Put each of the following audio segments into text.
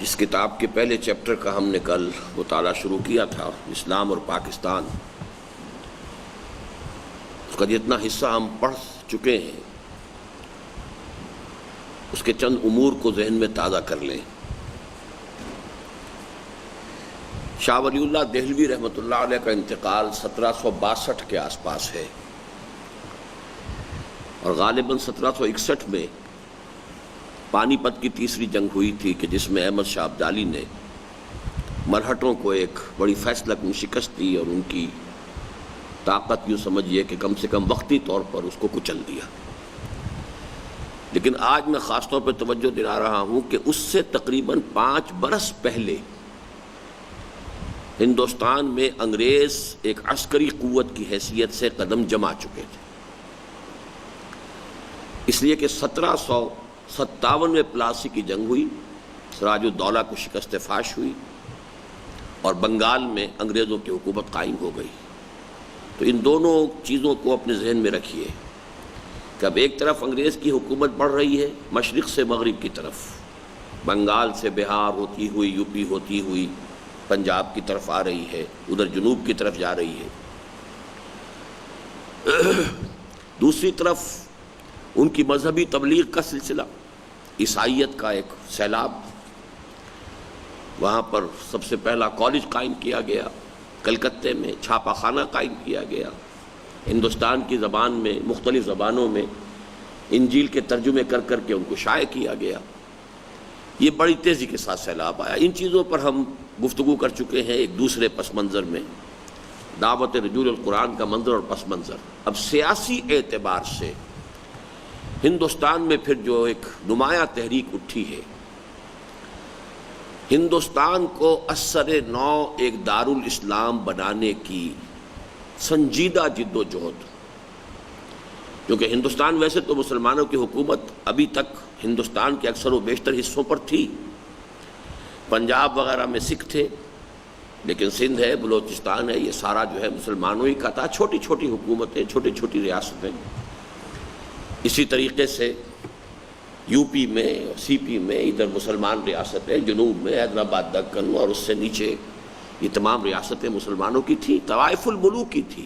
جس کتاب کے پہلے چیپٹر کا ہم نے کل مطالعہ شروع کیا تھا، اسلام اور پاکستان، اس کا جتنا حصہ ہم پڑھ چکے ہیں اس کے چند امور کو ذہن میں تازہ کر لیں۔ شاہ ولی اللہ دہلوی رحمۃ اللہ علیہ کا انتقال 1762 کے آس پاس ہے، اور غالباً 1761 میں پانی پت کی تیسری جنگ ہوئی تھی کہ جس میں احمد شاہ ابدالی نے مرہٹوں کو ایک بڑی فیصلہ کن شکست دی اور ان کی طاقت یوں سمجھیے کہ کم سے کم وقتی طور پر اس کو کچل دیا۔ لیکن آج میں خاص طور پہ توجہ دلا رہا ہوں کہ اس سے تقریباً 5 برس پہلے ہندوستان میں انگریز ایک عسکری قوت کی حیثیت سے قدم جما چکے تھے، اس لیے کہ 1757 میں پلاسی کی جنگ ہوئی، سراج الدولہ کو شکست فاش ہوئی اور بنگال میں انگریزوں کی حکومت قائم ہو گئی۔ تو ان دونوں چیزوں کو اپنے ذہن میں رکھیے کہ اب ایک طرف انگریز کی حکومت بڑھ رہی ہے مشرق سے مغرب کی طرف، بنگال سے بہار ہوتی ہوئی یو پی ہوتی ہوئی پنجاب کی طرف آ رہی ہے، ادھر جنوب کی طرف جا رہی ہے۔ دوسری طرف ان کی مذہبی تبلیغ کا سلسلہ، عیسائیت کا ایک سیلاب، وہاں پر سب سے پہلا کالج قائم کیا گیا، کلکتے میں چھاپا خانہ قائم کیا گیا، ہندوستان کی زبان میں مختلف زبانوں میں انجیل کے ترجمے کر کر کے ان کو شائع کیا گیا۔ یہ بڑی تیزی کے ساتھ سیلاب آیا۔ ان چیزوں پر ہم گفتگو کر چکے ہیں ایک دوسرے پس منظر میں، دعوت رجوع القرآن کا منظر اور پس منظر۔ اب سیاسی اعتبار سے ہندوستان میں پھر جو ایک نمایاں تحریک اٹھی ہے، ہندوستان کو اثر نو ایک دارالاسلام بنانے کی سنجیدہ جد و جہد، کیونکہ ہندوستان ویسے تو مسلمانوں کی حکومت ابھی تک ہندوستان کے اکثر و بیشتر حصوں پر تھی، پنجاب وغیرہ میں سکھ تھے، لیکن سندھ ہے، بلوچستان ہے، یہ سارا جو ہے مسلمانوں ہی کا تھا، چھوٹی چھوٹی حکومتیں، چھوٹی چھوٹی ریاستیں۔ اسی طریقے سے یو پی میں، سی پی میں ادھر مسلمان ریاستیں، جنوب میں حیدرآباد دکن، اور اس سے نیچے یہ تمام ریاستیں مسلمانوں کی تھیں، طوائف الملوک کی تھی۔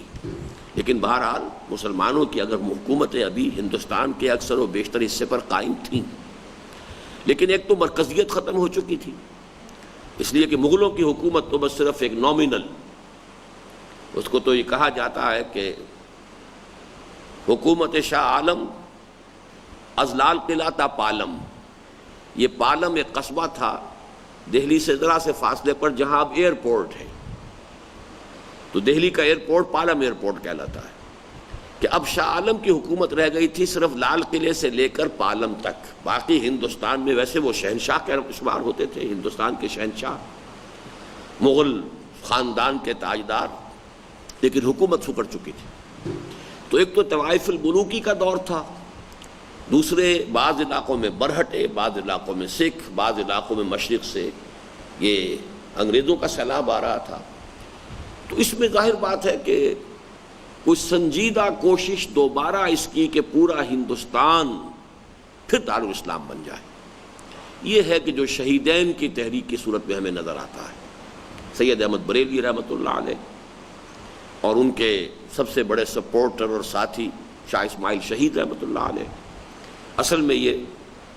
لیکن بہرحال مسلمانوں کی اگر حکومتیں ابھی ہندوستان کے اکثر و بیشتر حصے پر قائم تھیں، لیکن ایک تو مرکزیت ختم ہو چکی تھی، اس لیے کہ مغلوں کی حکومت تو بس صرف ایک نامینل، اس کو تو یہ کہا جاتا ہے کہ حکومت شاہ عالم از لال قلعہ تا پالم۔ یہ پالم ایک قصبہ تھا دہلی سے ذرا سے فاصلے پر جہاں اب ایئرپورٹ ہے، تو دہلی کا ایئرپورٹ پالم ایئرپورٹ کہلاتا ہے، کہ اب شاہ عالم کی حکومت رہ گئی تھی صرف لال قلعے سے لے کر پالم تک۔ باقی ہندوستان میں ویسے وہ شہنشاہ کے شمار ہوتے تھے، ہندوستان کے شہنشاہ، مغل خاندان کے تاجدار، لیکن حکومت سکڑ چکی تھی۔ تو ایک تو طوائف الملوکی کا دور تھا، دوسرے بعض علاقوں میں برہٹے، بعض علاقوں میں سکھ، بعض علاقوں میں مشرق سے یہ انگریزوں کا سیلاب آ رہا تھا۔ تو اس میں ظاہر بات ہے کہ کچھ سنجیدہ کوشش دوبارہ اس کی کہ پورا ہندوستان پھر دارالاسلام بن جائے، یہ ہے کہ جو شہیدین کی تحریک کی صورت میں ہمیں نظر آتا ہے، سید احمد بریلوی رحمۃ اللہ علیہ اور ان کے سب سے بڑے سپورٹر اور ساتھی شاہ اسماعیل شہید رحمۃ اللہ علیہ۔ اصل میں یہ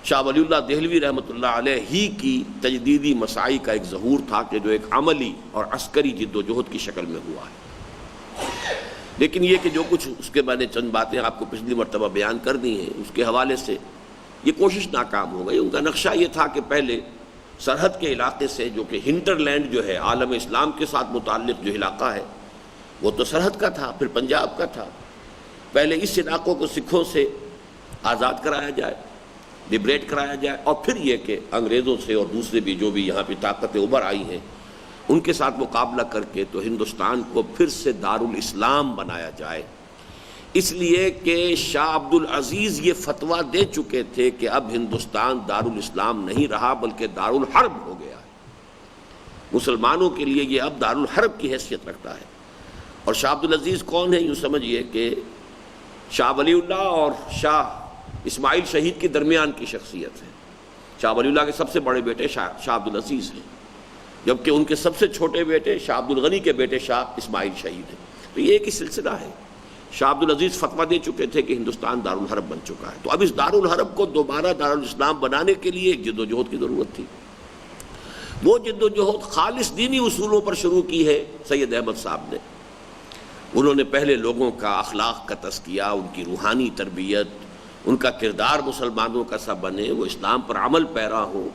شاہ ولی اللہ دہلوی رحمۃ اللہ علیہ ہی کی تجدیدی مساعی کا ایک ظہور تھا کہ جو ایک عملی اور عسکری جد و جہد کی شکل میں ہوا ہے۔ لیکن یہ کہ جو کچھ اس کے میں نے چند باتیں آپ کو پچھلی مرتبہ بیان کر دی ہیں، اس کے حوالے سے یہ کوشش ناکام ہو گئی۔ ان کا نقشہ یہ تھا کہ پہلے سرحد کے علاقے سے، جو کہ ہنٹر لینڈ جو ہے عالم اسلام کے ساتھ متعلق جو علاقہ ہے وہ تو سرحد کا تھا، پھر پنجاب کا تھا، پہلے اس علاقوں کو سکھوں سے آزاد کرایا جائے، لبریٹ کرایا جائے، اور پھر یہ کہ انگریزوں سے اور دوسرے بھی جو بھی یہاں پہ طاقتیں ابھر آئی ہیں ان کے ساتھ مقابلہ کر کے تو ہندوستان کو پھر سے دارالاسلام بنایا جائے۔ اس لیے کہ شاہ عبد العزیز یہ فتویٰ دے چکے تھے کہ اب ہندوستان دارالاسلام نہیں رہا بلکہ دارالحرب ہو گیا ہے، مسلمانوں کے لیے یہ اب دارالحرب کی حیثیت رکھتا ہے۔ اور شاہ عبد العزیز کون ہے؟ یوں سمجھیے کہ شاہ ولی اللہ اور شاہ اسماعیل شہید کے درمیان کی شخصیت ہے۔ شاہ ولی اللہ کے سب سے بڑے بیٹے شاہ عبد العزیز ہیں، جبکہ ان کے سب سے چھوٹے بیٹے شاہ عبد الغنی کے بیٹے شاہ اسماعیل شہید ہیں۔ تو یہ ایک ہی سلسلہ ہے۔ شاہ عبد العزیز فتویٰ دے چکے تھے کہ ہندوستان دارالحرب بن چکا ہے، تو اب اس دارالحرب کو دوبارہ دارالاسلام بنانے کے لیے ایک جد و جہد کی ضرورت تھی۔ وہ جد و جہد خالص دینی اصولوں پر شروع کی ہے سید احمد صاحب نے۔ انہوں نے پہلے لوگوں کا اخلاق کا تزکیہ، ان کی روحانی تربیت، ان کا کردار مسلمانوں کا سا بنے، وہ اسلام پر عمل پیرا ہوں،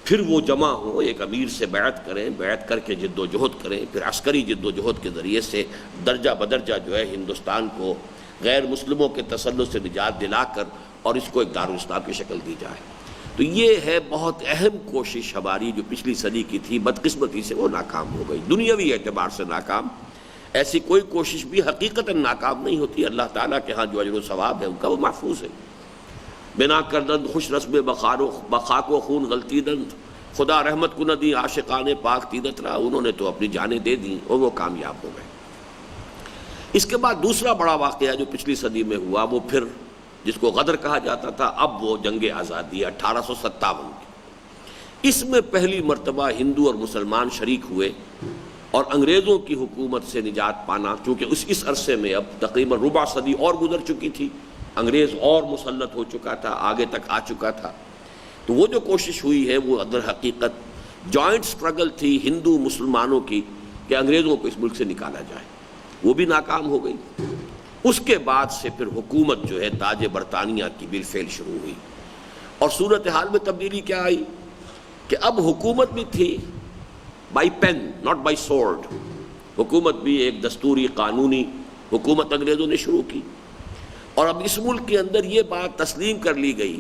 پھر وہ جمع ہوں، ایک امیر سے بیعت کریں، بیعت کر کے جد و جہد کریں، پھر عسکری جد و جہد کے ذریعے سے درجہ بدرجہ جو ہے ہندوستان کو غیر مسلموں کے تسلط سے نجات دلا کر اور اس کو ایک دارالاسلام کی شکل دی جائے۔ تو یہ ہے بہت اہم کوشش ہماری جو پچھلی صدی کی تھی، بدقسمتی سے وہ ناکام ہو گئی، دنیاوی اعتبار سے ناکام۔ ایسی کوئی کوشش بھی حقیقتاً ناکام نہیں ہوتی، اللہ تعالیٰ کے ہاں جو اجر و ثواب ہے ان کا وہ محفوظ ہے۔ بنا کردند خوش رسم بخاک و خون غلطی دند، خدا رحمت کو نہ دی عاشقان پاک تیدت را، انہوں نے تو اپنی جانیں دے دیں اور وہ کامیاب ہو گئے۔ اس کے بعد دوسرا بڑا واقعہ جو پچھلی صدی میں ہوا، وہ پھر جس کو غدر کہا جاتا تھا، اب وہ جنگ آزادی 1857 کی۔ اس میں پہلی مرتبہ ہندو اور مسلمان شریک ہوئے اور انگریزوں کی حکومت سے نجات پانا، چونکہ اس عرصے میں اب تقریباً ربع صدی اور گزر چکی تھی، انگریز اور مسلط ہو چکا تھا، آگے تک آ چکا تھا۔ تو وہ جو کوشش ہوئی ہے وہ در حقیقت جوائنٹ سٹرگل تھی ہندو مسلمانوں کی کہ انگریزوں کو اس ملک سے نکالا جائے، وہ بھی ناکام ہو گئی۔ اس کے بعد سے پھر حکومت جو ہے تاج برطانیہ کی بالفعل شروع ہوئی، اور صورتحال میں تبدیلی کیا آئی کہ اب حکومت بھی تھی by pen not by sword, حکومت بھی ایک دستوری قانونی حکومت انگریزوں نے شروع کی، اور اب اس ملک کے اندر یہ بات تسلیم کر لی گئی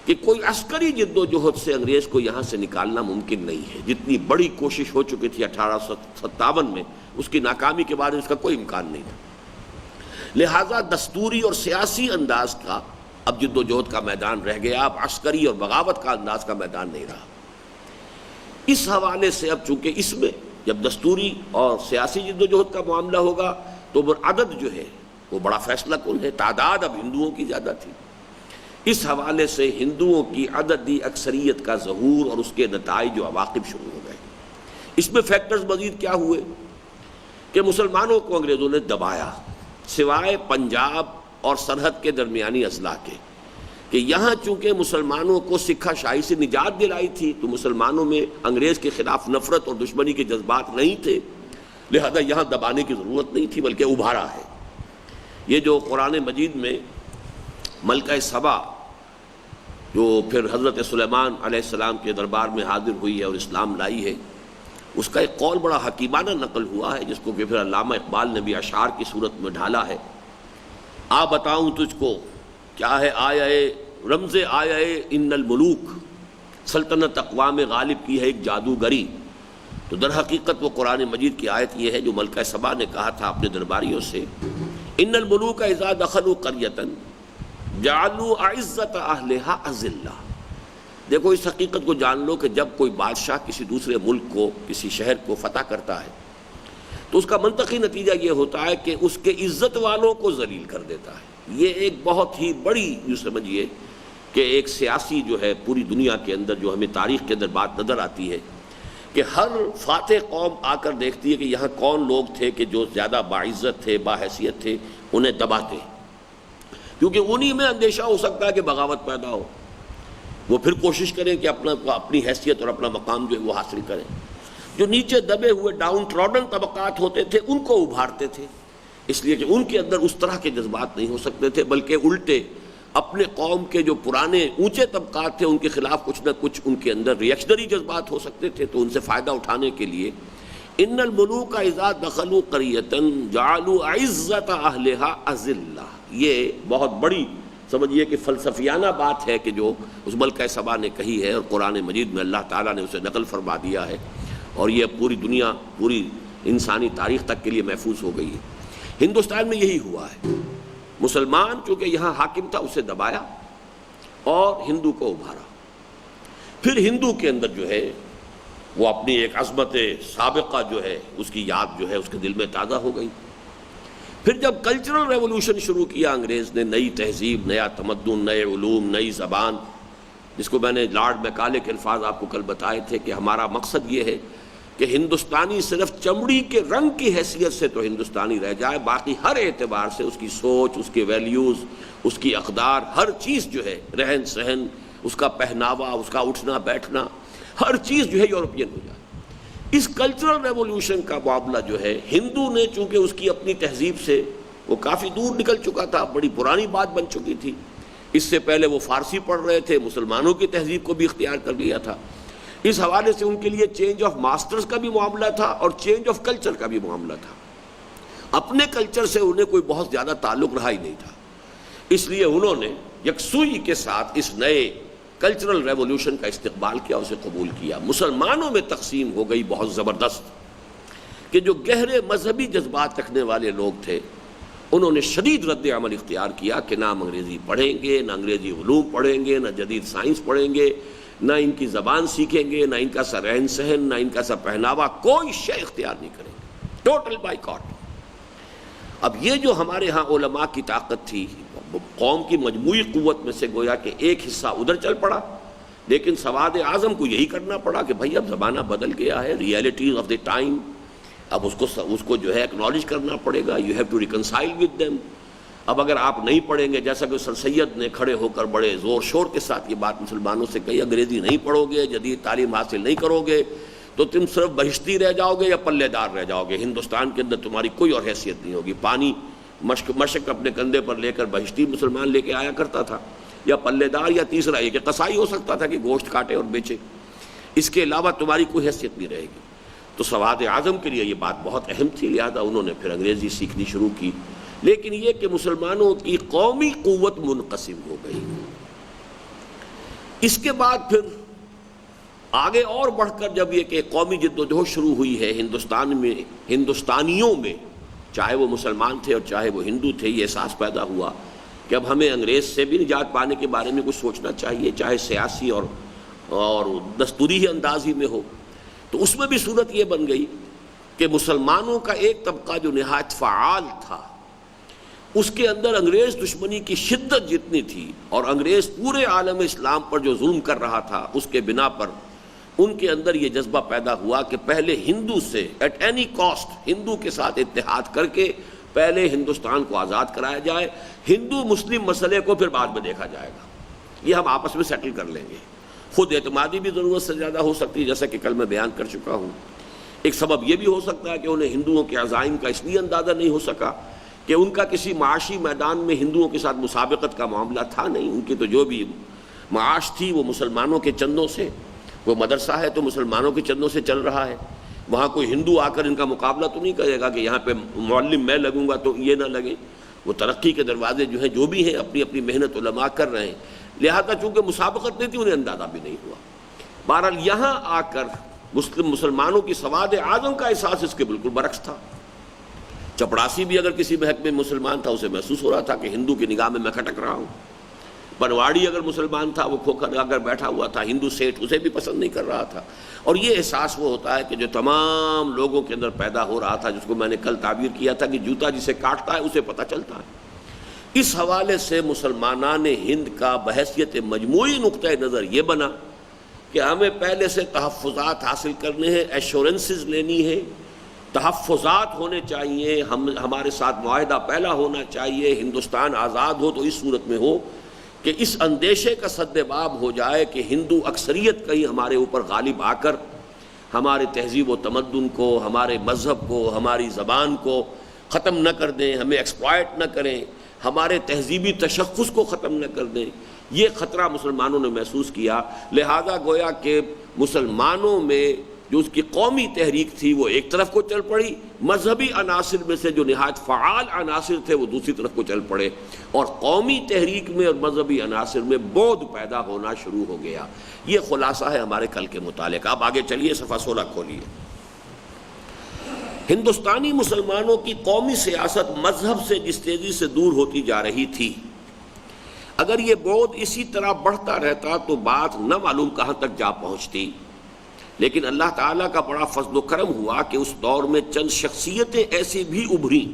کہ کوئی عسکری جد و جہد سے انگریز کو یہاں سے نکالنا ممکن نہیں ہے۔ جتنی بڑی کوشش ہو چکی تھی 1857 میں، اس کی ناکامی کے بعد اس کا کوئی امکان نہیں تھا، لہذا دستوری اور سیاسی انداز کا اب جد و جہد کا میدان رہ گیا، اب عسکری اور بغاوت کا انداز کا میدان نہیں رہا۔ اس حوالے سے اب چونکہ اس میں جب دستوری اور سیاسی جد و جہد کا معاملہ ہوگا تو عدد جو ہے وہ بڑا فیصلہ کن ہے، تعداد اب ہندوؤں کی زیادہ تھی، اس حوالے سے ہندوؤں کی عددی اکثریت کا ظہور اور اس کے نتائج و عواقب شروع ہو گئے۔ اس میں فیکٹرز مزید کیا ہوئے کہ مسلمانوں کو انگریزوں نے دبایا، سوائے پنجاب اور سرحد کے درمیانی اضلاع کے، کہ یہاں چونکہ مسلمانوں کو سکھا شاہی سے نجات دلائی تھی تو مسلمانوں میں انگریز کے خلاف نفرت اور دشمنی کے جذبات نہیں تھے، لہذا یہاں دبانے کی ضرورت نہیں تھی، بلکہ ابھارا ہے۔ یہ جو قرآن مجید میں ملکہ سبا جو پھر حضرت سلیمان علیہ السلام کے دربار میں حاضر ہوئی ہے اور اسلام لائی ہے، اس کا ایک قول بڑا حکیمانہ نقل ہوا ہے، جس کو کہ پھر علامہ اقبال نے بھی اشعار کی صورت میں ڈھالا ہے۔ آ بتاؤں تجھ کو کیا ہے آیا رمز آیا ان الملوک، سلطنت اقوام غالب کی ہے ایک جادوگری۔ تو در حقیقت وہ قرآن مجید کی آیت یہ ہے جو ملکہ سبا نے کہا تھا اپنے درباریوں سے، ان الملوک اذا دخلوا قریۃ جعلوا اعزۃ اہلھا اذلہ۔ دیکھو اس حقیقت کو جان لو کہ جب کوئی بادشاہ کسی دوسرے ملک کو، کسی شہر کو فتح کرتا ہے تو اس کا منطقی نتیجہ یہ ہوتا ہے کہ اس کے عزت والوں کو ذلیل کر دیتا ہے۔ یہ ایک بہت ہی بڑی یوں سمجھیے کہ ایک سیاسی جو ہے پوری دنیا کے اندر جو ہمیں تاریخ کے اندر بات نظر آتی ہے کہ ہر فاتح قوم آ کر دیکھتی ہے کہ یہاں کون لوگ تھے کہ جو زیادہ باعزت تھے، باحیثیت تھے، انہیں دباتے، کیونکہ انہی میں اندیشہ ہو سکتا ہے کہ بغاوت پیدا ہو، وہ پھر کوشش کریں کہ اپنی حیثیت اور اپنا مقام جو ہے وہ حاصل کریں۔ جو نیچے دبے ہوئے ڈاؤن ٹراڈن طبقات ہوتے تھے ان کو ابھارتے تھے، اس لیے کہ ان کے اندر اس طرح کے جذبات نہیں ہو سکتے تھے، بلکہ الٹے اپنے قوم کے جو پرانے اونچے طبقات تھے ان کے خلاف کچھ نہ کچھ ان کے اندر ریئیکشنری جذبات ہو سکتے تھے، تو ان سے فائدہ اٹھانے کے لیے ان الملوک اذا دخلوا قریۃ جعلوا اعزۃ اہلھا اذلہ، یہ بہت بڑی سمجھیے کہ فلسفیانہ بات ہے کہ جو اس ملکہ سبا نے کہی ہے، اور قرآن مجید میں اللہ تعالیٰ نے اسے نقل فرما دیا ہے، اور یہ پوری دنیا، پوری انسانی تاریخ تک کے لیے محفوظ ہو گئی ہے۔ ہندوستان میں یہی ہوا ہے، مسلمان چونکہ یہاں حاکم تھا اسے دبایا اور ہندو کو ابھارا، پھر ہندو کے اندر جو ہے وہ اپنی ایک عظمت سابقہ جو ہے اس کی یاد جو ہے اس کے دل میں تازہ ہو گئی۔ پھر جب کلچرل ریولوشن شروع کیا انگریز نے، نئی تہذیب، نیا تمدن، نئے علوم، نئی زبان، جس کو میں نے لارڈ میکالے کے الفاظ آپ کو کل بتائے تھے کہ ہمارا مقصد یہ ہے کہ ہندوستانی صرف چمڑی کے رنگ کی حیثیت سے تو ہندوستانی رہ جائے، باقی ہر اعتبار سے اس کی سوچ، اس کے ویلیوز، اس کی اقدار، ہر چیز جو ہے، رہن سہن، اس کا پہناوا، اس کا اٹھنا بیٹھنا، ہر چیز جو ہے یورپین ہو جائے۔ اس کلچرل ریولوشن کا معاملہ جو ہے، ہندو نے چونکہ اس کی اپنی تہذیب سے وہ کافی دور نکل چکا تھا، بڑی پرانی بات بن چکی تھی، اس سے پہلے وہ فارسی پڑھ رہے تھے، مسلمانوں کی تہذیب کو بھی اختیار کر لیا تھا، اس حوالے سے ان کے لیے چینج آف ماسٹرز کا بھی معاملہ تھا اور چینج آف کلچر کا بھی معاملہ تھا۔ اپنے کلچر سے انہیں کوئی بہت زیادہ تعلق رہا ہی نہیں تھا، اس لیے انہوں نے یکسوئی کے ساتھ اس نئے کلچرل ریولوشن کا استقبال کیا، اسے قبول کیا۔ مسلمانوں میں تقسیم ہو گئی بہت زبردست کہ جو گہرے مذہبی جذبات رکھنے والے لوگ تھے انہوں نے شدید رد عمل اختیار کیا کہ نہ ہم انگریزی پڑھیں گے، نہ انگریزی علوم پڑھیں گے، نہ جدید سائنس پڑھیں گے، نہ ان کی زبان سیکھیں گے، نہ ان کا سا رہن سہن، نہ ان کا سا پہناوا، کوئی شے اختیار نہیں کریں گے، ٹوٹل بائیکاٹ۔ اب یہ جو ہمارے ہاں علماء کی طاقت تھی، قوم کی مجموعی قوت میں سے گویا کہ ایک حصہ ادھر چل پڑا، لیکن سواد اعظم کو یہی کرنا پڑا کہ بھائی اب زمانہ بدل گیا ہے، ریئلٹیز آف دی ٹائم، اب اس کو جو ہے ایکنالج کرنا پڑے گا، you have to reconcile with them. اب اگر آپ نہیں پڑھیں گے، جیسا کہ سر سید نے کھڑے ہو کر بڑے زور شور کے ساتھ یہ بات مسلمانوں سے کہی، انگریزی نہیں پڑھو گے، جدید تعلیم حاصل نہیں کرو گے تو تم صرف بہشتی رہ جاؤ گے یا پلے دار رہ جاؤ گے، ہندوستان کے اندر تمہاری کوئی اور حیثیت نہیں ہوگی۔ پانی مشک اپنے کندھے پر لے کر بہشتی مسلمان لے کے آیا کرتا تھا، یا پلے دار، یا تیسرا یہ کہ قصائی ہو سکتا تھا کہ گوشت کاٹے اور بیچے، اس کے علاوہ تمہاری کوئی حیثیت نہیں رہے گی۔ تو سواد اعظم کے لیے یہ بات بہت اہم تھی، لہذا انہوں نے پھر انگریزی سیکھنی شروع کی، لیکن یہ کہ مسلمانوں کی قومی قوت منقسم ہو گئی۔ اس کے بعد پھر آگے اور بڑھ کر جب یہ کہ قومی جدوجہد شروع ہوئی ہے ہندوستان میں، ہندوستانیوں میں، چاہے وہ مسلمان تھے اور چاہے وہ ہندو تھے، یہ احساس پیدا ہوا کہ اب ہمیں انگریز سے بھی نجات پانے کے بارے میں کچھ سوچنا چاہیے، چاہے سیاسی اور دستوری ہی اندازی میں ہو۔ تو اس میں بھی صورت یہ بن گئی کہ مسلمانوں کا ایک طبقہ جو نہایت فعال تھا، اس کے اندر انگریز دشمنی کی شدت جتنی تھی اور انگریز پورے عالم اسلام پر جو ظلم کر رہا تھا، اس کے بنا پر ان کے اندر یہ جذبہ پیدا ہوا کہ پہلے ہندو سے ایٹ اینی کاسٹ، ہندو کے ساتھ اتحاد کر کے پہلے ہندوستان کو آزاد کرایا جائے، ہندو مسلم مسئلے کو پھر بعد میں دیکھا جائے گا، یہ ہم آپس میں سیٹل کر لیں گے۔ خود اعتمادی بھی ضرورت سے زیادہ ہو سکتی ہے، جیسا کہ کل میں بیان کر چکا ہوں۔ ایک سبب یہ بھی ہو سکتا ہے کہ انہیں ہندوؤں کے عزائم کا اس لیے اندازہ نہیں ہو سکا کہ ان کا کسی معاشی میدان میں ہندوؤں کے ساتھ مسابقت کا معاملہ تھا نہیں، ان کی تو جو بھی معاش تھی وہ مسلمانوں کے چندوں سے، وہ مدرسہ ہے تو مسلمانوں کے چندوں سے چل رہا ہے، وہاں کوئی ہندو آ کر ان کا مقابلہ تو نہیں کرے گا کہ یہاں پہ معلم میں لگوں گا تو یہ نہ لگے۔ وہ ترقی کے دروازے جو ہیں جو بھی ہیں اپنی اپنی محنت علماء کر رہے ہیں، لہذا چونکہ مسابقت نہیں تھی انہیں اندازہ بھی نہیں ہوا۔ بہرحال یہاں آ کر مسلمانوں کی سواد اعظم کا احساس اس کے بالکل برعکس تھا۔ چپڑاسی بھی اگر کسی محک میں مسلمان تھا، اسے محسوس ہو رہا تھا کہ ہندو کی نگاہ میں کھٹک رہا ہوں۔ بنواڑی اگر مسلمان تھا، وہ کھوکھر لگا کر بیٹھا ہوا تھا، ہندو سیٹھ اسے بھی پسند نہیں کر رہا تھا۔ اور یہ احساس وہ ہوتا ہے کہ جو تمام لوگوں کے اندر پیدا ہو رہا تھا، جس کو میں نے کل تعبیر کیا تھا کہ جوتا جسے کاٹتا ہے اسے پتہ چلتا ہے۔ اس حوالے سے مسلمانان ہند کا بحیثیت مجموعی نقطہ نظر یہ بنا کہ ہمیں پہلے سے تحفظات حاصل کرنے ہیں، ایشورنسز لینی ہے، تحفظات ہونے چاہیے، ہمارے ساتھ معاہدہ پہلا ہونا چاہیے، ہندوستان آزاد ہو تو اس صورت میں ہو کہ اس اندیشے کا سدباب ہو جائے کہ ہندو اکثریت کہیں ہمارے اوپر غالب آ کر ہمارے تہذیب و تمدن کو، ہمارے مذہب کو، ہماری زبان کو ختم نہ کر دیں، ہمیں ایکسپلائٹ نہ کریں، ہمارے تہذیبی تشخص کو ختم نہ کر دیں۔ یہ خطرہ مسلمانوں نے محسوس کیا، لہذا گویا کہ مسلمانوں میں جو اس کی قومی تحریک تھی وہ ایک طرف کو چل پڑی، مذہبی عناصر میں سے جو نہایت فعال عناصر تھے وہ دوسری طرف کو چل پڑے، اور قومی تحریک میں اور مذہبی عناصر میں بعد پیدا ہونا شروع ہو گیا۔ یہ خلاصہ ہے ہمارے کل کے مطالعے کا۔ اب آگے چلیے، صفحہ 16 کھولیے۔ ہندوستانی مسلمانوں کی قومی سیاست مذہب سے جس تیزی سے دور ہوتی جا رہی تھی، اگر یہ بعد اسی طرح بڑھتا رہتا تو بات نہ معلوم کہاں تک جا پہنچتی، لیکن اللہ تعالیٰ کا بڑا فضل و کرم ہوا کہ اس دور میں چند شخصیتیں ایسی بھی ابھریں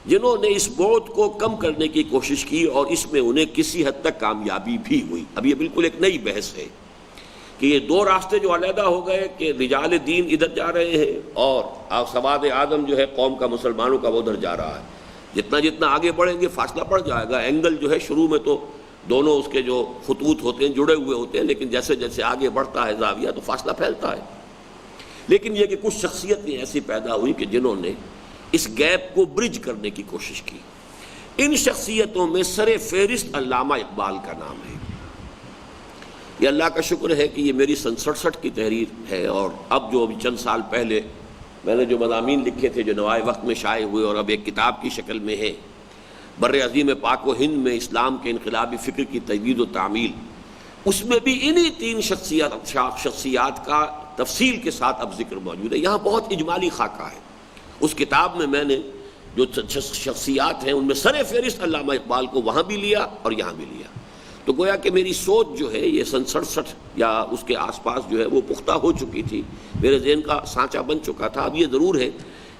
جنہوں نے اس بعد کو کم کرنے کی کوشش کی اور اس میں انہیں کسی حد تک کامیابی بھی ہوئی۔ اب یہ بالکل ایک نئی بحث ہے کہ یہ دو راستے جو علیحدہ ہو گئے کہ رجال دین ادھر جا رہے ہیں اور سواد اعظم جو ہے قوم کا، مسلمانوں کا، وہ ادھر جا رہا ہے۔ جتنا جتنا آگے بڑھیں گے فاصلہ بڑھ جائے گا۔ اینگل جو ہے شروع میں تو دونوں اس کے جو خطوط ہوتے ہیں جڑے ہوئے ہوتے ہیں، لیکن جیسے جیسے آگے بڑھتا ہے زاویہ تو فاصلہ پھیلتا ہے۔ لیکن یہ کہ کچھ شخصیتیں ایسی پیدا ہوئی کہ جنہوں نے اس گیپ کو برج کرنے کی کوشش کی۔ ان شخصیتوں میں سر فہرست علامہ اقبال کا نام ہے۔ یہ اللہ کا شکر ہے کہ یہ میری سن 67 کی تحریر ہے، اور اب جو چند سال پہلے میں نے جو مضامین لکھے تھے جو نوائے وقت میں شائع ہوئے اور اب ایک کتاب کی شکل میں ہے، بر عظیم پاک و ہند میں اسلام کے انقلابی فکر کی تجدید و تعمیل، اس میں بھی انہی 3 شخصیات کا تفصیل کے ساتھ اب ذکر موجود ہے۔ یہاں بہت اجمالی خاکہ ہے۔ اس کتاب میں میں نے جو شخصیات ہیں ان میں سر فہرست علامہ اقبال کو وہاں بھی لیا اور یہاں بھی لیا۔ تو گویا کہ میری سوچ جو ہے یہ سن 67 یا اس کے آس پاس جو ہے وہ پختہ ہو چکی تھی، میرے ذہن کا سانچہ بن چکا تھا۔ اب یہ ضرور ہے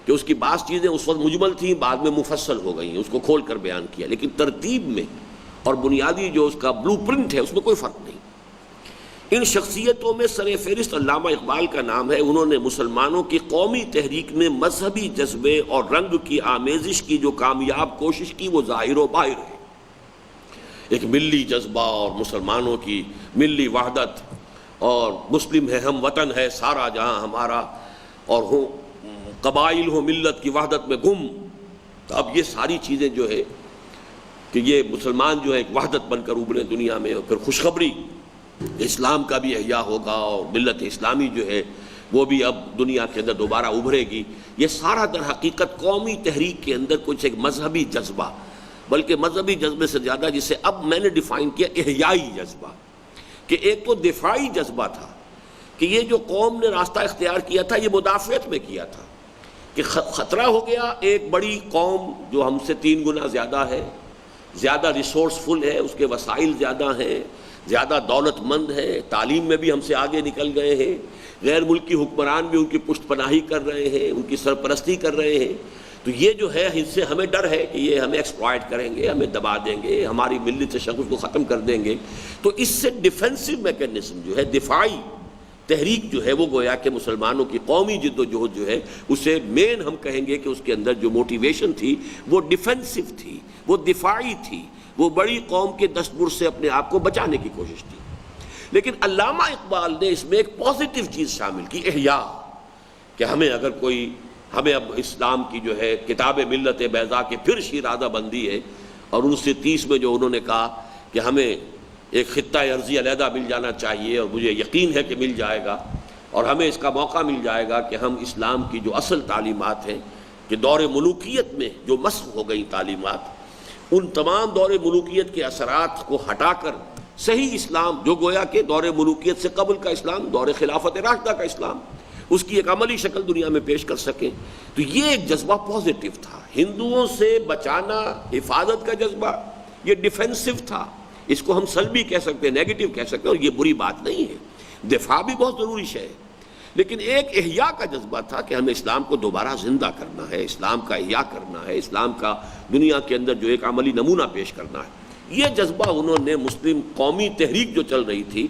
کہ اس کی بعض چیزیں اس وقت مجمل تھیں، بعد میں مفصل ہو گئی ہیں، اس کو کھول کر بیان کیا، لیکن ترتیب میں اور بنیادی جو اس کا بلو پرنٹ ہے اس میں کوئی فرق نہیں۔ ان شخصیتوں میں سر فہرست علامہ اقبال کا نام ہے۔ انہوں نے مسلمانوں کی قومی تحریک میں مذہبی جذبے اور رنگ کی آمیزش کی جو کامیاب کوشش کی وہ ظاہر و باہر ہے۔ ایک ملی جذبہ اور مسلمانوں کی ملی وحدت، اور مسلم ہے ہم وطن ہے سارا جہاں ہمارا، اور ہوں قبائل ہو ملت کی وحدت میں گم۔ تو اب یہ ساری چیزیں جو ہے کہ یہ مسلمان جو ہے ایک وحدت بن کر ابھرے دنیا میں، اور پھر خوشخبری اسلام کا بھی احیاء ہوگا اور ملت اسلامی جو ہے وہ بھی اب دنیا کے اندر دوبارہ ابھرے گی۔ یہ سارا در حقیقت قومی تحریک کے اندر کچھ ایک مذہبی جذبہ، بلکہ مذہبی جذبے سے زیادہ جسے اب میں نے ڈیفائن کیا احیائی جذبہ، کہ ایک تو دفاعی جذبہ تھا کہ یہ جو قوم نے راستہ اختیار کیا تھا یہ مدافعت میں کیا تھا، کہ خطرہ ہو گیا ایک بڑی قوم جو ہم سے 3 گنا زیادہ ہے، زیادہ ریسورسفل ہے، اس کے وسائل زیادہ ہیں، زیادہ دولت مند ہے، تعلیم میں بھی ہم سے آگے نکل گئے ہیں، غیر ملکی حکمران بھی ان کی پشت پناہی کر رہے ہیں، ان کی سرپرستی کر رہے ہیں۔ تو یہ جو ہے اس سے ہمیں ڈر ہے کہ یہ ہمیں ایکسپلائٹ کریں گے، ہمیں دبا دیں گے، ہماری ملت تشخص کو ختم کر دیں گے۔ تو اس سے ڈیفینسو میکینزم جو ہے، دفاعی تحریک جو ہے وہ گویا کہ مسلمانوں کی قومی جد و جہد جو ہے اسے مین ہم کہیں گے کہ اس کے اندر جو موٹیویشن تھی وہ ڈیفینسو تھی، وہ دفاعی تھی، وہ بڑی قوم کے دستبر سے اپنے آپ کو بچانے کی کوشش تھی۔ لیکن علامہ اقبال نے اس میں ایک پازیٹیو چیز شامل کی، احیاء، کہ ہمیں اگر کوئی ہمیں اب اسلام کی جو ہے کتاب ملت بیضاء کے پھر شیرازہ بندی ہے، اور 1930 میں جو انہوں نے کہا کہ ہمیں ایک خطہ ارضی علیحدہ مل جانا چاہیے، اور مجھے یقین ہے کہ مل جائے گا، اور ہمیں اس کا موقع مل جائے گا کہ ہم اسلام کی جو اصل تعلیمات ہیں کہ دور ملوکیت میں جو مسخ ہو گئی تعلیمات، ان تمام دور ملوکیت کے اثرات کو ہٹا کر صحیح اسلام جو گویا کہ دور ملوکیت سے قبل کا اسلام، دور خلافت راشدہ کا اسلام، اس کی ایک عملی شکل دنیا میں پیش کر سکیں۔ تو یہ ایک جذبہ پازیٹیو تھا، ہندوؤں سے بچانا، حفاظت کا جذبہ، یہ ڈیفینسو تھا۔ اس کو ہم سلبی کہہ سکتے ہیں، نیگیٹو کہہ سکتے ہیں، اور یہ بری بات نہیں ہے، دفاع بھی بہت ضروری شے ہے، لیکن ایک احیاء کا جذبہ تھا کہ ہمیں اسلام کو دوبارہ زندہ کرنا ہے، اسلام کا احیاء کرنا ہے، اسلام کا دنیا کے اندر جو ایک عملی نمونہ پیش کرنا ہے۔ یہ جذبہ انہوں نے مسلم قومی تحریک جو چل رہی تھی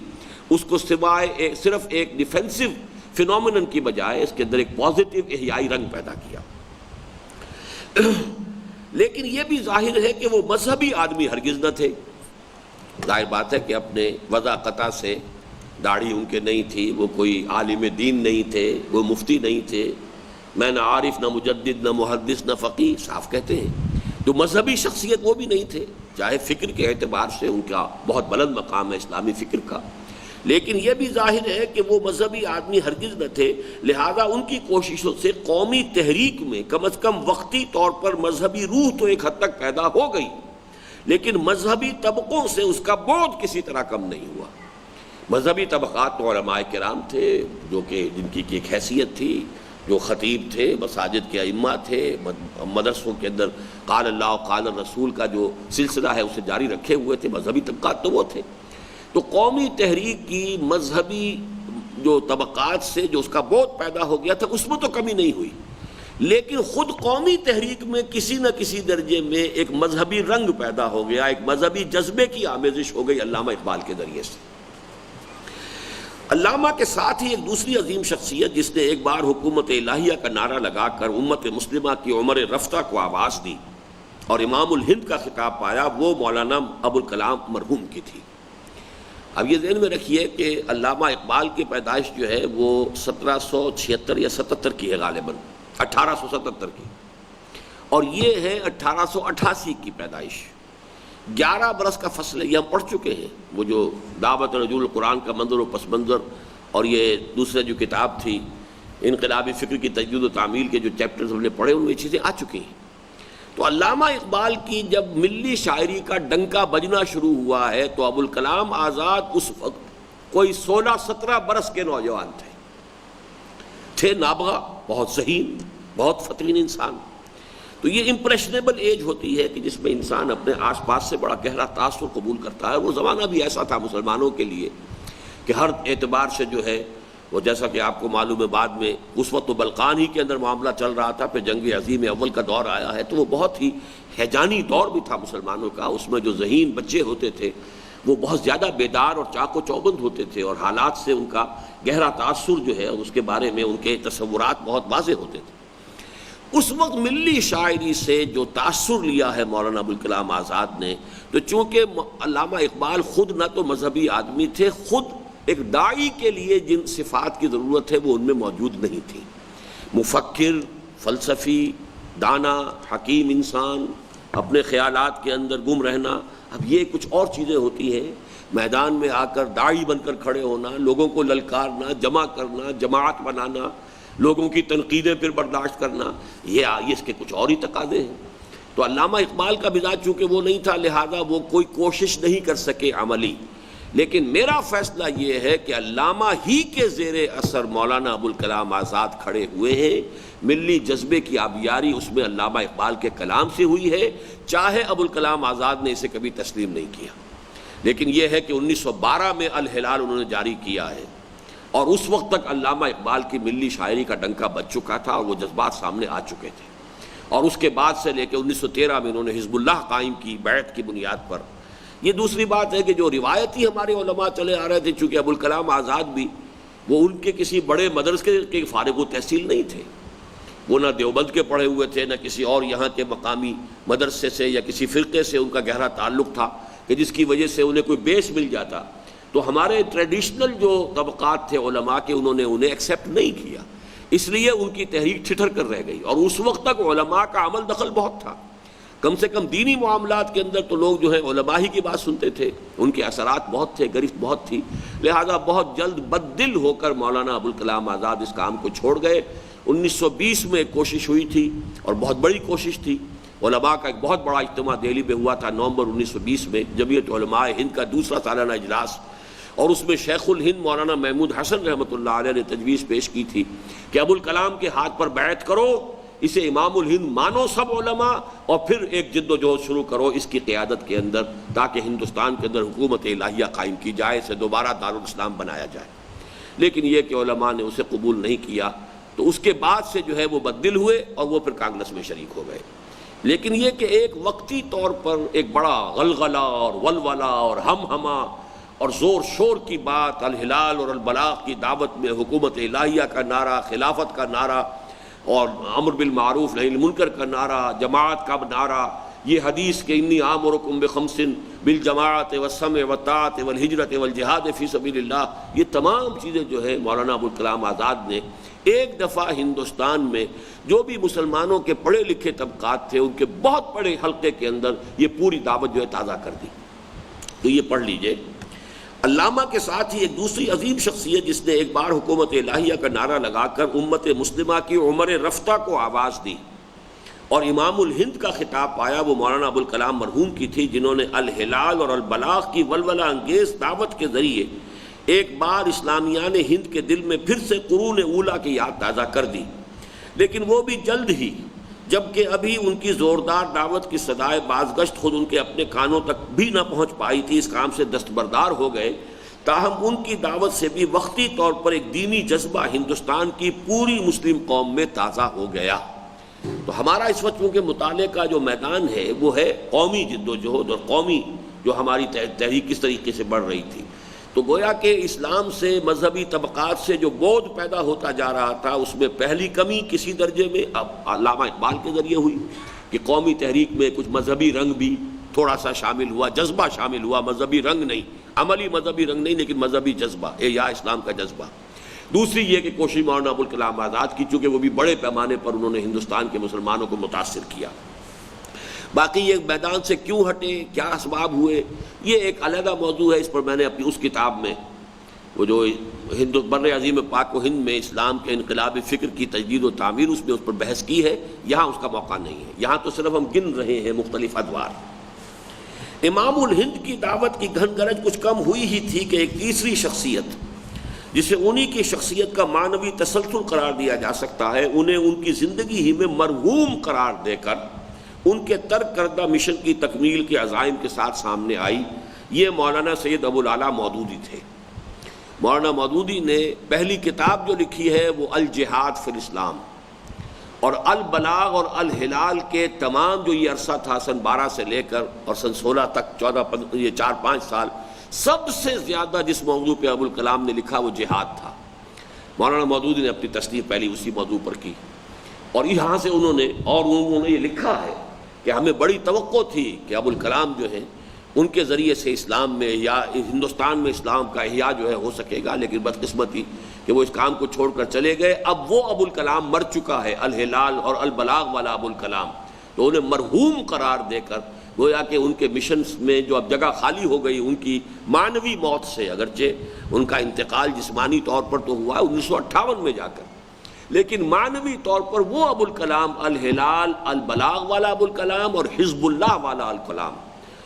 اس کو سوائے صرف ایک ڈیفینسو فینومینن کی بجائے اس کے اندر ایک پازیٹیو احیائی رنگ پیدا کیا۔ لیکن یہ بھی ظاہر ہے کہ وہ مذہبی آدمی ہرگز نہ تھے۔ ظاہر بات ہے کہ اپنے وضع قطع سے، داڑھی ان کے نہیں تھی، وہ کوئی عالم دین نہیں تھے، وہ مفتی نہیں تھے، میں نہ عارف، نہ مجدد، نہ محدث، نہ فقیہ، صاف کہتے ہیں۔ تو مذہبی شخصیت وہ بھی نہیں تھے، چاہے فکر کے اعتبار سے ان کا بہت بلند مقام ہے اسلامی فکر کا، لیکن یہ بھی ظاہر ہے کہ وہ مذہبی آدمی ہرگز نہ تھے، لہذا ان کی کوششوں سے قومی تحریک میں کم از کم وقتی طور پر مذہبی روح تو ایک حد تک پیدا ہو گئی، لیکن مذہبی طبقوں سے اس کا بعد کسی طرح کم نہیں ہوا۔ مذہبی طبقات تو علماء کرام تھے جو کہ جن کی ایک حیثیت تھی، جو خطیب تھے، مساجد کے ائمہ تھے، مدرسوں کے اندر قال اللہ قال الرسول کا جو سلسلہ ہے اسے جاری رکھے ہوئے تھے، مذہبی طبقات تو وہ تھے۔ تو قومی تحریک کی مذہبی جو طبقات سے جو اس کا بعد پیدا ہو گیا تھا اس میں تو کمی نہیں ہوئی، لیکن خود قومی تحریک میں کسی نہ کسی درجے میں ایک مذہبی رنگ پیدا ہو گیا، ایک مذہبی جذبے کی آمیزش ہو گئی علامہ اقبال کے ذریعے سے۔ علامہ کے ساتھ ہی ایک دوسری عظیم شخصیت جس نے ایک بار حکومت الہیہ کا نعرہ لگا کر امت مسلمہ کی عمر رفتہ کو آواز دی اور امام الہند کا خطاب پایا، وہ مولانا ابوالکلام مرحوم کی تھی۔ اب یہ ذہن میں رکھیے کہ علامہ اقبال کی پیدائش جو ہے وہ 1776 یا 77 کی ہے، غالباً 1877 کی، اور یہ ہے 1888 کی پیدائش۔ 11 برس کا فصل ہے، یہ ہم پڑھ چکے ہیں، وہ جو دعوت رجوع القرآن کا منظر و پس منظر، اور یہ دوسرے جو کتاب تھی انقلابی فکر کی تجدید و تعمیل کے جو چیپٹرز ہم نے پڑھے ان میں یہ چیزیں آ چکی ہیں۔ تو علامہ اقبال کی جب ملی شاعری کا ڈنکا بجنا شروع ہوا ہے تو ابوالکلام آزاد اس وقت کوئی 16-17 برس کے نوجوان تھے نابغہ، بہت ذہین، بہت فطین انسان۔ تو یہ امپریشنیبل ایج ہوتی ہے کہ جس میں انسان اپنے آس پاس سے بڑا گہرا تاثر قبول کرتا ہے۔ وہ زمانہ بھی ایسا تھا مسلمانوں کے لیے کہ ہر اعتبار سے جو ہے وہ، جیسا کہ آپ کو معلوم ہے، بعد میں اس وقت تو بلقان ہی کے اندر معاملہ چل رہا تھا، پھر جنگ عظیم اول کا دور آیا ہے، تو وہ بہت ہی ہیجانی دور بھی تھا مسلمانوں کا۔ اس میں جو ذہین بچے ہوتے تھے وہ بہت زیادہ بیدار اور چاق و چوبند ہوتے تھے، اور حالات سے ان کا گہرا تاثر جو ہے اور اس کے بارے میں ان کے تصورات بہت واضح ہوتے تھے۔ اس وقت ملی شاعری سے جو تاثر لیا ہے مولانا ابوالکلام آزاد نے، تو چونکہ علامہ اقبال خود نہ تو مذہبی آدمی تھے، خود ایک داعی کے لیے جن صفات کی ضرورت ہے وہ ان میں موجود نہیں تھی۔ مفکر، فلسفی، دانا، حکیم انسان، اپنے خیالات کے اندر گم رہنا، اب یہ کچھ اور چیزیں ہوتی ہیں۔ میدان میں آ کر داعی بن کر کھڑے ہونا، لوگوں کو للکارنا، جمع کرنا، جماعت بنانا، لوگوں کی تنقیدیں پھر برداشت کرنا، یہ اس کے کچھ اور ہی تقاضے ہیں۔ تو علامہ اقبال کا مزاج چونکہ وہ نہیں تھا، لہذا وہ کوئی کوشش نہیں کر سکے عملی۔ لیکن میرا فیصلہ یہ ہے کہ علامہ ہی کے زیر اثر مولانا ابوالکلام آزاد کھڑے ہوئے ہیں۔ ملی جذبے کی آبیاری اس میں علامہ اقبال کے کلام سے ہوئی ہے، چاہے ابوالکلام آزاد نے اسے کبھی تسلیم نہیں کیا۔ لیکن یہ ہے کہ 1912 میں الہلال انہوں نے جاری کیا ہے، اور اس وقت تک علامہ اقبال کی ملی شاعری کا ڈنکا بج چکا تھا اور وہ جذبات سامنے آ چکے تھے۔ اور اس کے بعد سے لے کے 1913 میں انہوں نے حزب اللہ قائم کی بیعت کی بنیاد پر۔ یہ دوسری بات ہے کہ جو روایتی ہمارے علماء چلے آ رہے تھے، چونکہ ابوالکلام آزاد بھی وہ ان کے کسی بڑے مدرسے کے فارغ و تحصیل نہیں تھے، وہ نہ دیوبند کے پڑھے ہوئے تھے، نہ کسی اور یہاں کے مقامی مدرسے سے یا کسی فرقے سے ان کا گہرا تعلق تھا کہ جس کی وجہ سے انہیں کوئی بیس مل جاتا۔ تو ہمارے ٹریڈیشنل جو طبقات تھے علماء کے، انہوں نے انہیں ایکسیپٹ نہیں کیا، اس لیے ان کی تحریک ٹھٹر کر رہ گئی۔ اور اس وقت تک علماء کا عمل دخل بہت تھا، کم سے کم دینی معاملات کے اندر تو لوگ جو ہے علماء ہی کی بات سنتے تھے، ان کے اثرات بہت تھے، گرفت بہت تھی، لہذا بہت جلد بددل ہو کر مولانا ابوالکلام آزاد اس کام کو چھوڑ گئے۔ 1920 میں ایک کوشش ہوئی تھی اور بہت بڑی کوشش تھی، علماء کا ایک بہت بڑا اجتماع دہلی میں ہوا تھا نومبر 1920 میں، جمعیت علماء ہند کا دوسرا سالانہ اجلاس، اور اس میں شیخ الہند مولانا محمود حسن رحمۃ اللہ علیہ نے تجویز پیش کی تھی کہ ابوالکلام کے ہاتھ پر بیعت کرو، اسے امام الہند مانو سب علماء، اور پھر ایک جد و جہد شروع کرو اس کی قیادت کے اندر، تاکہ ہندوستان کے اندر حکومت الہیہ قائم کی جائے، اسے دوبارہ دارالاسلام بنایا جائے۔ لیکن یہ کہ علماء نے اسے قبول نہیں کیا، تو اس کے بعد سے جو ہے وہ بددل ہوئے اور وہ پھر کانگریس میں شریک ہو گئے۔ لیکن یہ کہ ایک وقتی طور پر ایک بڑا غلغلہ اور ولولہ اور ہم ہمہ اور زور شور کی بات، الہلال اور البلاغ کی دعوت میں حکومت الہیہ کا نعرہ، خلافت کا نعرہ، اور امر بالمعروف نہی عن المنکر کا نعرہ، جماعت کا نعرہ، یہ حدیث کہ انی آمرکم بخمس بالجماعت والسمع والطاعت والہجرت والجہاد فی سبیل اللہ، یہ تمام چیزیں جو ہے مولانا ابوالکلام آزاد نے ایک دفعہ ہندوستان میں جو بھی مسلمانوں کے پڑھے لکھے طبقات تھے ان کے بہت بڑے حلقے کے اندر یہ پوری دعوت جو ہے تازہ کر دی۔ تو یہ پڑھ لیجئے۔ علامہ کے ساتھ ہی ایک دوسری عظیم شخصیت جس نے ایک بار حکومت الہیہ کا نعرہ لگا کر امت مسلمہ کی عمر رفتہ کو آواز دی اور امام الہند کا خطاب پایا، وہ مولانا ابوالکلام مرحوم کی تھی، جنہوں نے الہلال اور البلاغ کی ولولہ انگیز دعوت کے ذریعے ایک بار اسلامیان ہند کے دل میں پھر سے قرون اولیٰ کی یاد تازہ کر دی۔ لیکن وہ بھی جلد ہی، جبکہ ابھی ان کی زوردار دعوت کی صدائے بازگشت خود ان کے اپنے کانوں تک بھی نہ پہنچ پائی تھی، اس کام سے دستبردار ہو گئے۔ تاہم ان کی دعوت سے بھی وقتی طور پر ایک دینی جذبہ ہندوستان کی پوری مسلم قوم میں تازہ ہو گیا۔ تو ہمارا اس وقت چونکہ مطالعے کا جو میدان ہے وہ ہے قومی جد و جہد اور قومی جو ہماری تحریک کس طریقے سے بڑھ رہی تھی. تو گویا کہ اسلام سے مذہبی طبقات سے جو بعد پیدا ہوتا جا رہا تھا اس میں پہلی کمی کسی درجے میں اب علامہ اقبال کے ذریعے ہوئی کہ قومی تحریک میں کچھ مذہبی رنگ بھی تھوڑا سا شامل ہوا، جذبہ شامل ہوا، مذہبی رنگ نہیں، عملی مذہبی رنگ نہیں لیکن مذہبی جذبہ، یا اسلام کا جذبہ. دوسری یہ کہ کوشش مولانا ابوالکلام آزاد کی، چونکہ وہ بھی بڑے پیمانے پر انہوں نے ہندوستان کے مسلمانوں کو متاثر کیا. باقی یہ میدان سے کیوں ہٹے، کیا اسباب ہوئے، یہ ایک علیحدہ موضوع ہے. اس پر میں نے اپنی اس کتاب میں وہ جو بر عظیم پاک و ہند میں اسلام کے انقلاب فکر کی تجدید و تعمیر، اس میں اس پر بحث کی ہے. یہاں اس کا موقع نہیں ہے، یہاں تو صرف ہم گن رہے ہیں مختلف ادوار. امام الہند کی دعوت کی گھن گرج کچھ کم ہوئی ہی تھی کہ ایک تیسری شخصیت جسے انہی کی شخصیت کا معنوی تسلسل قرار دیا جا سکتا ہے، انہیں ان کی زندگی ہی میں مرحوم قرار دے کر ان کے ترک کردہ مشن کی تکمیل کے عزائم کے ساتھ سامنے آئی. یہ مولانا سید ابو الاعلیٰ مودودی تھے. مولانا مودودی نے پہلی کتاب جو لکھی ہے وہ الجہاد فی الاسلام، اور البلاغ اور الہلال کے تمام جو یہ عرصہ تھا سن 12 سے لے کر اور سن 16 تک 4-5 سال، سب سے زیادہ جس موضوع پہ ابوالکلام نے لکھا وہ جہاد تھا. مولانا مودودی نے اپنی تصنیف پہلی اسی موضوع پر کی، اور یہاں سے انہوں نے یہ لکھا ہے کہ ہمیں بڑی توقع تھی کہ ابوالکلام جو ہیں ان کے ذریعے سے اسلام میں یا ہندوستان میں اسلام کا احیاء جو ہے ہو سکے گا، لیکن بدقسمتی کہ وہ اس کام کو چھوڑ کر چلے گئے. اب وہ ابوالکلام مر چکا ہے، الہلال اور البلاغ والا ابوالکلام، تو انہیں مرحوم قرار دے کر گویا کہ ان کے مشنز میں جو اب جگہ خالی ہو گئی ان کی معنوی موت سے، اگرچہ ان کا انتقال جسمانی طور پر تو ہوا 1958 میں جا کر، لیکن معنوی طور پر وہ ابوالکلام الہلال البلاغ والا ابوالکلام اور حزب اللہ والا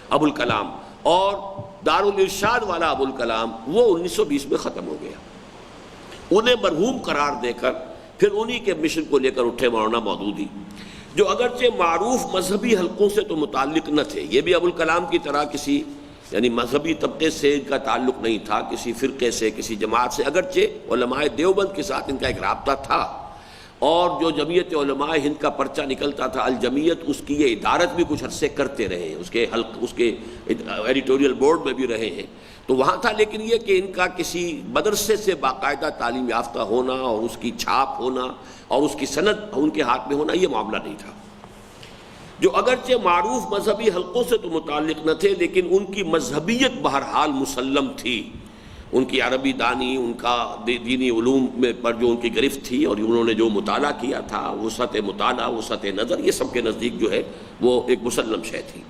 ابوالکلام اور دارالارشاد والا ابوالکلام وہ 1920 میں ختم ہو گیا. انہیں مرحوم قرار دے کر پھر انہی کے مشن کو لے کر اٹھے مولانا مودودی، جو اگرچہ معروف مذہبی حلقوں سے تو متعلق نہ تھے. یہ بھی ابوالکلام کی طرح کسی یعنی مذہبی طبقے سے ان کا تعلق نہیں تھا، کسی فرقے سے، کسی جماعت سے، اگرچہ علماء دیوبند کے ساتھ ان کا ایک رابطہ تھا، اور جو جمعیت علماء ہند کا پرچہ نکلتا تھا الجمعیت، اس کی یہ ادارت بھی کچھ عرصے کرتے رہے ہیں، اس کے ایڈیٹوریل بورڈ میں بھی رہے ہیں، تو وہاں تھا. لیکن یہ کہ ان کا کسی مدرسے سے باقاعدہ تعلیم یافتہ ہونا اور اس کی چھاپ ہونا اور اس کی سند ان کے ہاتھ میں ہونا، یہ معاملہ نہیں تھا. جو اگرچہ معروف مذہبی حلقوں سے تو متعلق نہ تھے، لیکن ان کی مذہبیت بہرحال مسلم تھی. ان کی عربی دانی، ان کا دینی علوم میں پر جو ان کی گرفت تھی، اور انہوں نے جو مطالعہ کیا تھا، وسعت مطالعہ، وسعت نظر، یہ سب کے نزدیک جو ہے وہ ایک مسلم شے تھی.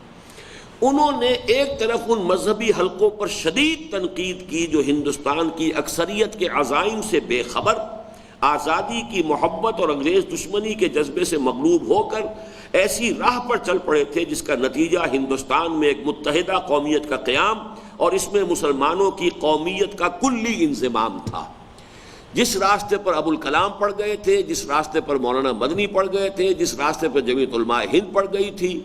انہوں نے ایک طرف ان مذہبی حلقوں پر شدید تنقید کی جو ہندوستان کی اکثریت کے عزائم سے بے خبر، آزادی کی محبت اور انگریز دشمنی کے جذبے سے مغلوب ہو کر ایسی راہ پر چل پڑے تھے جس کا نتیجہ ہندوستان میں ایک متحدہ قومیت کا قیام اور اس میں مسلمانوں کی قومیت کا کلی انضمام تھا. جس راستے پر ابوالکلام پڑ گئے تھے، جس راستے پر مولانا مدنی پڑ گئے تھے، جس راستے پر جمعیت علماء ہند پڑ گئی تھی،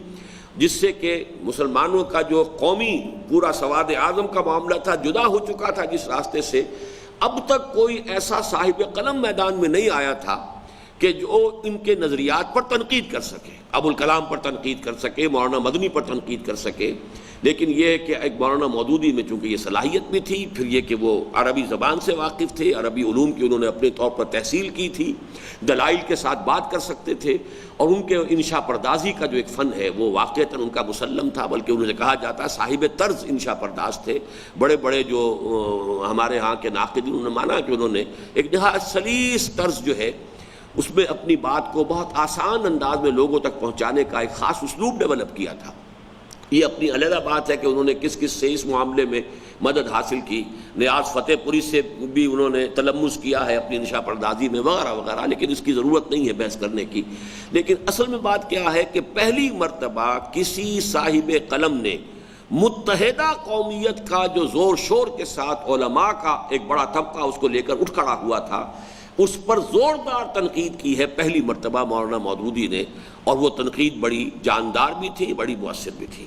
جس سے کہ مسلمانوں کا جو قومی پورا سواد اعظم کا معاملہ تھا جدا ہو چکا تھا، جس راستے سے اب تک کوئی ایسا صاحب قلم میدان میں نہیں آیا تھا کہ جو ان کے نظریات پر تنقید کر سکے، ابوالکلام پر تنقید کر سکے، مولانا مدنی پر تنقید کر سکے. لیکن یہ کہ ایک مولانا مودودی میں چونکہ یہ صلاحیت بھی تھی، پھر یہ کہ وہ عربی زبان سے واقف تھے، عربی علوم کی انہوں نے اپنے طور پر تحصیل کی تھی، دلائل کے ساتھ بات کر سکتے تھے، اور ان کے انشاء پردازی کا جو ایک فن ہے وہ واقعتاً ان کا مسلم تھا، بلکہ انہوں نے کہا جاتا ہے صاحب طرز انشاء پرداز تھے. بڑے بڑے جو ہمارے ہاں کے ناقدین انہوں نے مانا کہ انہوں نے ایک نہایت سلیس طرز جو ہے اس میں اپنی بات کو بہت آسان انداز میں لوگوں تک پہنچانے کا ایک خاص اسلوب ڈیولپ کیا تھا. یہ اپنی علیحدہ بات ہے کہ انہوں نے کس کس سے اس معاملے میں مدد حاصل کی. نیاز فتح پوری سے بھی انہوں نے تلمس کیا ہے اپنی انشاء پردازی میں وغیرہ وغیرہ، لیکن اس کی ضرورت نہیں ہے بحث کرنے کی. لیکن اصل میں بات کیا ہے کہ پہلی مرتبہ کسی صاحب قلم نے متحدہ قومیت کا جو زور شور کے ساتھ علماء کا ایک بڑا طبقہ اس کو لے کر اٹھ کھڑا ہوا تھا، اس پر زوردار تنقید کی ہے پہلی مرتبہ مولانا مودودی نے، اور وہ تنقید بڑی جاندار بھی تھی، بڑی مؤثر بھی تھی.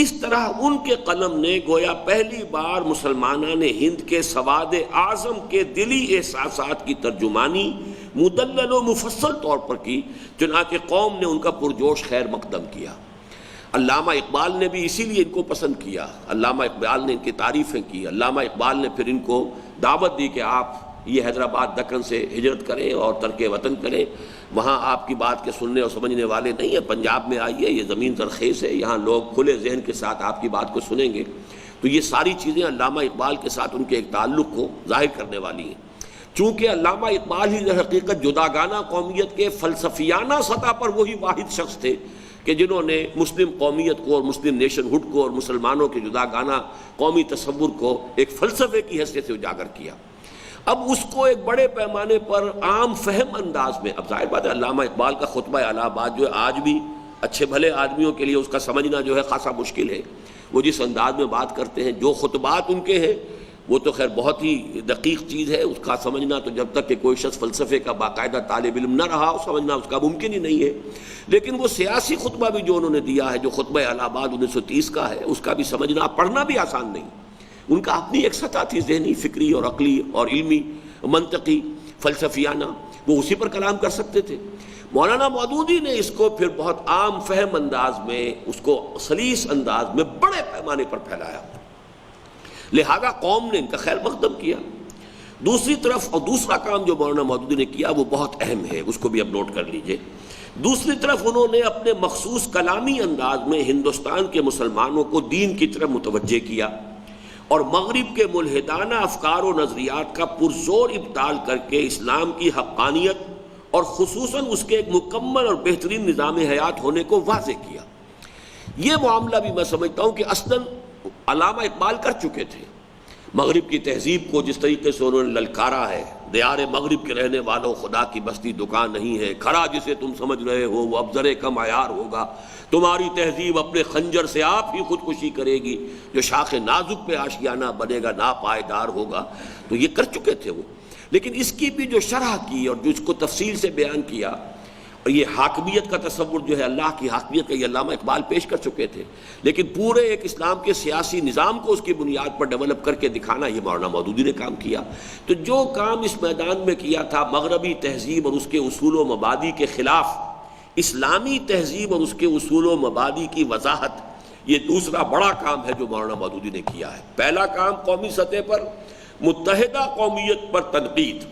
اس طرح ان کے قلم نے گویا پہلی بار مسلمانان ہند کے سواد اعظم کے دلی احساسات کی ترجمانی مدلل و مفصل طور پر کی، چنانچہ قوم نے ان کا پرجوش خیر مقدم کیا۔ علامہ اقبال نے بھی اسی لیے ان کو پسند کیا، علامہ اقبال نے ان کی تعریفیں کی، علامہ اقبال نے پھر ان کو دعوت دی کہ آپ یہ حیدرآباد دکن سے ہجرت کریں اور ترک وطن کریں، وہاں آپ کی بات کے سننے اور سمجھنے والے نہیں ہیں، پنجاب میں آئیے، یہ زمین زرخیز ہے، یہاں لوگ کھلے ذہن کے ساتھ آپ کی بات کو سنیں گے۔ تو یہ ساری چیزیں علامہ اقبال کے ساتھ ان کے ایک تعلق کو ظاہر کرنے والی ہیں۔ چونکہ علامہ اقبال ہی در حقیقت جداگانہ قومیت کے فلسفیانہ سطح پر وہی واحد شخص تھے کہ جنہوں نے مسلم قومیت کو اور مسلم نیشن ہوڈ کو اور مسلمانوں کے جداگانہ قومی تصور کو ایک فلسفے کی حیثیت سے اجاگر کیا۔ اب اس کو ایک بڑے پیمانے پر عام فہم انداز میں، اب ظاہر بات ہے علامہ اقبال کا خطبہ الہ آباد جو ہے آج بھی اچھے بھلے آدمیوں کے لیے اس کا سمجھنا جو ہے خاصا مشکل ہے۔ وہ جس انداز میں بات کرتے ہیں، جو خطبات ان کے ہیں، وہ تو خیر بہت ہی دقیق چیز ہے، اس کا سمجھنا تو جب تک کہ کوئی شخص فلسفے کا باقاعدہ طالب علم نہ رہا سمجھنا اس کا ممکن ہی نہیں ہے۔ لیکن وہ سیاسی خطبہ بھی جو انہوں نے دیا ہے، جو خطبہ الہ آباد 1930 کا ہے، اس کا بھی سمجھنا پڑھنا بھی آسان نہیں۔ ان کا اپنی ایک سطح تھی ذہنی، فکری اور عقلی اور علمی، منطقی، فلسفیانہ، وہ اسی پر کلام کر سکتے تھے۔ مولانا مودودی نے اس کو پھر بہت عام فہم انداز میں، اس کو سلیس انداز میں بڑے پیمانے پر پھیلایا، لہذا قوم نے ان کا خیر مقدم کیا۔ دوسری طرف اور دوسرا کام جو مولانا مودودی نے کیا وہ بہت اہم ہے، اس کو بھی اب نوٹ کر لیجئے۔ دوسری طرف انہوں نے اپنے مخصوص کلامی انداز میں ہندوستان کے مسلمانوں کو دین کی طرف متوجہ کیا اور مغرب کے ملحدانہ افکار و نظریات کا پرزور ابطال کر کے اسلام کی حقانیت اور خصوصاً اس کے ایک مکمل اور بہترین نظام حیات ہونے کو واضح کیا۔ یہ معاملہ بھی میں سمجھتا ہوں کہ اصلاً علامہ اقبال کر چکے تھے۔ مغرب کی تہذیب کو جس طریقے سے انہوں نے للکارا ہے، دیار مغرب کے رہنے والوں، خدا کی بستی دکان نہیں ہے، کھڑا جسے تم سمجھ رہے ہو وہ ابزر کا معیار ہوگا، تمہاری تہذیب اپنے خنجر سے آپ ہی خودکشی کرے گی، جو شاخ نازک پہ آشیانہ بنے گا ناپائیدار ہوگا۔ تو یہ کر چکے تھے وہ، لیکن اس کی بھی جو شرح کی اور جو اس کو تفصیل سے بیان کیا، اور یہ حاکمیت کا تصور جو ہے اللہ کی حاکمیت کا، یہ علامہ اقبال پیش کر چکے تھے، لیکن پورے ایک اسلام کے سیاسی نظام کو اس کی بنیاد پر ڈیولپ کر کے دکھانا یہ مولانا مودودی نے کام کیا۔ تو جو کام اس میدان میں کیا تھا، مغربی تہذیب اور اس کے اصول و مبادی کے خلاف اسلامی تہذیب اور اس کے اصول و مبادی کی وضاحت، یہ دوسرا بڑا کام ہے جو مولانا مودودی نے کیا ہے۔ پہلا کام قومی سطح پر متحدہ قومیت پر تنقید،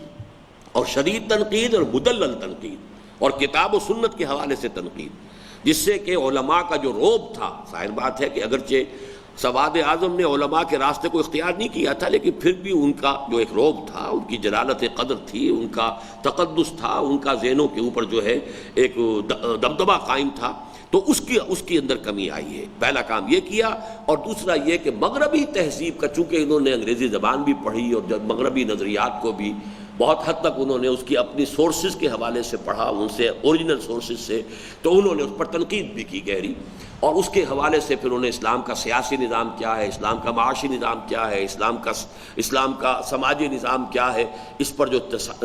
اور شدید تنقید اور مدلل تنقید، اور کتاب و سنت کے حوالے سے تنقید، جس سے کہ علماء کا جو رعب تھا، ظاہر بات ہے کہ اگرچہ سواد اعظم نے علماء کے راستے کو اختیار نہیں کیا تھا، لیکن پھر بھی ان کا جو ایک رعب تھا، ان کی جلالت قدر تھی، ان کا تقدس تھا، ان کا ذہنوں کے اوپر جو ہے ایک دبدبہ قائم تھا، تو اس کی اندر کمی آئی ہے۔ پہلا کام یہ کیا، اور دوسرا یہ کہ مغربی تہذیب کا، چونکہ انہوں نے انگریزی زبان بھی پڑھی اور جب مغربی نظریات کو بھی بہت حد تک انہوں نے اس کی اپنی سورسز کے حوالے سے پڑھا، ان سے اوریجنل سورسز سے، تو انہوں نے اس پر تنقید بھی کی گہری، اور اس کے حوالے سے پھر انہوں نے اسلام کا سیاسی نظام کیا ہے، اسلام کا معاشی نظام کیا ہے، اسلام کا سماجی نظام کیا ہے، اس پر جو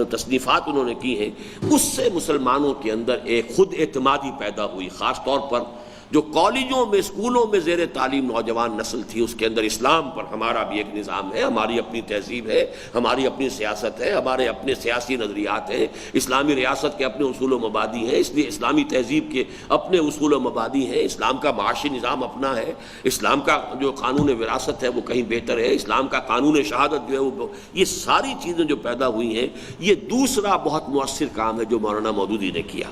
تصنیفات انہوں نے کی ہیں، اس سے مسلمانوں کے اندر ایک خود اعتمادی پیدا ہوئی۔ خاص طور پر جو کالجوں میں، اسکولوں میں زیر تعلیم نوجوان نسل تھی، اس کے اندر اسلام پر ہمارا بھی ایک نظام ہے، ہماری اپنی تہذیب ہے، ہماری اپنی سیاست ہے، ہمارے اپنے سیاسی نظریات ہیں، اسلامی ریاست کے اپنے اصول و مبادی ہیں، اس لیے اسلامی تہذیب کے اپنے اصول و مبادی ہیں، اسلام کا معاشی نظام اپنا ہے، اسلام کا جو قانون وراثت ہے وہ کہیں بہتر ہے، اسلام کا قانون شہادت جو ہے وہ، یہ ساری چیزیں جو پیدا ہوئی ہیں، یہ دوسرا بہت مؤثر کام ہے جو مولانا مودودی نے کیا۔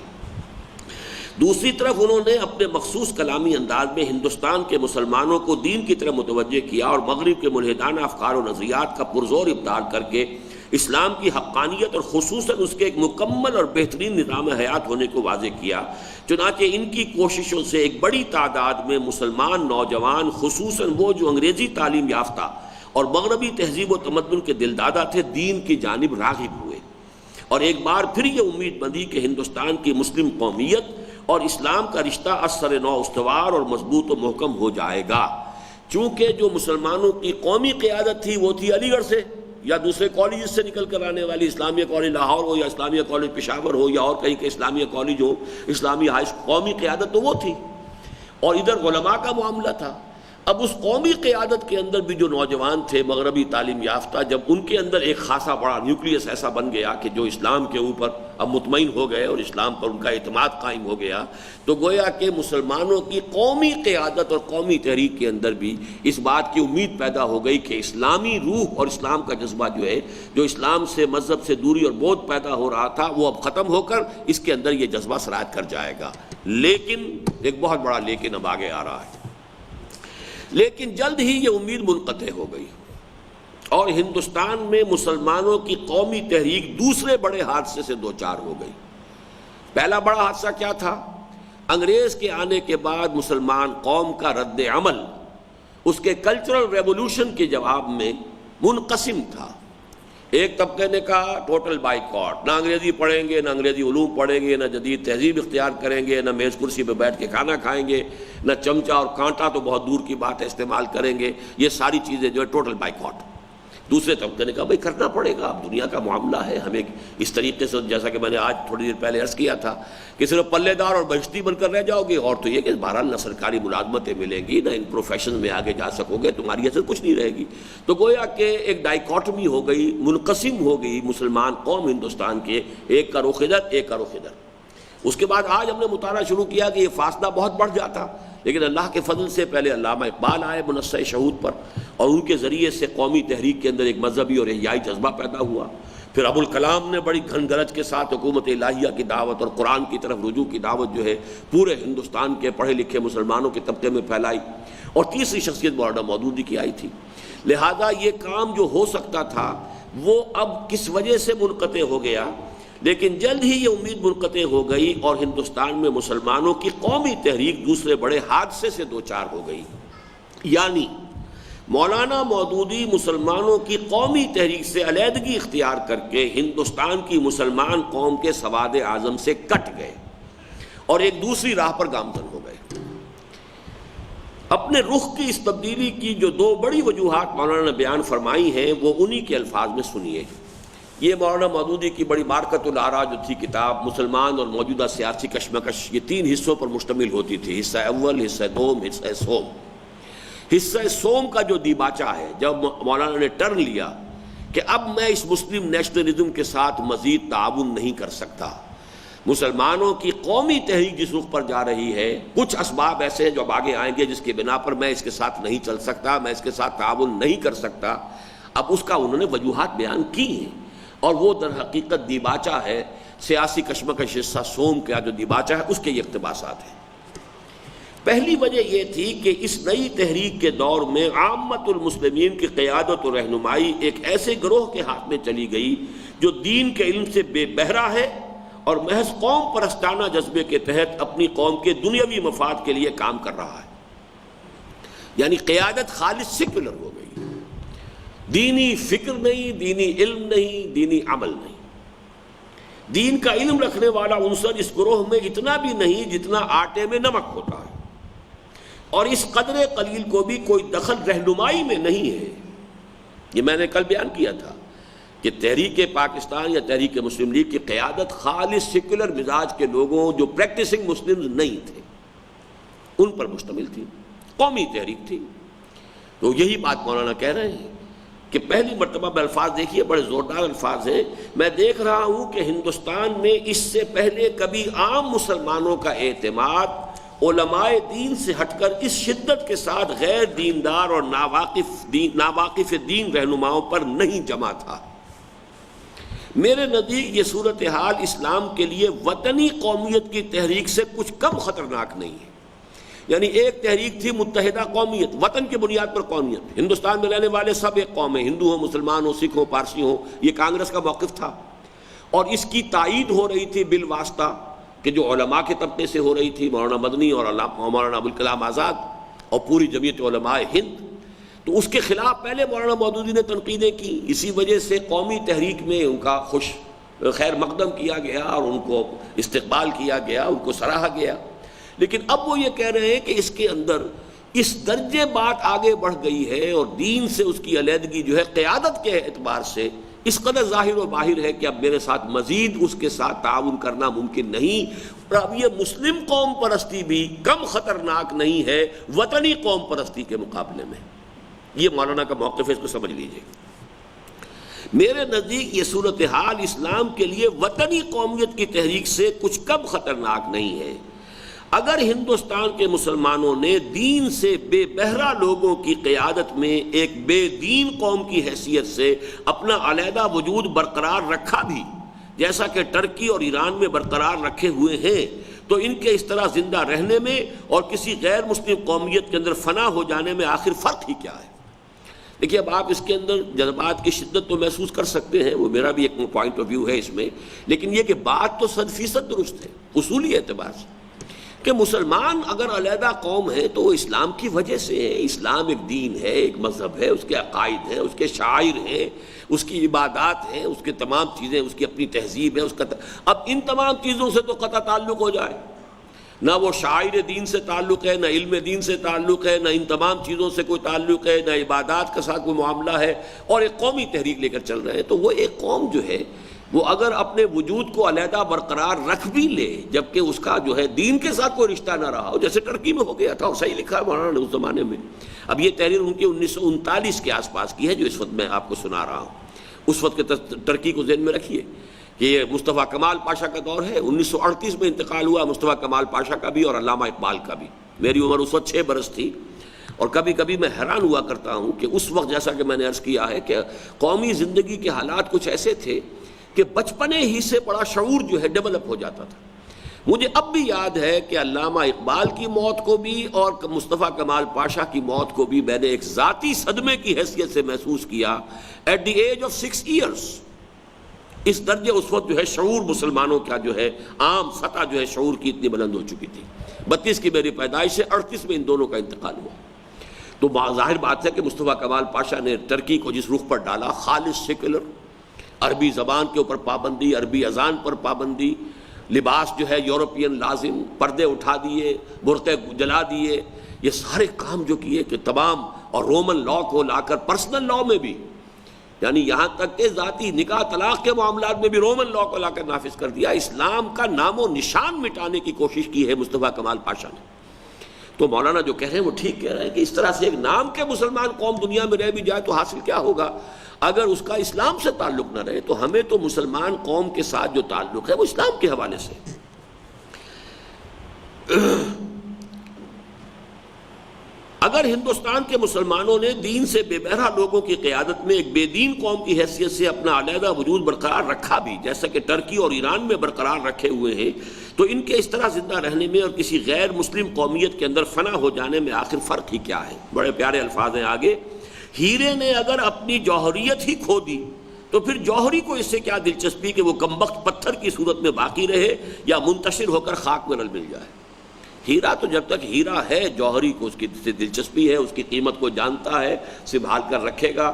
دوسری طرف انہوں نے اپنے مخصوص کلامی انداز میں ہندوستان کے مسلمانوں کو دین کی طرف متوجہ کیا اور مغرب کے ملحدانہ افکار و نظریات کا پرزور ابطال کر کے اسلام کی حقانیت اور خصوصاً اس کے ایک مکمل اور بہترین نظام حیات ہونے کو واضح کیا۔ چنانچہ ان کی کوششوں سے ایک بڑی تعداد میں مسلمان نوجوان، خصوصاً وہ جو انگریزی تعلیم یافتہ اور مغربی تہذیب و تمدن کے دلدادہ تھے، دین کی جانب راغب ہوئے، اور ایک بار پھر یہ امید بندی کہ ہندوستان کی مسلم قومیت اور اسلام کا رشتہ اثر نو استوار اور مضبوط و محکم ہو جائے گا۔ چونکہ جو مسلمانوں کی قومی قیادت تھی وہ تھی علی گڑھ سے یا دوسرے کالجز سے نکل کر آنے والی، اسلامیہ کالج لاہور ہو یا اسلامیہ کالج پشاور ہو یا اور کہیں کے اسلامیہ کالج ہو، اسلامی ہائی قومی قیادت تو وہ تھی، اور ادھر علماء کا معاملہ تھا۔ اب اس قومی قیادت کے اندر بھی جو نوجوان تھے مغربی تعلیم یافتہ، جب ان کے اندر ایک خاصا بڑا نیوکلیس ایسا بن گیا کہ جو اسلام کے اوپر اب مطمئن ہو گئے اور اسلام پر ان کا اعتماد قائم ہو گیا، تو گویا کہ مسلمانوں کی قومی قیادت اور قومی تحریک کے اندر بھی اس بات کی امید پیدا ہو گئی کہ اسلامی روح اور اسلام کا جذبہ جو ہے، جو اسلام سے مذہب سے دوری اور بودھ پیدا ہو رہا تھا، وہ اب ختم ہو کر اس کے اندر یہ جذبہ سرایت کر جائے گا۔ لیکن ایک بہت بڑا لیکن اب آگے آ رہا ہے، لیکن جلد ہی یہ امید منقطع ہو گئی اور ہندوستان میں مسلمانوں کی قومی تحریک دوسرے بڑے حادثے سے دوچار ہو گئی۔ پہلا بڑا حادثہ کیا تھا؟ انگریز کے آنے کے بعد مسلمان قوم کا رد عمل اس کے کلچرل ریولوشن کے جواب میں منقسم تھا۔ ایک طبقے نے کہا ٹوٹل بائیکاٹ، نہ انگریزی پڑھیں گے، نہ انگریزی علوم پڑھیں گے، نہ جدید تہذیب اختیار کریں گے، نہ میز کرسی پہ بیٹھ کے کھانا کھائیں گے، نہ چمچہ اور کانٹا تو بہت دور کی بات ہے استعمال کریں گے، یہ ساری چیزیں جو ہے ٹوٹل بائیکاٹ۔ دوسرے طبقے نے کہا بھائی کرنا پڑے گا، اب دنیا کا معاملہ ہے، ہمیں اس طریقے سے، جیسا کہ میں نے آج تھوڑی دیر پہلے عرض کیا تھا کہ صرف پلے دار اور بہشتی بن کر رہ جاؤ گے، اور تو یہ کہ بہرحال نہ سرکاری ملازمتیں ملیں گی، نہ ان پروفیشن میں آگے جا سکو گے، تمہاری حیثیت کچھ نہیں رہے گی۔ تو گویا کہ ایک ڈائیکاٹمی ہو گئی، منقسم ہو گئی مسلمان قوم ہندوستان کے، ایک کا رخ ادھر، ایک کا رخ ادھر۔ اس کے بعد آج ہم نے مطالعہ شروع کیا کہ یہ فاصلہ بہت بڑھ جاتا، لیکن اللہ کے فضل سے پہلے علامہ اقبال آئے منصع شہود پر، اور ان کے ذریعے سے قومی تحریک کے اندر ایک مذہبی اور احیائی جذبہ پیدا ہوا۔ پھر ابوالکلام نے بڑی گھن گرج کے ساتھ حکومت الہیہ کی دعوت اور قرآن کی طرف رجوع کی دعوت جو ہے پورے ہندوستان کے پڑھے لکھے مسلمانوں کے طبقے میں پھیلائی، اور تیسری شخصیت مولانا مودودی کی آئی تھی۔ لہذا یہ کام جو ہو سکتا تھا وہ اب کس وجہ سے منقطع ہو گیا، لیکن جلد ہی یہ امید منقطع ہو گئی اور ہندوستان میں مسلمانوں کی قومی تحریک دوسرے بڑے حادثے سے دوچار ہو گئی۔ یعنی مولانا مودودی مسلمانوں کی قومی تحریک سے علیحدگی اختیار کر کے ہندوستان کی مسلمان قوم کے سواد اعظم سے کٹ گئے اور ایک دوسری راہ پر گامزن ہو گئے۔ اپنے رخ کی اس تبدیلی کی جو دو بڑی وجوہات مولانا نے بیان فرمائی ہیں وہ انہی کے الفاظ میں سنیے۔ یہ مولانا مودودی کی بڑی بارکۃ الآراء جو تھی کتاب، مسلمان اور موجودہ سیاسی کشمکش، یہ 3 حصوں پر مشتمل ہوتی تھی، حصہ اول، حصہ دوم، حصہ سوم۔ حصہ سوم کا جو دیباچہ ہے، جب مولانا نے ٹرن لیا کہ اب میں اس مسلم نیشنلزم کے ساتھ مزید تعاون نہیں کر سکتا، مسلمانوں کی قومی تحریک جس رخ پر جا رہی ہے، کچھ اسباب ایسے ہیں جو اب آگے آئیں گے جس کے بنا پر میں اس کے ساتھ نہیں چل سکتا، میں اس کے ساتھ تعاون نہیں کر سکتا، اب اس کا انہوں نے وجوہات بیان کی ہیں، اور وہ در حقیقت دیباچہ ہے سیاسی کشمکش حصہ سوم کا جو دیباچہ ہے، اس کے یہ اقتباسات ہیں۔ پہلی وجہ یہ تھی کہ اس نئی تحریک کے دور میں عامت المسلمین کی قیادت و رہنمائی ایک ایسے گروہ کے ہاتھ میں چلی گئی جو دین کے علم سے بے بہرا ہے اور محض قوم پرستانہ جذبے کے تحت اپنی قوم کے دنیاوی مفاد کے لیے کام کر رہا ہے۔ یعنی قیادت خالص سیکولر ہو گئی، دینی فکر نہیں، دینی علم نہیں، دینی عمل نہیں۔ دین کا علم رکھنے والا عنصر اس گروہ میں اتنا بھی نہیں جتنا آٹے میں نمک ہوتا ہے، اور اس قدر قلیل کو بھی کوئی دخل رہنمائی میں نہیں ہے۔ یہ میں نے کل بیان کیا تھا کہ تحریک پاکستان یا تحریک مسلم لیگ کی قیادت خالص سیکولر مزاج کے لوگوں جو پریکٹسنگ مسلمز نہیں تھے ان پر مشتمل تھی، قومی تحریک تھی۔ تو یہی بات مولانا کہہ رہے ہیں کہ پہلی مرتبہ میں الفاظ دیکھیے، بڑے زوردار الفاظ ہیں، میں دیکھ رہا ہوں کہ ہندوستان میں اس سے پہلے کبھی عام مسلمانوں کا اعتماد علماء دین سے ہٹ کر اس شدت کے ساتھ غیر دیندار اور ناواقف دین رہنماؤں پر نہیں جمع تھا۔ میرے نزدیک یہ صورتحال اسلام کے لیے وطنی قومیت کی تحریک سے کچھ کم خطرناک نہیں ہے۔ یعنی ایک تحریک تھی متحدہ قومیت، وطن کی بنیاد پر قومیت، ہندوستان میں رہنے والے سب ایک قوم ہیں، ہندو ہوں، مسلمان ہوں، سکھ ہوں، پارسی ہوں، یہ کانگریس کا موقف تھا، اور اس کی تائید ہو رہی تھی بالواسطہ کہ جو علماء کے طبقے سے ہو رہی تھی، مولانا مدنی اور مولانا ابوالکلام آزاد اور پوری جمعیت علماء ہند۔ تو اس کے خلاف پہلے مولانا مودودی نے تنقیدیں کی، اسی وجہ سے قومی تحریک میں ان کا خوش خیر مقدم کیا گیا اور ان کو استقبال کیا گیا، ان کو سراہا گیا۔ لیکن اب وہ یہ کہہ رہے ہیں کہ اس کے اندر اس درجے بات آگے بڑھ گئی ہے اور دین سے اس کی علیحدگی جو ہے قیادت کے اعتبار سے اس قدر ظاہر و باہر ہے کہ اب میرے ساتھ مزید اس کے ساتھ تعاون کرنا ممکن نہیں. اور اب یہ مسلم قوم پرستی بھی کم خطرناک نہیں ہے وطنی قوم پرستی کے مقابلے میں. یہ مولانا کا موقف ہے، اس کو سمجھ لیجئے. میرے نزدیک یہ صورتحال اسلام کے لیے وطنی قومیت کی تحریک سے کچھ کم خطرناک نہیں ہے. اگر ہندوستان کے مسلمانوں نے دین سے بے بہرہ لوگوں کی قیادت میں ایک بے دین قوم کی حیثیت سے اپنا علیحدہ وجود برقرار رکھا بھی، جیسا کہ ترکی اور ایران میں برقرار رکھے ہوئے ہیں، تو ان کے اس طرح زندہ رہنے میں اور کسی غیر مسلم قومیت کے اندر فنا ہو جانے میں آخر فرق ہی کیا ہے؟ دیکھیے، اب آپ اس کے اندر جذبات کی شدت تو محسوس کر سکتے ہیں، وہ میرا بھی ایک پوائنٹ آف ویو ہے اس میں، لیکن یہ کہ بات تو 100% درست ہے اصولی اعتبار سے کہ مسلمان اگر علیحدہ قوم ہے تو وہ اسلام کی وجہ سے ہے. اسلام ایک دین ہے، ایک مذہب ہے، اس کے عقائد ہیں، اس کے شعائر ہیں، اس کی عبادات ہیں، اس کے تمام چیزیں، اس کی اپنی تہذیب ہے. اب ان تمام چیزوں سے تو قطع تعلق ہو جائے، نہ وہ شاعر دین سے تعلق ہے، نہ علم دین سے تعلق ہے، نہ ان تمام چیزوں سے کوئی تعلق ہے، نہ عبادات کے ساتھ کوئی معاملہ ہے، اور ایک قومی تحریک لے کر چل رہے ہیں، تو وہ ایک قوم جو ہے وہ اگر اپنے وجود کو علیحدہ برقرار رکھ بھی لے جبکہ اس کا جو ہے دین کے ساتھ کوئی رشتہ نہ رہا ہو، جیسے ترکی میں ہو گیا تھا، اور صحیح لکھا ہے مولانا نے اس زمانے میں. اب یہ تحریر ان کی 1939 کے آس پاس کی ہے جو اس وقت میں آپ کو سنا رہا ہوں. اس وقت کے ترکی کو ذہن میں رکھیے کہ یہ مصطفیٰ کمال پاشا کا دور ہے. 1938 میں انتقال ہوا مصطفیٰ کمال پاشا کا بھی اور علامہ اقبال کا بھی. میری عمر اس وقت 6 برس تھی، اور کبھی کبھی میں حیران ہوا کرتا ہوں کہ اس وقت جیسا کہ میں نے عرض کیا ہے کہ قومی زندگی کے حالات کچھ ایسے تھے کہ بچپنے ہی سے بڑا شعور جو ہے ڈیولپ ہو جاتا تھا. مجھے اب بھی یاد ہے کہ علامہ اقبال کی موت کو بھی اور مصطفیٰ کمال پاشا کی موت کو بھی میں نے ایک ذاتی صدمے کی حیثیت سے محسوس کیا at the age of 6 years. اس درجے اس وقت جو ہے شعور مسلمانوں کا جو ہے عام سطح جو ہے شعور کی اتنی بلند ہو چکی تھی. 32 کی میری پیدائش ہے، 38 میں ان دونوں کا انتقال ہوا. تو ظاہر بات ہے کہ مصطفیٰ کمال پاشا نے ترکی کو جس رخ پر ڈالا، خالص سیکولر، عربی زبان کے اوپر پابندی، عربی اذان پر پابندی، لباس جو ہے یورپین لازم، پردے اٹھا دیے، برقعے جلا دیے، یہ سارے کام جو کیے کہ تمام، اور رومن لا کو لا کر پرسنل لا میں بھی، یعنی یہاں تک کہ ذاتی نکاح طلاق کے معاملات میں بھی رومن لا کو لا کر نافذ کر دیا. اسلام کا نام و نشان مٹانے کی کوشش کی ہے مصطفیٰ کمال پاشا نے. تو مولانا جو کہہ رہے ہیں وہ ٹھیک کہہ رہے ہیں کہ اس طرح سے ایک نام کے مسلمان قوم دنیا میں رہ بھی جائے تو حاصل کیا ہوگا اگر اس کا اسلام سے تعلق نہ رہے. تو ہمیں تو مسلمان قوم کے ساتھ جو تعلق ہے وہ اسلام کے حوالے سے. اگر ہندوستان کے مسلمانوں نے دین سے بے بہرہ لوگوں کی قیادت میں ایک بے دین قوم کی حیثیت سے اپنا علیحدہ وجود برقرار رکھا بھی، جیسا کہ ترکی اور ایران میں برقرار رکھے ہوئے ہیں، تو ان کے اس طرح زندہ رہنے میں اور کسی غیر مسلم قومیت کے اندر فنا ہو جانے میں آخر فرق ہی کیا ہے؟ بڑے پیارے الفاظ ہیں آگے. ہیرے نے اگر اپنی جوہریت ہی کھو دی تو پھر جوہری کو اس سے کیا دلچسپی کہ وہ کمبخت پتھر کی صورت میں باقی رہے یا منتشر ہو کر خاک میں رل مل جائے. ہیرا تو جب تک ہیرا ہے، جوہری کو اس کی دلچسپی ہے، اس کی قیمت کو جانتا ہے، سنبھال کر رکھے گا.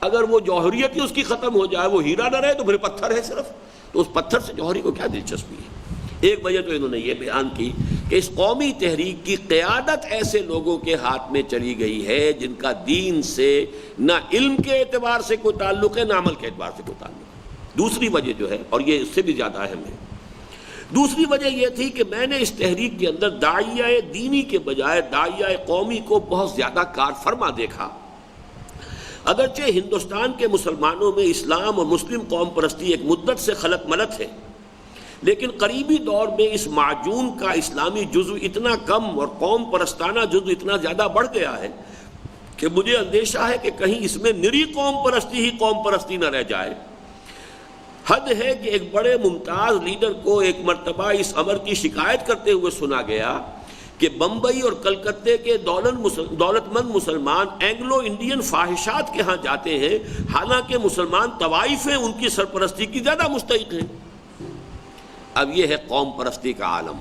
اگر وہ جوہریت ہی اس کی ختم ہو جائے، وہ ہیرا نہ رہے تو پھر پتھر ہے صرف، تو اس پتھر سے جوہری کو کیا دلچسپی ہے؟ ایک وجہ تو انہوں نے یہ بیان کی کہ اس قومی تحریک کی قیادت ایسے لوگوں کے ہاتھ میں چلی گئی ہے جن کا دین سے نہ علم کے اعتبار سے کوئی تعلق ہے، نہ عمل کے اعتبار سے کوئی تعلق ہے. دوسری وجہ جو ہے، اور یہ اس سے بھی زیادہ اہم ہے، دوسری وجہ یہ تھی کہ میں نے اس تحریک کے اندر داعیہ دینی کے بجائے داعیہ قومی کو بہت زیادہ کار فرما دیکھا. اگرچہ ہندوستان کے مسلمانوں میں اسلام اور مسلم قوم پرستی ایک مدت سے خلط ملط ہے، لیکن قریبی دور میں اس معجون کا اسلامی جزو اتنا کم اور قوم پرستانہ جزو اتنا زیادہ بڑھ گیا ہے کہ مجھے اندیشہ ہے کہ کہیں اس میں نری قوم پرستی ہی قوم پرستی نہ رہ جائے. حد ہے کہ ایک بڑے ممتاز لیڈر کو ایک مرتبہ اس امر کی شکایت کرتے ہوئے سنا گیا کہ بمبئی اور کلکتے کے دولت مند مسلمان اینگلو انڈین فاحشات کے ہاں جاتے ہیں، حالانکہ مسلمان طوائفیں ان کی سرپرستی کی زیادہ مستحق ہیں. اب یہ ہے قوم پرستی کا عالم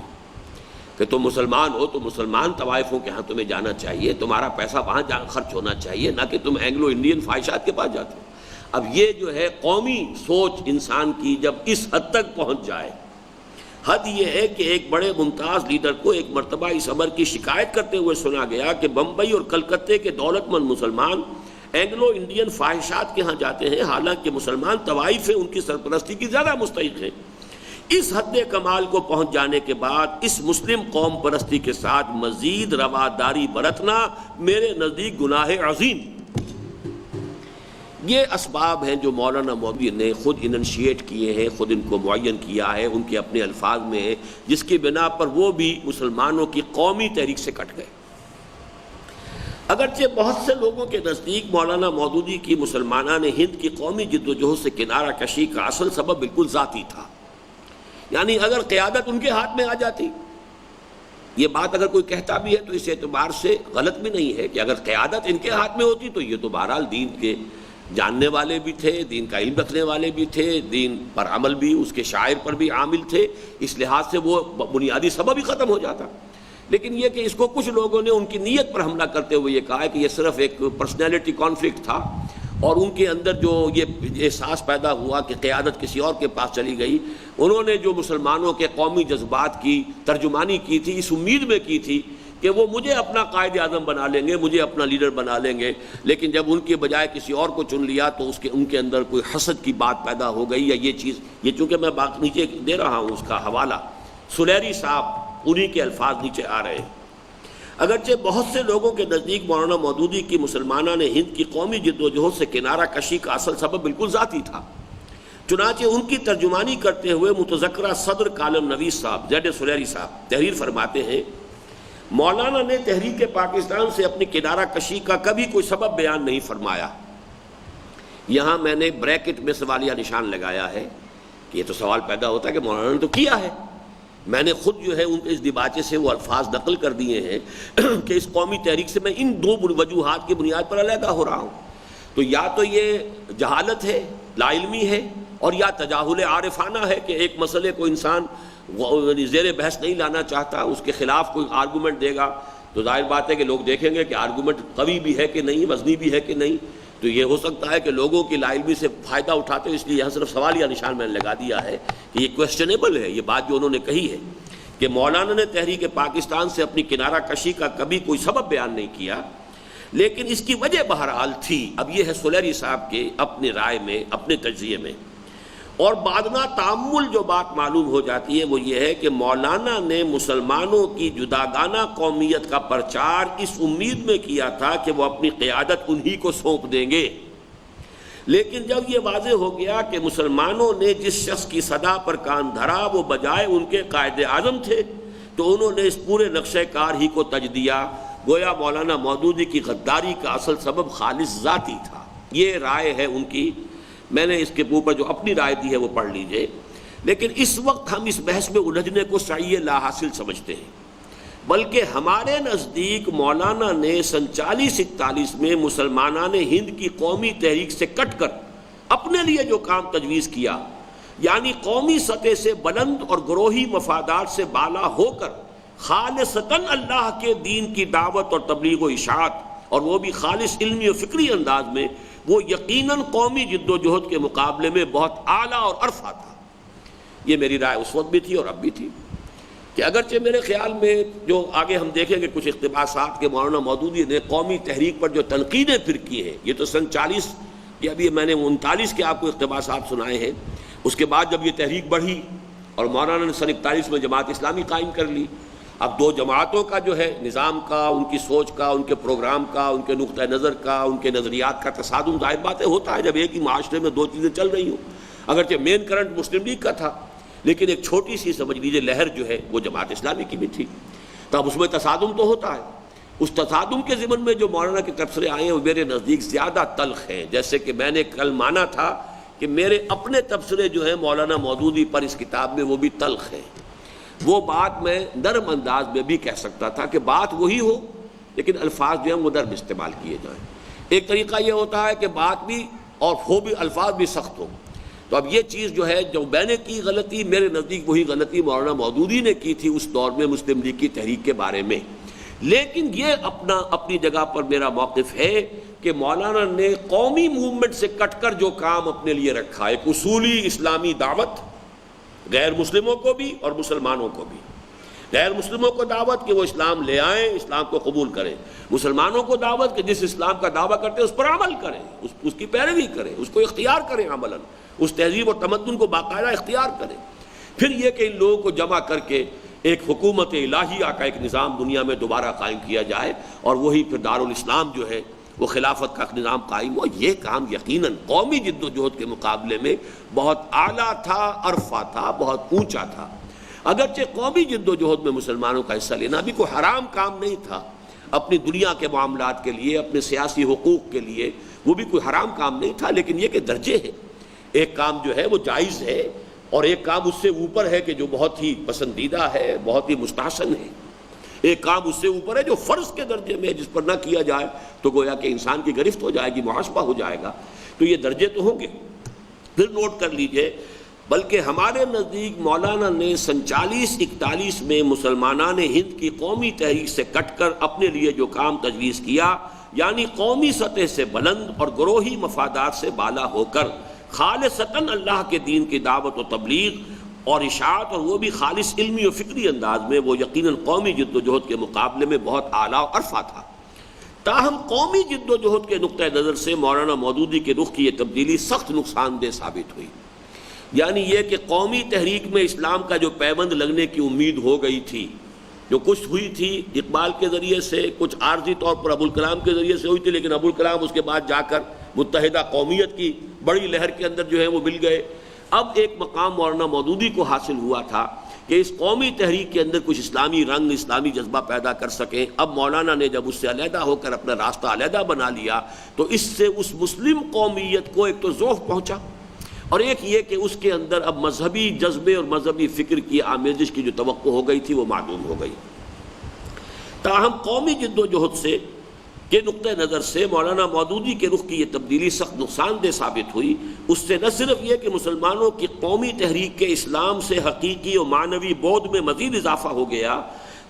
کہ تم مسلمان ہو تو مسلمان طوائفوں کے ہاں تمہیں جانا چاہیے، تمہارا پیسہ وہاں خرچ ہونا چاہیے، نہ کہ تم اینگلو انڈین فاحشات کے پاس جاتے ہو. اب یہ جو ہے قومی سوچ انسان کی جب اس حد تک پہنچ جائے، حد یہ ہے کہ ایک بڑے ممتاز لیڈر کو ایک مرتبہ اس امر کی شکایت کرتے ہوئے سنا گیا کہ بمبئی اور کلکتے کے دولت مند مسلمان اینگلو انڈین فاحشات کے ہاں جاتے ہیں، حالانکہ مسلمان طوائف ہیں ان کی سرپرستی کی زیادہ مستحق ہیں۔ اس حد کمال کو پہنچ جانے کے بعد اس مسلم قوم پرستی کے ساتھ مزید رواداری برتنا میرے نزدیک گناہ عظیم۔ یہ اسباب ہیں جو مولانا مودودی نے خود اننشیٹ کیے ہیں، خود ان کو معین کیا ہے، ان کے اپنے الفاظ میں ہے، جس کی بنا پر وہ بھی مسلمانوں کی قومی تحریک سے کٹ گئے۔ اگرچہ بہت سے لوگوں کے نزدیک مولانا مودودی کی مسلمانان ہند کی قومی جد و جہد سے کنارہ کشی کا اصل سبب بالکل ذاتی تھا، یعنی اگر قیادت ان کے ہاتھ میں آ جاتی، یہ بات اگر کوئی کہتا بھی ہے تو اس اعتبار سے غلط بھی نہیں ہے کہ اگر قیادت ان کے ہاتھ میں ہوتی تو یہ تو بہرحال دین کے جاننے والے بھی تھے، دین کا علم رکھنے والے بھی تھے، دین پر عمل بھی اس کے شاعر پر بھی عامل تھے، اس لحاظ سے وہ بنیادی سبب ہی ختم ہو جاتا۔ لیکن یہ کہ اس کو کچھ لوگوں نے ان کی نیت پر حملہ کرتے ہوئے یہ کہا ہے کہ یہ صرف ایک پرسنالٹی کانفلکٹ تھا، اور ان کے اندر جو یہ احساس پیدا ہوا کہ قیادت کسی اور کے پاس چلی گئی، انہوں نے جو مسلمانوں کے قومی جذبات کی ترجمانی کی تھی اس امید میں کی تھی کہ وہ مجھے اپنا قائد اعظم بنا لیں گے، مجھے اپنا لیڈر بنا لیں گے، لیکن جب ان کے بجائے کسی اور کو چن لیا تو ان کے اندر کوئی حسد کی بات پیدا ہو گئی، یا یہ چیز، یہ چونکہ میں نیچے دے رہا ہوں اس کا حوالہ، سلیری صاحب انہی کے الفاظ نیچے آ رہے ہیں۔ اگرچہ بہت سے لوگوں کے نزدیک مولانا مودودی کی مسلمانان ہند کی قومی جد و جہد سے کنارہ کشی کا اصل سبب بالکل ذاتی تھا، چنانچہ ان کی ترجمانی کرتے ہوئے متذکرہ صدر کالم نویس صاحب زید سلیری صاحب تحریر فرماتے ہیں، مولانا نے تحریک پاکستان سے اپنی کنارہ کشی کا کبھی کوئی سبب بیان نہیں فرمایا۔ یہاں میں نے بریکٹ میں سوالیہ نشان لگایا ہے کہ یہ تو سوال پیدا ہوتا ہے کہ مولانا نے تو کیا ہے۔ میں نے خود جو ہے ان اس دیباچے سے وہ الفاظ نقل کر دیے ہیں کہ اس قومی تحریک سے میں ان دو وجوہات کی بنیاد پر علیحدہ ہو رہا ہوں، تو یا تو یہ جہالت ہے، لا علمی ہے، اور یا تجاہل عارفانہ ہے کہ ایک مسئلے کو انسان زیر بحث نہیں لانا چاہتا، اس کے خلاف کوئی آرگومنٹ دے گا تو ظاہر بات ہے کہ لوگ دیکھیں گے کہ آرگومنٹ قوی بھی ہے کہ نہیں، وزنی بھی ہے کہ نہیں، تو یہ ہو سکتا ہے کہ لوگوں کی لا علمی سے فائدہ اٹھاتے ہو، اس لیے یہاں صرف سوالیہ نشان میں نے لگا دیا ہے کہ یہ کویسچنیبل ہے یہ بات جو انہوں نے کہی ہے کہ مولانا نے تحریک پاکستان سے اپنی کنارہ کشی کا کبھی کوئی سبب بیان نہیں کیا، لیکن اس کی وجہ بہرحال تھی۔ اب یہ ہے سلیری صاحب کے اپنی رائے میں، اپنے تجزیے میں، اور بعدنا تعمل جو بات معلوم ہو جاتی ہے وہ یہ ہے کہ مولانا نے مسلمانوں کی جداگانہ قومیت کا پرچار اس امید میں کیا تھا کہ وہ اپنی قیادت انہی کو سونپ دیں گے، لیکن جب یہ واضح ہو گیا کہ مسلمانوں نے جس شخص کی صدا پر کان دھرا وہ بجائے ان کے قائد اعظم تھے، تو انہوں نے اس پورے نقشہ کار ہی کو تج دیا، گویا مولانا مودودی کی غداری کا اصل سبب خالص ذاتی تھا۔ یہ رائے ہے ان کی، میں نے اس کے اوپر جو اپنی رائے دی ہے وہ پڑھ لیجئے، لیکن اس وقت ہم اس بحث میں الجھنے کو صحیح لا حاصل سمجھتے ہیں، بلکہ ہمارے نزدیک مولانا نے سن 40-41 میں مسلمانان ہند کی قومی تحریک سے کٹ کر اپنے لیے جو کام تجویز کیا، یعنی قومی سطح سے بلند اور گروہی مفادات سے بالا ہو کر خالصتاً اللہ کے دین کی دعوت اور تبلیغ و اشاعت، اور وہ بھی خالص علمی و فکری انداز میں، وہ یقیناً قومی جد و جہد کے مقابلے میں بہت اعلیٰ اور عرفہ تھا۔ یہ میری رائے اس وقت بھی تھی اور اب بھی تھی کہ اگرچہ میرے خیال میں جو آگے ہم دیکھیں گے کچھ اقتباسات کے مولانا مودودی نے قومی تحریک پر جو تنقیدیں پھر کی ہیں، یہ تو سن 40 یا ابھی میں نے 39 کے آپ کو اقتباسات سنائے ہیں، اس کے بعد جب یہ تحریک بڑھی اور مولانا نے سن 41 میں جماعت اسلامی قائم کر لی، اب دو جماعتوں کا جو ہے نظام کا، ان کی سوچ کا، ان کے پروگرام کا، ان کے نقطہ نظر کا، ان کے نظریات کا تصادم ظاہر باتیں ہوتا ہے جب ایک ہی معاشرے میں دو چیزیں چل رہی ہوں۔ اگرچہ مین کرنٹ مسلم لیگ کا تھا، لیکن ایک چھوٹی سی سمجھ لیجیے لہر جو ہے وہ جماعت اسلامی کی بھی تھی، تب اس میں تصادم تو ہوتا ہے۔ اس تصادم کے ضمن میں جو مولانا کے تبصرے آئے ہیں وہ میرے نزدیک زیادہ تلخ ہیں، جیسے کہ میں نے کل مانا تھا کہ میرے اپنے تبصرے جو ہیں مولانا مودودی پر اس کتاب میں وہ بھی تلخ ہیں۔ وہ بات میں نرم انداز میں بھی کہہ سکتا تھا کہ بات وہی ہو لیکن الفاظ جو ہیں وہ نرم استعمال کیے جائیں۔ ایک طریقہ یہ ہوتا ہے کہ بات بھی اور ہو بھی الفاظ بھی سخت ہو، تو اب یہ چیز جو ہے جو میں نے کی غلطی، میرے نزدیک وہی غلطی مولانا مودودی نے کی تھی اس دور میں مسلم لیگ کی تحریک کے بارے میں۔ لیکن یہ اپنی جگہ پر میرا موقف ہے کہ مولانا نے قومی موومنٹ سے کٹ کر جو کام اپنے لیے رکھا، ایک اصولی اسلامی دعوت غیر مسلموں کو بھی اور مسلمانوں کو بھی، غیر مسلموں کو دعوت کہ وہ اسلام لے آئیں، اسلام کو قبول کریں، مسلمانوں کو دعوت کہ جس اسلام کا دعویٰ کرتے ہیں اس پر عمل کریں، اس کی پیروی کریں، اس کو اختیار کریں، عملاً اس تہذیب اور تمدن کو باقاعدہ اختیار کریں۔ پھر یہ کہ ان لوگوں کو جمع کر کے ایک حکومت الہیہ کا ایک نظام دنیا میں دوبارہ قائم کیا جائے، اور وہی پھر دارالاسلام جو ہے وہ خلافت کا نظام قائم ہوا۔ یہ کام یقیناً قومی جد و جہد کے مقابلے میں بہت اعلیٰ تھا، عرفہ تھا، بہت اونچا تھا۔ اگرچہ قومی جد و جہد میں مسلمانوں کا حصہ لینا بھی کوئی حرام کام نہیں تھا، اپنی دنیا کے معاملات کے لیے، اپنے سیاسی حقوق کے لیے وہ بھی کوئی حرام کام نہیں تھا، لیکن یہ کہ درجے ہیں، ایک کام جو ہے وہ جائز ہے اور ایک کام اس سے اوپر ہے کہ جو بہت ہی پسندیدہ ہے، بہت ہی مستحسن ہے، ایک کام اس سے اوپر ہے جو فرض کے درجے میں ہے، جس پر نہ کیا جائے تو گویا کہ انسان کی گرفت ہو جائے گی، محاسبہ ہو جائے گا۔ تو یہ درجے تو ہوں گے۔ پھر نوٹ کر لیجئے، بلکہ ہمارے نزدیک مولانا نے 47-41 میں مسلمانان ہند کی قومی تحریک سے کٹ کر اپنے لیے جو کام تجویز کیا، یعنی قومی سطح سے بلند اور گروہی مفادات سے بالا ہو کر خالصتاً اللہ کے دین کی دعوت و تبلیغ اور اشاعت، اور وہ بھی خالص علمی و فکری انداز میں، وہ یقیناً قومی جد و جہد کے مقابلے میں بہت اعلیٰ و عرفہ تھا۔ تاہم قومی جد و جہد کے نقطہ نظر سے مولانا مودودی کے رخ کی یہ تبدیلی سخت نقصان دہ ثابت ہوئی، یعنی یہ کہ قومی تحریک میں اسلام کا جو پیوند لگنے کی امید ہو گئی تھی، جو کچھ ہوئی تھی اقبال کے ذریعے سے، کچھ عارضی طور پر ابوالکلام کے ذریعے سے ہوئی تھی، لیکن ابوالکلام اس کے بعد جا کر متحدہ قومیت کی بڑی لہر کے اندر جو ہے وہ مل گئے۔ اب ایک مقام مولانا مودودی کو حاصل ہوا تھا کہ اس قومی تحریک کے اندر کچھ اسلامی رنگ، اسلامی جذبہ پیدا کر سکیں۔ اب مولانا نے جب اس سے علیحدہ ہو کر اپنا راستہ علیحدہ بنا لیا تو اس سے اس مسلم قومیت کو ایک تو ذوق پہنچا، اور ایک یہ کہ اس کے اندر اب مذہبی جذبے اور مذہبی فکر کی آمیزش کی جو توقع ہو گئی تھی وہ معدوم ہو گئی۔ تاہم قومی جد و جہد سے کے نقطہ نظر سے مولانا مودودی کے رخ کی یہ تبدیلی سخت نقصان دہ ثابت ہوئی۔ اس سے نہ صرف یہ کہ مسلمانوں کی قومی تحریک کے اسلام سے حقیقی و معنوی بعد میں مزید اضافہ ہو گیا،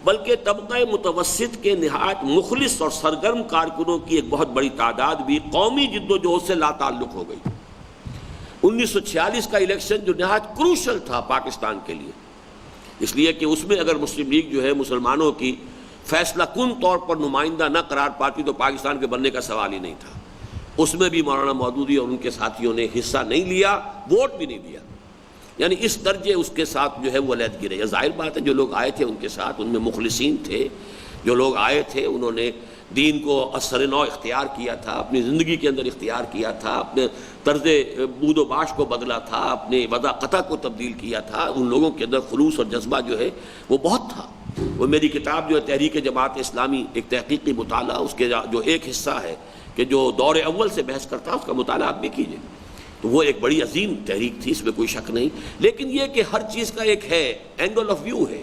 بلکہ طبقہ متوسط کے نہایت مخلص اور سرگرم کارکنوں کی ایک بہت بڑی تعداد بھی قومی جد و جہد سے لا تعلق ہو گئی۔ 1946 کا الیکشن جو نہایت کروشل تھا پاکستان کے لیے، اس لیے کہ اس میں اگر مسلم لیگ جو ہے مسلمانوں کی فیصلہ کن طور پر نمائندہ نہ قرار پاتی تو پاکستان کے بننے کا سوال ہی نہیں تھا۔ اس میں بھی مولانا مودودی اور ان کے ساتھیوں نے حصہ نہیں لیا، ووٹ بھی نہیں دیا، یعنی اس درجے اس کے ساتھ جو ہے وہ علیحدگی رہی۔ ظاہر بات ہے جو لوگ آئے تھے ان کے ساتھ، ان میں مخلصین تھے، جو لوگ آئے تھے انہوں نے دین کو اثر نو اختیار کیا تھا، اپنی زندگی کے اندر اختیار کیا تھا، اپنے طرز بود و باش کو بدلا تھا، اپنے وضع قطع کو تبدیل کیا تھا۔ ان لوگوں کے اندر خلوص اور جذبہ جو ہے وہ بہت تھا۔ وہ میری کتاب جو ہے تحریک جماعت اسلامی، ایک تحقیقی مطالعہ، اس کے جو ایک حصہ ہے کہ جو دور اول سے بحث کرتا ہے، اس کا مطالعہ آپ بھی کیجیے، تو وہ ایک بڑی عظیم تحریک تھی، اس میں کوئی شک نہیں۔ لیکن یہ کہ ہر چیز کا ایک ہے اینگل آف ویو ہے،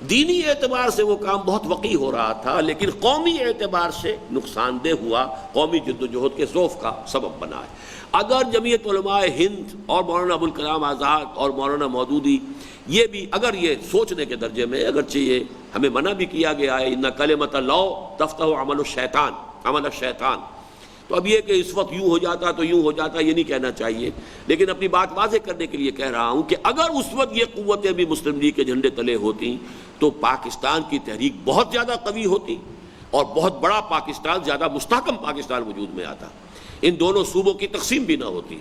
دینی اعتبار سے وہ کام بہت وقی ہو رہا تھا، لیکن قومی اعتبار سے نقصان دہ ہوا، قومی جد و جہد کے ضعف کا سبب بنا ہے۔ اگر جمعیت علماء ہند اور مولانا ابوالکلام آزاد اور مولانا مودودی یہ بھی اگر یہ سوچنے کے درجے میں، اگرچہ یہ ہمیں منع بھی کیا گیا ہے، ان کلمۃ اللہ تفتح عمل الشیطان، تو اب یہ کہ اس وقت یوں ہو جاتا تو یوں ہو جاتا یہ نہیں کہنا چاہیے، لیکن اپنی بات واضح کرنے کے لیے کہہ رہا ہوں کہ اگر اس وقت یہ قوتیں بھی مسلم لیگ کے جھنڈے تلے ہوتی تو پاکستان کی تحریک بہت زیادہ قوی ہوتی اور بہت بڑا پاکستان، زیادہ مستحکم پاکستان وجود میں آتا، ان دونوں صوبوں کی تقسیم بھی نہ ہوتی،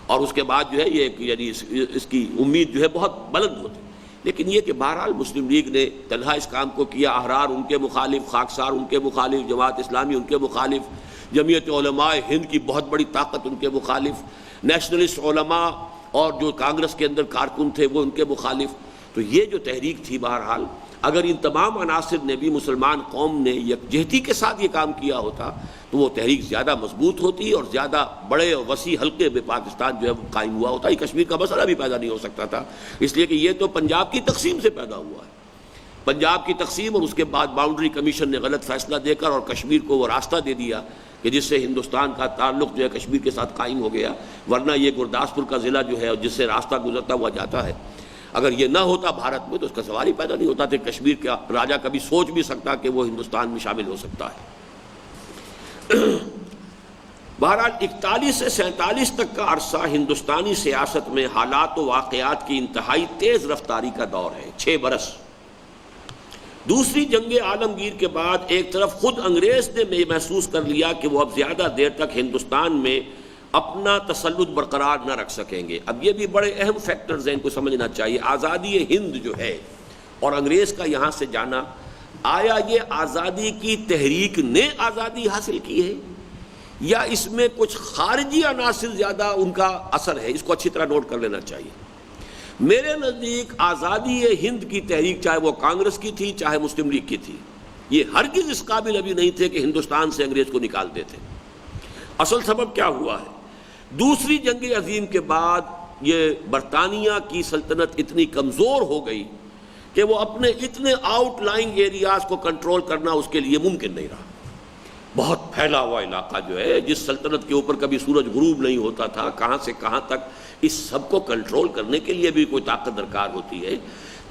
اور اس کے بعد جو ہے یہ یعنی اس کی امید جو ہے بہت بلند ہوتی۔ لیکن یہ کہ بہرحال مسلم لیگ نے تنہا اس کام کو کیا، احرار ان کے مخالف، خاکسار ان کے مخالف، جماعت اسلامی ان کے مخالف، جمعیت علماء ہند کی بہت بڑی طاقت ان کے مخالف، نیشنلسٹ علماء اور جو کانگریس کے اندر کارکن تھے وہ ان کے مخالف۔ تو یہ جو تحریک تھی بہرحال اگر ان تمام عناصر نے بھی مسلمان قوم نے یکجہتی کے ساتھ یہ کام کیا ہوتا تو وہ تحریک زیادہ مضبوط ہوتی اور زیادہ بڑے اور وسیع حلقے میں پاکستان جو ہے وہ قائم ہوا ہوتا۔ یہ کشمیر کا مسئلہ بھی پیدا نہیں ہو سکتا تھا، اس لیے کہ یہ تو پنجاب کی تقسیم سے پیدا ہوا ہے، پنجاب کی تقسیم، اور اس کے بعد باؤنڈری کمیشن نے غلط فیصلہ دے کر اور کشمیر کو وہ راستہ دے دیا کہ جس سے ہندوستان کا تعلق جو ہے کشمیر کے ساتھ قائم ہو گیا، ورنہ یہ گرداسپور کا ضلع جو ہے جس سے راستہ گزرتا ہوا جاتا ہے، اگر یہ نہ ہوتا بھارت میں تو اس کا سوال ہی پیدا نہیں ہوتا کہ کشمیر کا راجہ کبھی سوچ بھی سکتا کہ وہ ہندوستان میں شامل ہو سکتا ہے۔ بہرحال 41 سے 47 تک کا عرصہ ہندوستانی سیاست میں حالات و واقعات کی انتہائی تیز رفتاری کا دور ہے، 6 برس۔ دوسری جنگ عالمگیر کے بعد ایک طرف خود انگریز نے یہ محسوس کر لیا کہ وہ اب زیادہ دیر تک ہندوستان میں اپنا تسلط برقرار نہ رکھ سکیں گے. اب یہ بھی بڑے اہم فیکٹرز ہیں، ان کو سمجھنا چاہیے. آزادی ہند جو ہے اور انگریز کا یہاں سے جانا، آیا یہ آزادی کی تحریک نے آزادی حاصل کی ہے یا اس میں کچھ خارجی عناصر زیادہ ان کا اثر ہے؟ اس کو اچھی طرح نوٹ کر لینا چاہیے. میرے نزدیک آزادی ہند کی تحریک، چاہے وہ کانگریس کی تھی چاہے مسلم لیگ کی تھی، یہ ہرگز اس قابل ابھی نہیں تھے کہ ہندوستان سے انگریز کو نکال دیتے. اصل سبب کیا ہوا ہے؟ دوسری جنگ عظیم کے بعد یہ برطانیہ کی سلطنت اتنی کمزور ہو گئی کہ وہ اپنے اتنے آؤٹ لائنگ ایریاز کو کنٹرول کرنا اس کے لیے ممکن نہیں رہا. بہت پھیلا ہوا علاقہ جو ہے، جس سلطنت کے اوپر کبھی سورج غروب نہیں ہوتا تھا، کہاں سے کہاں تک، اس سب کو کنٹرول کرنے کے لیے بھی کوئی طاقت درکار ہوتی ہے.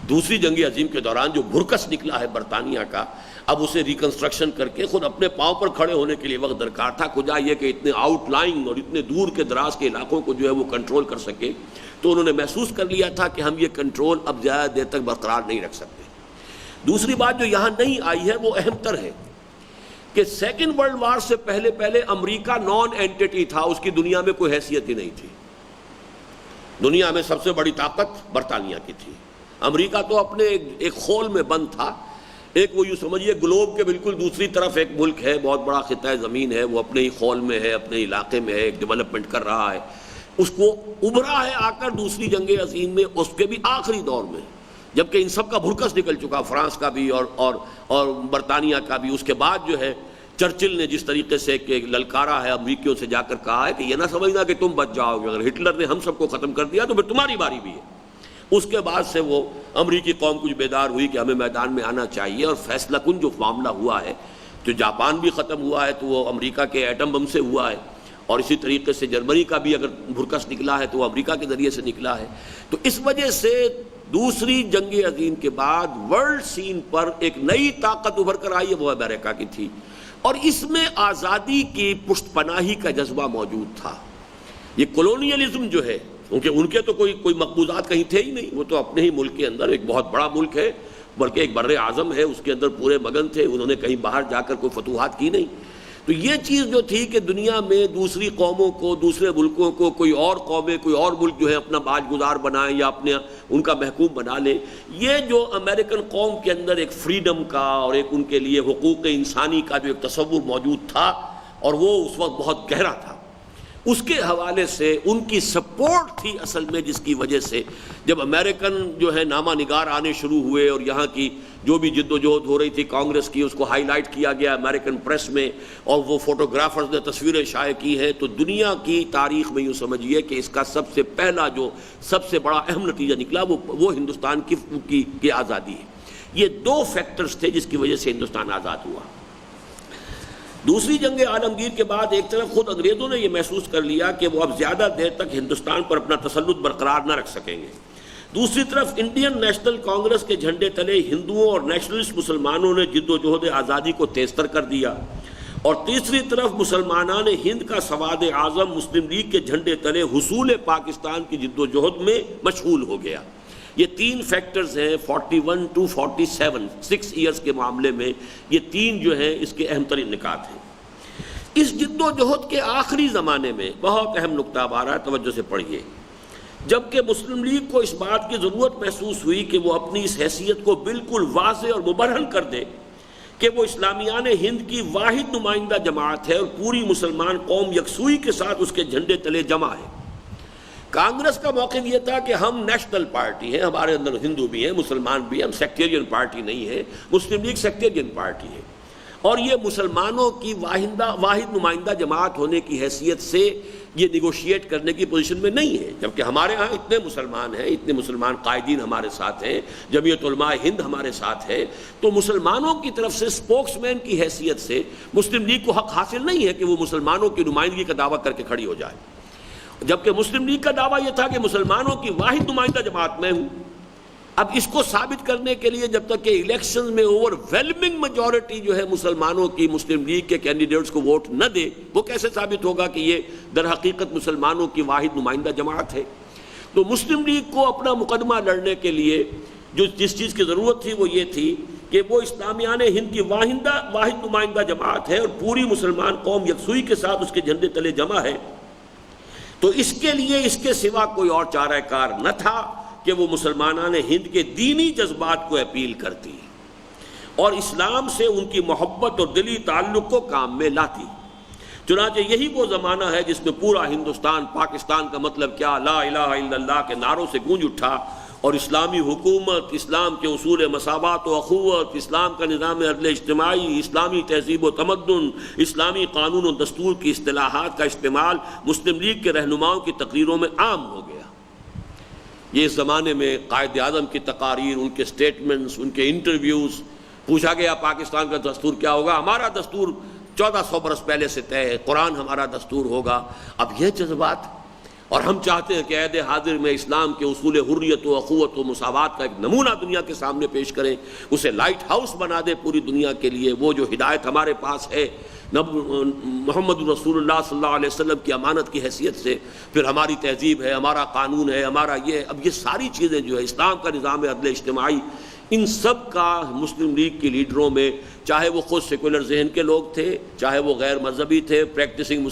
دوسری جنگ عظیم کے دوران جو بھرکس نکلا ہے برطانیہ کا، اب اسے ریکنسٹرکشن کر کے خود اپنے پاؤں پر کھڑے ہونے کے لیے وقت درکار تھا. کجا یہ کہ اتنے آؤٹ لائنگ اور اتنے دور کے دراز کے علاقوں کو جو ہے وہ کنٹرول کر سکے. تو انہوں نے محسوس کر لیا تھا کہ ہم یہ کنٹرول اب زیادہ دیر تک برقرار نہیں رکھ سکتے. دوسری بات جو یہاں نہیں آئی ہے وہ اہم تر ہے کہ سیکنڈ ورلڈ وار سے پہلے امریکہ نان اینٹیٹی تھا، اس کی دنیا میں کوئی حیثیت ہی نہیں تھی. دنیا میں سب سے بڑی طاقت برطانیہ کی تھی. امریکہ تو اپنے ایک خول میں بند تھا. ایک وہ یوں سمجھیے گلوب کے بالکل دوسری طرف ایک ملک ہے، بہت بڑا خطہ زمین ہے، وہ اپنے ہی خول میں ہے، اپنے علاقے میں ہے، ایک ڈیولپمنٹ کر رہا ہے. اس کو ابھرا ہے آ کر دوسری جنگ عظیم میں، اس کے بھی آخری دور میں، جبکہ ان سب کا بھرکس نکل چکا، فرانس کا بھی اور برطانیہ کا بھی. اس کے بعد جو ہے چرچل نے جس طریقے سے کہ للکارا ہے امریکیوں سے، جا کر کہا ہے کہ یہ نہ سمجھنا کہ تم بچ جاؤ گے، اگر ہٹلر نے ہم سب کو ختم کر دیا تو پھر تمہاری باری بھی ہے. اس کے بعد سے وہ امریکی قوم کچھ بیدار ہوئی کہ ہمیں میدان میں آنا چاہیے، اور فیصلہ کن جو معاملہ ہوا ہے، جو جاپان بھی ختم ہوا ہے تو وہ امریکہ کے ایٹم بم سے ہوا ہے، اور اسی طریقے سے جرمنی کا بھی اگر بھرکس نکلا ہے تو وہ امریکہ کے ذریعے سے نکلا ہے. تو اس وجہ سے دوسری جنگ عظیم کے بعد ورلڈ سین پر ایک نئی طاقت ابھر کر آئی ہے، وہ امریکہ کی تھی، اور اس میں آزادی کی پشت پناہی کا جذبہ موجود تھا. یہ کولونیلزم جو ہے، کیونکہ ان کے تو کوئی مقبوضات کہیں تھے ہی نہیں، وہ تو اپنے ہی ملک کے اندر ایک بہت بڑا ملک ہے، بلکہ ایک بر اعظم ہے، اس کے اندر پورے مگن تھے، انہوں نے کہیں باہر جا کر کوئی فتوحات کی نہیں. تو یہ چیز جو تھی کہ دنیا میں دوسری قوموں کو، دوسرے ملکوں کو، کوئی اور قومیں، کوئی اور ملک جو ہے اپنا باج گزار بنائیں یا اپنے ان کا محکوم بنا لیں، یہ جو امریکن قوم کے اندر ایک فریڈم کا اور ایک ان کے لیے حقوق انسانی کا جو ایک تصور موجود تھا، اور وہ اس وقت بہت گہرا تھا، اس کے حوالے سے ان کی سپورٹ تھی اصل میں، جس کی وجہ سے جب امریکن جو ہے نامہ نگار آنے شروع ہوئے اور یہاں کی جو بھی جد و جہد ہو رہی تھی کانگریس کی، اس کو ہائی لائٹ کیا گیا امریکن پریس میں، اور وہ فوٹوگرافرز نے تصویریں شائع کی ہیں، تو دنیا کی تاریخ میں یوں سمجھیے کہ اس کا سب سے پہلا جو سب سے بڑا اہم نتیجہ نکلا وہ ہندوستان کی آزادی ہے. یہ دو فیکٹرز تھے جس کی وجہ سے ہندوستان آزاد ہوا. دوسری جنگ عالمگیر کے بعد ایک طرف خود انگریزوں نے یہ محسوس کر لیا کہ وہ اب زیادہ دیر تک ہندوستان پر اپنا تسلط برقرار نہ رکھ سکیں گے. دوسری طرف انڈین نیشنل کانگریس کے جھنڈے تلے ہندوؤں اور نیشنلسٹ مسلمانوں نے جد و جہد آزادی کو تیزتر کر دیا، اور تیسری طرف مسلمانان ہند کا سواد اعظم مسلم لیگ کے جھنڈے تلے حصول پاکستان کی جد و جہد میں مشغول ہو گیا. یہ تین فیکٹرز ہیں 41 to 47 6 ایئرز کے معاملے میں، یہ تین جو ہیں اس کے اہم ترین نکات ہیں. اس جد و جہد کے آخری زمانے میں بہت اہم نقطہ اب آ رہا ہے، توجہ سے پڑھیے. جبکہ مسلم لیگ کو اس بات کی ضرورت محسوس ہوئی کہ وہ اپنی اس حیثیت کو بالکل واضح اور مبرہن کر دے کہ وہ اسلامیان ہند کی واحد نمائندہ جماعت ہے اور پوری مسلمان قوم یکسوئی کے ساتھ اس کے جھنڈے تلے جمع ہے. کانگریس کا موقف یہ تھا کہ ہم نیشنل پارٹی ہیں، ہمارے اندر ہندو بھی ہیں، مسلمان بھی ہیں، ہم سیکٹیرین پارٹی نہیں ہے. مسلم لیگ سیکٹیرین پارٹی ہے، اور یہ مسلمانوں کی واحد نمائندہ جماعت ہونے کی حیثیت سے یہ نیگوشیٹ کرنے کی پوزیشن میں نہیں ہے. جبکہ ہمارے ہاں اتنے مسلمان ہیں، اتنے مسلمان قائدین ہمارے ساتھ ہیں، جمعیت علماء ہند ہمارے ساتھ ہے، تو مسلمانوں کی طرف سے اسپوکس مین کی حیثیت سے مسلم لیگ کو حق حاصل نہیں ہے کہ وہ مسلمانوں کی نمائندگی کا دعویٰ کر کے کھڑی ہو جائے. جبکہ مسلم لیگ کا دعویٰ یہ تھا کہ مسلمانوں کی واحد نمائندہ جماعت میں ہوں. اب اس کو ثابت کرنے کے لیے جب تک کہ الیکشن میں اوور ویلمنگ میجورٹی جو ہے مسلمانوں کی مسلم لیگ کے کینڈیڈیٹس کو ووٹ نہ دے، وہ کیسے ثابت ہوگا کہ یہ در حقیقت مسلمانوں کی واحد نمائندہ جماعت ہے. تو مسلم لیگ کو اپنا مقدمہ لڑنے کے لیے جس چیز کی ضرورت تھی وہ یہ تھی کہ وہ اسلامیان ہند کی واحد نمائندہ جماعت ہے اور پوری مسلمان قوم یکسوئی کے ساتھ اس کے جھنڈے تلے جمع ہے، تو اس کے لیے اس کے سوا کوئی اور چارہ کار نہ تھا کہ وہ مسلمانان ہند کے دینی جذبات کو اپیل کرتی اور اسلام سے ان کی محبت اور دلی تعلق کو کام میں لاتی۔ چنانچہ یہی وہ زمانہ ہے جس میں پورا ہندوستان، پاکستان کا مطلب کیا، لا الہ الا اللہ کے نعروں سے گونج اٹھا، اور اسلامی حکومت، اسلام کے اصول مساوات و اخوت، اسلام کا نظام عدل اجتماعی، اسلامی تہذیب و تمدن، اسلامی قانون و دستور کی اصطلاحات کا استعمال مسلم لیگ کے رہنماؤں کی تقریروں میں عام ہو گیا۔ یہ اس زمانے میں قائد اعظم کی تقاریر، ان کے سٹیٹمنٹس، ان کے انٹرویوز، پوچھا گیا پاکستان کا دستور کیا ہوگا، ہمارا دستور 1400 برس پہلے سے طے ہے، قرآن ہمارا دستور ہوگا۔ اب یہ جذبات، اور ہم چاہتے ہیں کہ عہد حاضر میں اسلام کے اصول حریت و اخوت و مساوات کا ایک نمونہ دنیا کے سامنے پیش کریں، اسے لائٹ ہاؤس بنا دے پوری دنیا کے لیے۔ وہ جو ہدایت ہمارے پاس ہے محمد رسول اللہ صلی اللہ علیہ وسلم کی امانت کی حیثیت سے، پھر ہماری تہذیب ہے، ہمارا قانون ہے، ہمارا یہ، اب یہ ساری چیزیں جو ہے، اسلام کا نظام عدل اجتماعی، ان سب کا مسلم لیگ کے لیڈروں میں، چاہے وہ خود سیکولر ذہن کے لوگ تھے، چاہے وہ غیر مذہبی تھے، پریکٹسنگ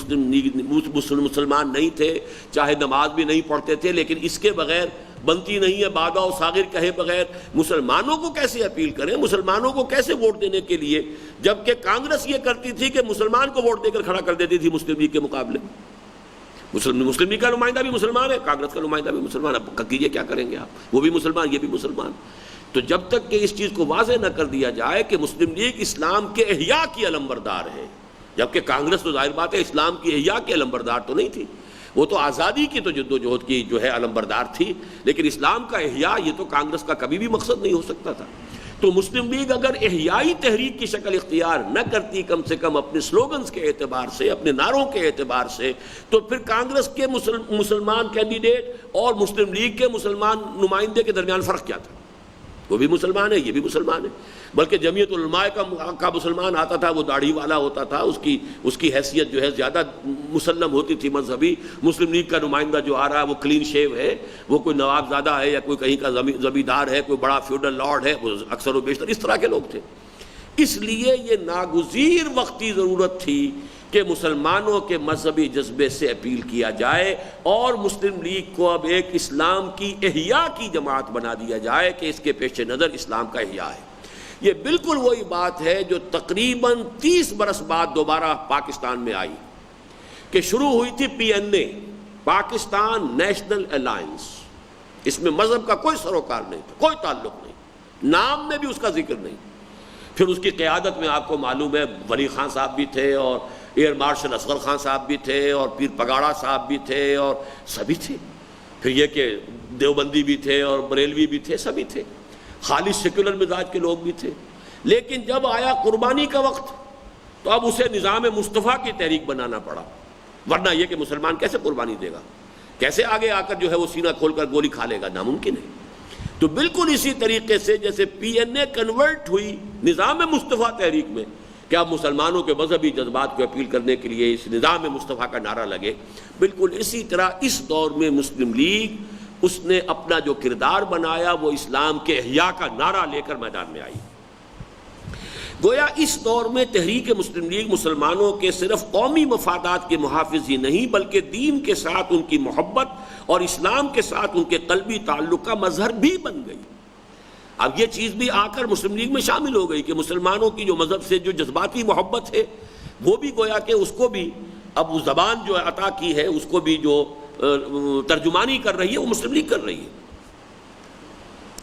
مسلمان نہیں تھے، چاہے نماز بھی نہیں پڑھتے تھے، لیکن اس کے بغیر بنتی نہیں ہے، بادہ و صاغر کہے بغیر مسلمانوں کو کیسے اپیل کریں، مسلمانوں کو کیسے ووٹ دینے کے لیے، جبکہ کانگریس یہ کرتی تھی کہ مسلمان کو ووٹ دے کر کھڑا کر دیتی تھی مسلم لیگ کے مقابلے۔ مسلم لیگ کا نمائندہ بھی مسلمان ہے، کانگریس کا نمائندہ بھی مسلمان، اب کیجیے کیا کریں گے آپ، وہ بھی مسلمان یہ بھی مسلمان۔ تو جب تک کہ اس چیز کو واضح نہ کر دیا جائے کہ مسلم لیگ اسلام کے احیاء کی علمبردار ہے، جبکہ کانگریس تو ظاہر بات ہے اسلام کی احیاء کی علمبردار تو نہیں تھی، وہ تو آزادی کی تو جد و جہد کی جو ہے علمبردار تھی، لیکن اسلام کا احیاء یہ تو کانگریس کا کبھی بھی مقصد نہیں ہو سکتا تھا۔ تو مسلم لیگ اگر احیائی تحریک کی شکل اختیار نہ کرتی، کم سے کم اپنے سلوگنز کے اعتبار سے، اپنے نعروں کے اعتبار سے، تو پھر کانگریس کے مسلمان کینڈیڈیٹ اور مسلم لیگ کے مسلمان نمائندے کے درمیان فرق کیا تھا؟ وہ بھی مسلمان ہے، یہ بھی مسلمان ہے، بلکہ جمعیت علماء کا مسلمان آتا تھا، وہ داڑھی والا ہوتا تھا، اس کی حیثیت جو ہے زیادہ مسلم ہوتی تھی مذہبی۔ مسلم لیگ کا نمائندہ جو آ رہا ہے وہ کلین شیو ہے، وہ کوئی نواب زادہ ہے یا کوئی کہیں کا زمیندار ہے، کوئی بڑا فیوڈل لارڈ ہے، وہ اکثر و بیشتر اس طرح کے لوگ تھے۔ اس لیے یہ ناگزیر وقتی ضرورت تھی کہ مسلمانوں کے مذہبی جذبے سے اپیل کیا جائے اور مسلم لیگ کو اب ایک اسلام کی احیاء کی جماعت بنا دیا جائے کہ اس کے پیش نظر اسلام کا احیاء ہے۔ یہ بالکل وہی بات ہے جو تقریباً 30 برس بعد دوبارہ پاکستان میں آئی، کہ شروع ہوئی تھی PNA، پاکستان نیشنل الائنس۔ اس میں مذہب کا کوئی سروکار نہیں تھا، کوئی تعلق نہیں، نام میں بھی اس کا ذکر نہیں۔ پھر اس کی قیادت میں آپ کو معلوم ہے ولی خان صاحب بھی تھے، اور ایئر مارشل اصغر خان صاحب بھی تھے، اور پیر پگاڑا صاحب بھی تھے، اور سبھی تھے۔ پھر یہ کہ دیوبندی بھی تھے اور بریلوی بھی تھے، سبھی تھے، خالص سیکولر مزاج کے لوگ بھی تھے۔ لیکن جب آیا قربانی کا وقت تو اب اسے نظام مصطفیٰ کی تحریک بنانا پڑا، ورنہ یہ کہ مسلمان کیسے قربانی دے گا، کیسے آگے آ کر جو ہے وہ سینہ کھول کر گولی کھا لے گا، ناممکن ہے۔ تو بالکل اسی طریقے سے جیسے PNA کنورٹ ہوئی نظام مصطفیٰ تحریک میں کہ اب مسلمانوں کے مذہبی جذبات کو اپیل کرنے کے لیے اس نظام مصطفیٰ کا نعرہ لگے، بالکل اسی طرح اس دور میں مسلم لیگ اس نے اپنا جو کردار بنایا وہ اسلام کے احیاء کا نعرہ لے کر میدان میں آئی۔ گویا اس دور میں تحریک مسلم لیگ مسلمانوں کے صرف قومی مفادات کے محافظ ہی نہیں بلکہ دین کے ساتھ ان کی محبت اور اسلام کے ساتھ ان کے قلبی تعلق کا مظہر بھی بن گئی۔ اب یہ چیز بھی آ کر مسلم لیگ میں شامل ہو گئی کہ مسلمانوں کی جو مذہب سے جو جذباتی محبت ہے وہ بھی گویا کہ اس کو بھی اب وہ زبان جو عطا کی ہے اس کو بھی جو ترجمانی کر رہی ہے وہ مسلم لیگ کر رہی ہے۔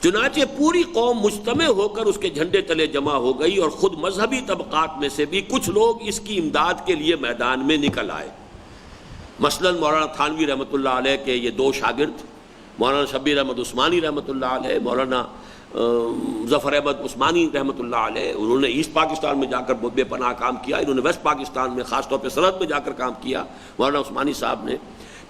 چنانچہ پوری قوم مجتمع ہو کر اس کے جھنڈے تلے جمع ہو گئی اور خود مذہبی طبقات میں سے بھی کچھ لوگ اس کی امداد کے لیے میدان میں نکل آئے۔ مثلا مولانا تھانوی رحمۃ اللہ علیہ کے یہ دو شاگرد، مولانا شبیر احمد عثمانی رحمۃ اللہ علیہ، مولانا ظفر احمد عثمانی رحمۃ اللہ علیہ، انہوں نے ایسٹ پاکستان میں جا کر بے پناہ کام کیا، انہوں نے ویسٹ پاکستان میں خاص طور پہ سرحد میں جا کر کام کیا مولانا عثمانی صاحب نے۔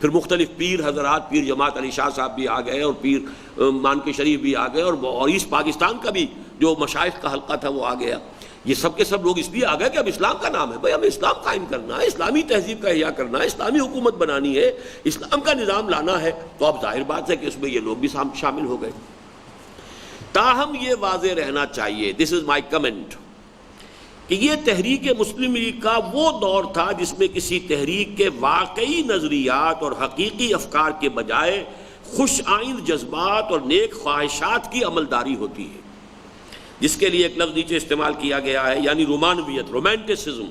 پھر مختلف پیر حضرات، پیر جماعت علی شاہ صاحب بھی آ گئے اور پیر مانکی شریف بھی آ گئے، اور ایسٹ پاکستان کا بھی جو مشائخ کا حلقہ تھا وہ آ گیا۔ یہ سب کے سب لوگ اس لیے آ گئے کہ اب اسلام کا نام ہے، بھائی ہمیں اسلام قائم کرنا ہے، اسلامی تہذیب کا احیاء کرنا ہے، اسلامی حکومت بنانی ہے، اسلام کا نظام لانا ہے، تو اب ظاہر بات ہے کہ اس میں یہ لوگ بھی شامل ہو گئے۔ تاہم یہ واضح رہنا چاہیے، دس از مائی کمنٹ، کہ یہ تحریک مسلم لیگ کا وہ دور تھا جس میں کسی تحریک کے واقعی نظریات اور حقیقی افکار کے بجائے خوش آئند جذبات اور نیک خواہشات کی عملداری ہوتی ہے، جس کے لیے ایک لفظ نیچے استعمال کیا گیا ہے، یعنی رومانویت، رومانٹسزم۔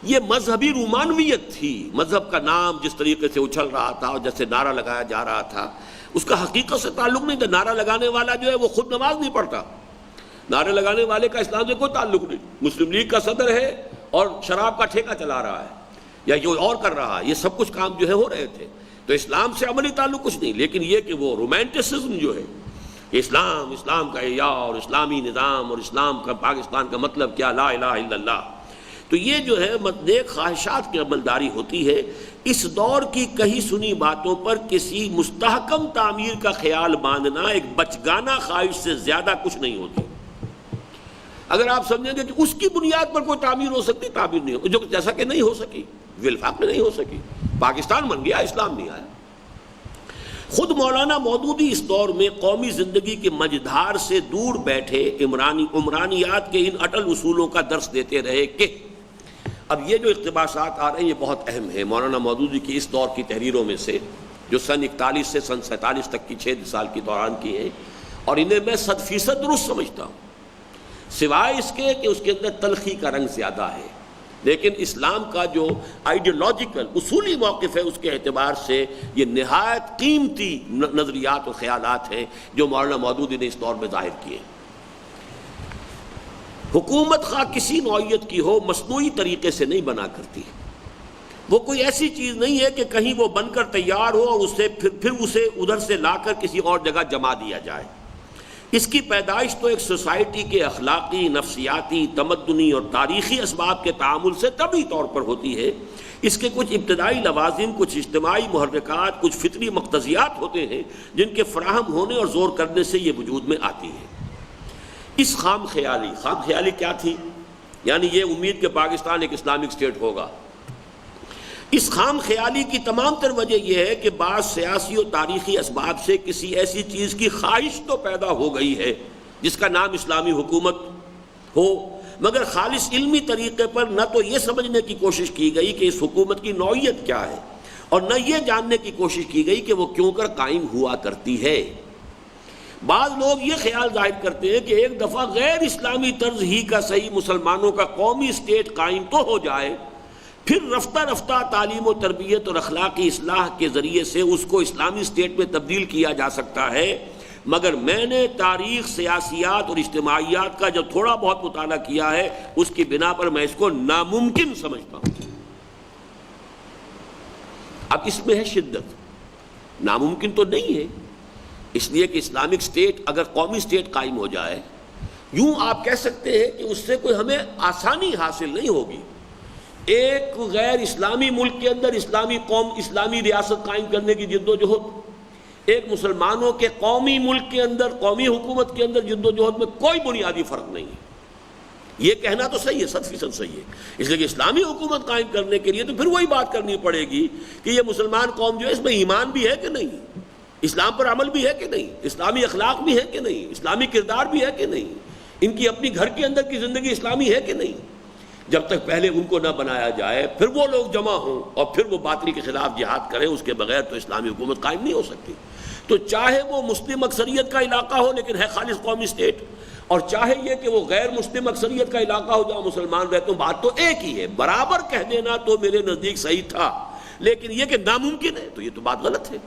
یہ مذہبی رومانویت تھی، مذہب کا نام جس طریقے سے اچھل رہا تھا اور جیسے نعرہ لگایا جا رہا تھا اس کا حقیقت سے تعلق نہیں تھا۔ نعرہ لگانے والا جو ہے وہ خود نماز نہیں پڑھتا، نعرے لگانے والے کا اسلام سے کوئی تعلق نہیں، مسلم لیگ کا صدر ہے اور شراب کا ٹھیکہ چلا رہا ہے یا جو اور کر رہا ہے، یہ سب کچھ کام جو ہے ہو رہے تھے، تو اسلام سے عملی تعلق کچھ نہیں۔ لیکن یہ کہ وہ رومانٹسزم جو ہے، اسلام کا احیاء اور اسلامی نظام اور اسلام کا پاکستان کا مطلب کیا، لا الہ الا اللہ، تو یہ جو ہے نیک خواہشات کی عملداری ہوتی ہے۔ اس دور کی کہی سنی باتوں پر کسی مستحکم تعمیر کا خیال باندھنا ایک بچگانہ خواہش سے زیادہ کچھ نہیں ہوتی۔ اگر آپ سمجھیں گے کہ اس کی بنیاد پر کوئی تعمیر ہو سکتی، تعمیر نہیں ہو، جو جیسا کہ نہیں ہو سکی، بالفعل نہیں ہو سکی، پاکستان بن گیا، اسلام نہیں آیا۔ خود مولانا مودودی اس دور میں قومی زندگی کے مجدھار سے دور بیٹھے عمرانیات کے ان اٹل اصولوں کا درس دیتے رہے کہ اب یہ جو اقتباسات آ رہے ہیں یہ بہت اہم ہے مولانا مودودی کی اس دور کی تحریروں میں سے، جو سن 41 سے سن 47 تک کی 6 سال کی دوران کی ہیں، اور انہیں میں 100% درست سمجھتا ہوں، سوائے اس کے کہ اس کے اندر تلخی کا رنگ زیادہ ہے، لیکن اسلام کا جو آئیڈیالوجیکل اصولی موقف ہے اس کے اعتبار سے یہ نہایت قیمتی نظریات و خیالات ہیں جو مولانا مودودی نے اس دور میں ظاہر کیے۔ حکومت خواہ کسی نوعیت کی ہو مصنوعی طریقے سے نہیں بنا کرتی، وہ کوئی ایسی چیز نہیں ہے کہ کہیں وہ بن کر تیار ہو اور اسے پھر اسے ادھر سے لا کر کسی اور جگہ جما دیا جائے۔ اس کی پیدائش تو ایک سوسائٹی کے اخلاقی، نفسیاتی، تمدنی اور تاریخی اسباب کے تعامل سے طبعی طور پر ہوتی ہے۔ اس کے کچھ ابتدائی لوازم، کچھ اجتماعی محرکات، کچھ فطری مقتضیات ہوتے ہیں جن کے فراہم ہونے اور زور کرنے سے یہ وجود میں آتی ہے۔ اس خام خیالی کیا تھی؟ یعنی یہ امید کہ پاکستان ایک اسلامک اسٹیٹ ہوگا۔ اس خام خیالی کی تمام تر وجہ یہ ہے کہ بعض سیاسی و تاریخی اسباب سے کسی ایسی چیز کی خواہش تو پیدا ہو گئی ہے جس کا نام اسلامی حکومت ہو، مگر خالص علمی طریقے پر نہ تو یہ سمجھنے کی کوشش کی گئی کہ اس حکومت کی نوعیت کیا ہے، اور نہ یہ جاننے کی کوشش کی گئی کہ وہ کیوں کر قائم ہوا کرتی ہے۔ بعض لوگ یہ خیال ظاہر کرتے ہیں کہ ایک دفعہ غیر اسلامی طرز ہی کا صحیح مسلمانوں کا قومی اسٹیٹ قائم تو ہو جائے، پھر رفتہ رفتہ تعلیم و تربیت اور اخلاقی اصلاح کے ذریعے سے اس کو اسلامی اسٹیٹ میں تبدیل کیا جا سکتا ہے۔ مگر میں نے تاریخ، سیاسیات اور اجتماعیات کا جب تھوڑا بہت مطالعہ کیا ہے اس کی بنا پر میں اس کو ناممکن سمجھتا ہوں۔ اب اس میں ہے شدت، ناممکن تو نہیں ہے، اس لیے کہ اسلامک اسٹیٹ اگر قومی اسٹیٹ قائم ہو جائے، یوں آپ کہہ سکتے ہیں کہ اس سے کوئی ہمیں آسانی حاصل نہیں ہوگی۔ ایک غیر اسلامی ملک کے اندر اسلامی قوم، اسلامی ریاست قائم کرنے کی جد و جہد، ایک مسلمانوں کے قومی ملک کے اندر، قومی حکومت کے اندر جد و جہد میں کوئی بنیادی فرق نہیں ہے۔ یہ کہنا تو صحیح ہے، 100% صحیح ہے، اس لیے کہ اسلامی حکومت قائم کرنے کے لیے تو پھر وہی بات کرنی پڑے گی کہ یہ مسلمان قوم جو ہے اس میں ایمان بھی ہے کہ نہیں، اسلام پر عمل بھی ہے کہ نہیں، اسلامی اخلاق بھی ہے کہ نہیں، اسلامی کردار بھی ہے کہ نہیں، ان کی اپنی گھر کے اندر کی زندگی اسلامی ہے کہ نہیں۔ جب تک پہلے ان کو نہ بنایا جائے، پھر وہ لوگ جمع ہوں اور پھر وہ باطل کے خلاف جہاد کریں، اس کے بغیر تو اسلامی حکومت قائم نہیں ہو سکتی۔ تو چاہے وہ مسلم اکثریت کا علاقہ ہو لیکن ہے خالص قومی اسٹیٹ، اور چاہے یہ کہ وہ غیر مسلم اکثریت کا علاقہ ہو جہاں مسلمان رہتے ہیں، بات تو ایک ہی ہے۔ برابر کہہ دینا تو میرے نزدیک صحیح تھا، لیکن یہ کہ ناممکن ہے تو یہ تو بات غلط ہے۔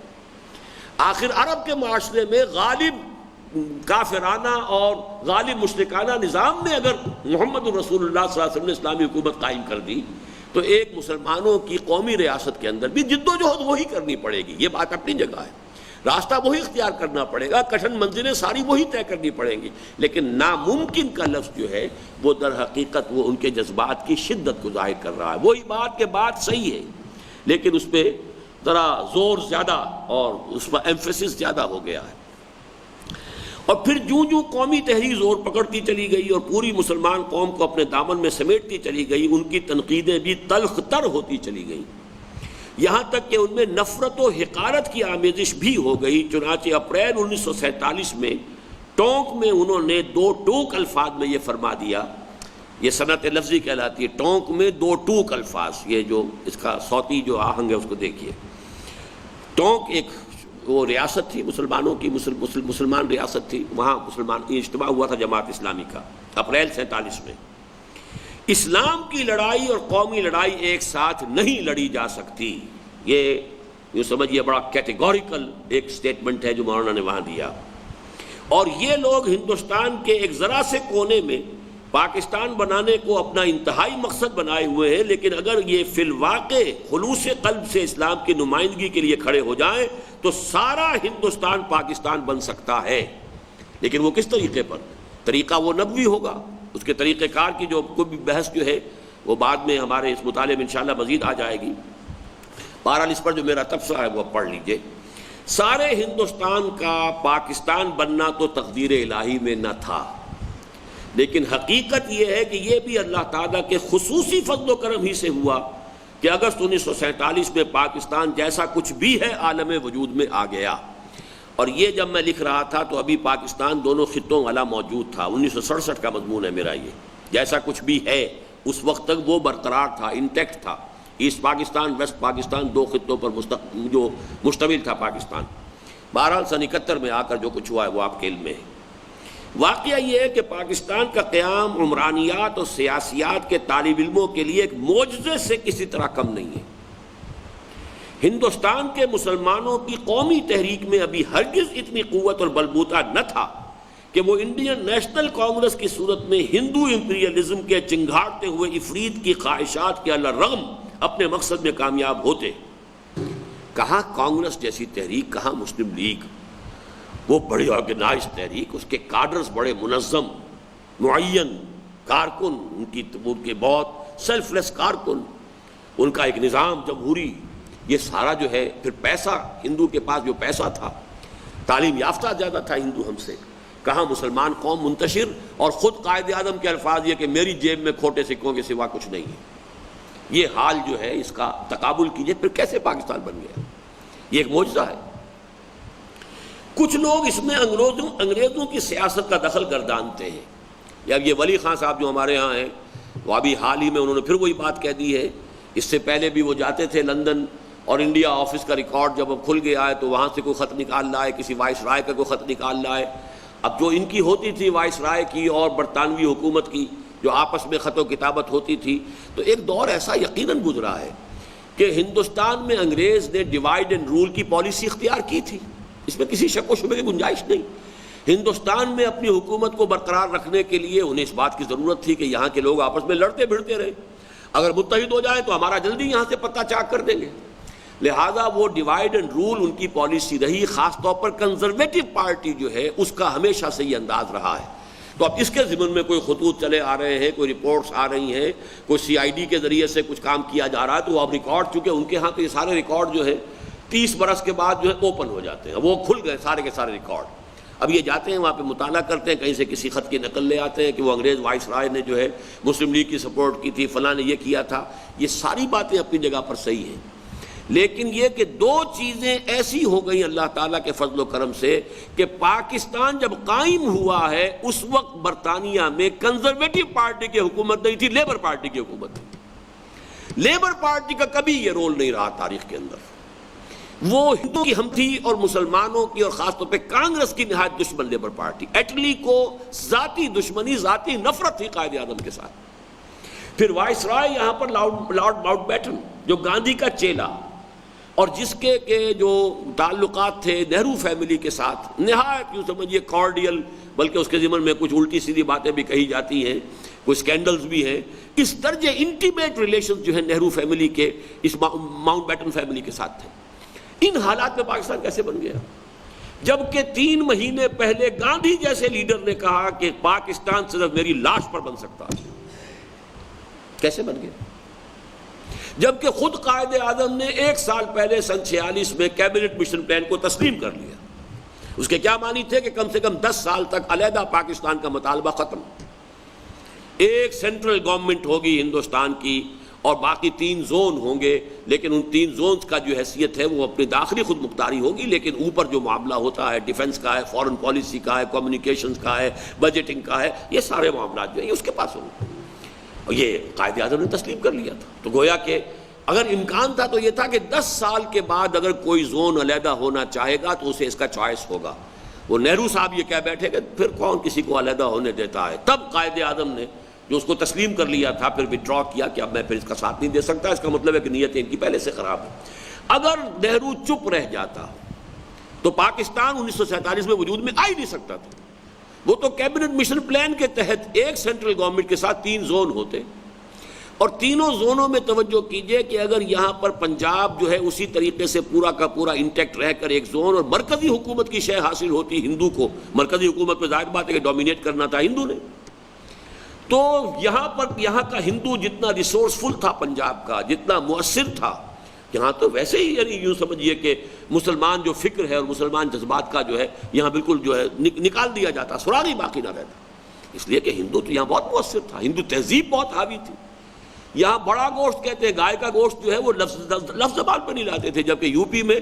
آخر عرب کے معاشرے میں غالب کافرانہ اور غالب مشرکانہ نظام میں اگر محمد رسول اللہ صلی اللہ علیہ وسلم نے اسلامی حکومت قائم کر دی تو ایک مسلمانوں کی قومی ریاست کے اندر بھی جد و جہد وہی کرنی پڑے گی۔ یہ بات اپنی جگہ ہے، راستہ وہی اختیار کرنا پڑے گا، کٹھن منزلیں ساری وہی طے کرنی پڑیں گی، لیکن ناممکن کا لفظ جو ہے وہ در حقیقت وہ ان کے جذبات کی شدت کو ظاہر کر رہا ہے۔ وہی بات کہ بات صحیح ہے لیکن اس پہ ذرا زور زیادہ اور اس پر ایمفیسس زیادہ ہو گیا ہے۔ اور پھر جوں جوں قومی تحریک زور پکڑتی چلی گئی اور پوری مسلمان قوم کو اپنے دامن میں سمیٹتی چلی گئی، ان کی تنقیدیں بھی تلخ تر ہوتی چلی گئیں، یہاں تک کہ ان میں نفرت و حقارت کی آمیزش بھی ہو گئی۔ چنانچہ اپریل 1947 میں ٹونک میں انہوں نے دو ٹوک الفاظ میں یہ فرما دیا، یہ صنعت لفظی کہلاتی ہے، ٹونک میں دو ٹوک الفاظ، یہ جو اس کا صوتی جو آہنگ ہے اس کو دیکھیے۔ ٹونک ایک وہ ریاست تھی مسلمانوں کی، مسلمان ریاست تھی، وہاں مسلمان اجتماع ہوا تھا جماعت اسلامی کا اپریل 47 میں۔ اسلام کی لڑائی اور قومی لڑائی ایک ساتھ نہیں لڑی جا سکتی، یہ یوں سمجھیے بڑا کیٹیگوریکل ایک سٹیٹمنٹ ہے جو مولانا نے وہاں دیا۔ اور یہ لوگ ہندوستان کے ایک ذرا سے کونے میں پاکستان بنانے کو اپنا انتہائی مقصد بنائے ہوئے ہیں، لیکن اگر یہ فی الواقع خلوص قلب سے اسلام کی نمائندگی کے لیے کھڑے ہو جائیں تو سارا ہندوستان پاکستان بن سکتا ہے، لیکن وہ کس طریقے پر؟ طریقہ وہ نبوی ہوگا، اس کے طریقہ کار کی جو کوئی بحث جو ہے وہ بعد میں ہمارے اس مطالعے میں انشاءاللہ مزید آ جائے گی۔ بہرحال اس پر جو میرا تبصرہ ہے وہ پڑھ لیجئے۔ سارے ہندوستان کا پاکستان بننا تو تقدیر الہی میں نہ تھا، لیکن حقیقت یہ ہے کہ یہ بھی اللہ تعالیٰ کے خصوصی فضل و کرم ہی سے ہوا کہ اگست 1947 میں پاکستان جیسا کچھ بھی ہے عالم وجود میں آ گیا۔ اور یہ جب میں لکھ رہا تھا تو ابھی پاکستان دونوں خطوں والا موجود تھا، 1967 کا مضمون ہے میرا یہ، جیسا کچھ بھی ہے اس وقت تک وہ برقرار تھا، انٹیکٹ تھا، ایسٹ پاکستان ویسٹ پاکستان دو خطوں پر جو مشتمل تھا پاکستان۔ بہرحال سن 71 میں آ کر جو کچھ ہوا ہے وہ آپ کے علم میں ہے۔ واقعہ یہ ہے کہ پاکستان کا قیام عمرانیات اور سیاسیات کے طالب علموں کے لیے ایک معجزے سے کسی طرح کم نہیں ہے۔ ہندوستان کے مسلمانوں کی قومی تحریک میں ابھی ہرگز اتنی قوت اور بلبوتا نہ تھا کہ وہ انڈین نیشنل کانگریس کی صورت میں ہندو امپیریلزم کے چنگھاڑتے ہوئے افریط کی خواہشات کے علی رغم اپنے مقصد میں کامیاب ہوتے۔ کہاں کانگریس جیسی تحریک، کہاں مسلم لیگ، وہ بڑی آرگنائز تحریک، اس کے کارڈرز بڑے منظم معین کارکن، ان کے بہت سیلف لیس کارکن، ان کا ایک نظام جمہوری، یہ سارا جو ہے پھر پیسہ، ہندو کے پاس جو پیسہ تھا، تعلیم یافتہ زیادہ تھا ہندو ہم سے، کہاں مسلمان قوم منتشر، اور خود قائد اعظم کے الفاظ یہ کہ میری جیب میں کھوٹے سکوں کے سوا کچھ نہیں ہے۔ یہ حال جو ہے اس کا تقابل کیجئے، پھر کیسے پاکستان بن گیا؟ یہ ایک معجزہ ہے۔ کچھ لوگ اس میں انگریزوں کی سیاست کا دخل گردانتے ہیں، یا یہ ولی خان صاحب جو ہمارے ہاں ہیں، وہ ابھی حال ہی میں انہوں نے پھر وہی بات کہہ دی ہے، اس سے پہلے بھی وہ جاتے تھے لندن، اور انڈیا آفس کا ریکارڈ جب کھل گیا ہے تو وہاں سے کوئی خط نکال لائے، کسی وائس رائے کا کوئی خط نکال لائے۔ اب جو ان کی ہوتی تھی وائس رائے کی اور برطانوی حکومت کی جو آپس میں خط و کتابت ہوتی تھی، تو ایک دور ایسا یقیناً گزرا ہے کہ ہندوستان میں انگریز نے ڈیوائیڈ اینڈ رول کی پالیسی اختیار کی تھی، اس میں کسی شک و شبے کی گنجائش نہیں۔ ہندوستان میں اپنی حکومت کو برقرار رکھنے کے لیے انہیں اس بات کی ضرورت تھی کہ یہاں کے لوگ آپس میں لڑتے بھڑتے رہے، اگر متحد ہو جائیں تو ہمارا جلدی یہاں سے پتہ چاک کر دیں گے، لہذا وہ ڈیوائیڈ اینڈ رول ان کی پالیسی رہی، خاص طور پر کنزرویٹو پارٹی جو ہے اس کا ہمیشہ سے یہ انداز رہا ہے۔ تو اب اس کے ضمن میں کوئی خطوط چلے آ رہے ہیں، کوئی رپورٹس آ رہی ہیں، کوئی CID کے ذریعے سے کچھ کام کیا جا رہا ہے، تو وہ اب ریکارڈ، چونکہ ان کے ہاں تو یہ سارے ریکارڈ جو ہے 30 برس کے بعد جو ہے اوپن ہو جاتے ہیں، وہ کھل گئے سارے کے سارے ریکارڈ۔ اب یہ جاتے ہیں وہاں پہ مطالعہ کرتے ہیں، کہیں سے کسی خط کی نقل لے آتے ہیں کہ وہ انگریز وائس رائے نے جو ہے مسلم لیگ کی سپورٹ کی تھی، فلاں نے یہ کیا تھا۔ یہ ساری باتیں اپنی جگہ پر صحیح ہیں، لیکن یہ کہ دو چیزیں ایسی ہو گئیں اللہ تعالیٰ کے فضل و کرم سے کہ پاکستان جب قائم ہوا ہے اس وقت برطانیہ میں کنزرویٹو پارٹی کی حکومت نہیں تھی، لیبر پارٹی کی حکومت تھی۔ لیبر پارٹی کا کبھی یہ رول نہیں رہا تاریخ کے اندر، وہ ہندو کی ہم تھی اور مسلمانوں کی اور خاص طور پہ کانگریس کی نہایت دشمن لیبر پارٹی۔ ایٹلی کو ذاتی دشمنی، ذاتی نفرت تھی قائد اعظم کے ساتھ۔ پھر وائس رائے یہاں پر لارڈ ماؤنٹ بیٹن جو گاندھی کا چیلا اور جس کے جو تعلقات تھے نہرو فیملی کے ساتھ نہایت یوں سمجھیے کارڈیل، بلکہ اس کے ضمن میں کچھ الٹی سیدھی باتیں بھی کہی جاتی ہیں، کوئی سکینڈلز بھی ہیں، اس درجے انٹیمیٹ ریلیشنز جو ہیں نہرو فیملی کے اس ماؤنٹ بیٹن فیملی کے ساتھ تھے۔ ان حالات میں پاکستان کیسے بن گیا؟ جبکہ 3 مہینے پہلے گاندھی جیسے لیڈر نے کہا کہ پاکستان صرف میری لاش پر بن سکتا ہے، کیسے بن گیا؟ جبکہ خود قائد اعظم نے 1 سال پہلے سن 46 میں کیبنٹ مشن پلان کو تسلیم کر لیا۔ اس کے کیا معنی تھے کہ کم سے کم 10 سال تک علیحدہ پاکستان کا مطالبہ ختم، ایک سینٹرل گورنمنٹ ہوگی ہندوستان کی، اور باقی 3 زون ہوں گے، لیکن ان 3 زونز کا جو حیثیت ہے وہ اپنی داخلی خود مختاری ہوگی، لیکن اوپر جو معاملہ ہوتا ہے ڈیفنس کا ہے، فورن پالیسی کا ہے، کمیونیکیشنز کا ہے، بجٹنگ کا ہے، یہ سارے معاملات جو ہیں یہ اس کے پاس ہوں گے۔ اور یہ قائد اعظم نے تسلیم کر لیا تھا۔ تو گویا کہ اگر امکان تھا تو یہ تھا کہ 10 سال کے بعد اگر کوئی زون علیحدہ ہونا چاہے گا تو اسے اس کا چوائس ہوگا۔ وہ نہرو صاحب یہ کہہ بیٹھے کہ پھر کون کسی کو علیحدہ ہونے دیتا ہے، تب قائد اعظم نے جو اس کو تسلیم کر لیا تھا پھر وڈرا کیا کہ اب میں پھر اس کا ساتھ نہیں دے سکتا۔ اس کا مطلب ہے کہ نیتیں ان کی پہلے سے خراب ہے۔ اگر نہرو چپ رہ جاتا تو پاکستان 1947 میں وجود میں آ ہی نہیں سکتا تھا۔ وہ تو کیبنٹ مشن پلان کے تحت ایک سینٹرل گورنمنٹ کے ساتھ 3 زون ہوتے، اور تینوں زونوں میں توجہ کیجئے کہ اگر یہاں پر پنجاب جو ہے اسی طریقے سے پورا کا پورا انٹیکٹ رہ کر ایک زون اور مرکزی حکومت کی شے حاصل ہوتی ہندو کو، مرکزی حکومت پہ ظاہر بات ہے کہ ڈومینیٹ کرنا تھا ہندو نے، تو یہاں کا ہندو جتنا ریسورسفل تھا پنجاب کا، جتنا مؤثر تھا، یہاں تو ویسے ہی یعنی یوں سمجھیے کہ مسلمان جو فکر ہے اور مسلمان جذبات کا جو ہے یہاں بالکل جو ہے نکال دیا جاتا، سراغ ہی باقی نہ رہتا، اس لیے کہ ہندو تو یہاں بہت مؤثر تھا، ہندو تہذیب بہت حاوی تھی۔ یہاں بڑا گوشت کہتے ہیں، گائے کا گوشت جو ہے وہ لفظ زبان پہ نہیں لاتے تھے، جبکہ یوپی میں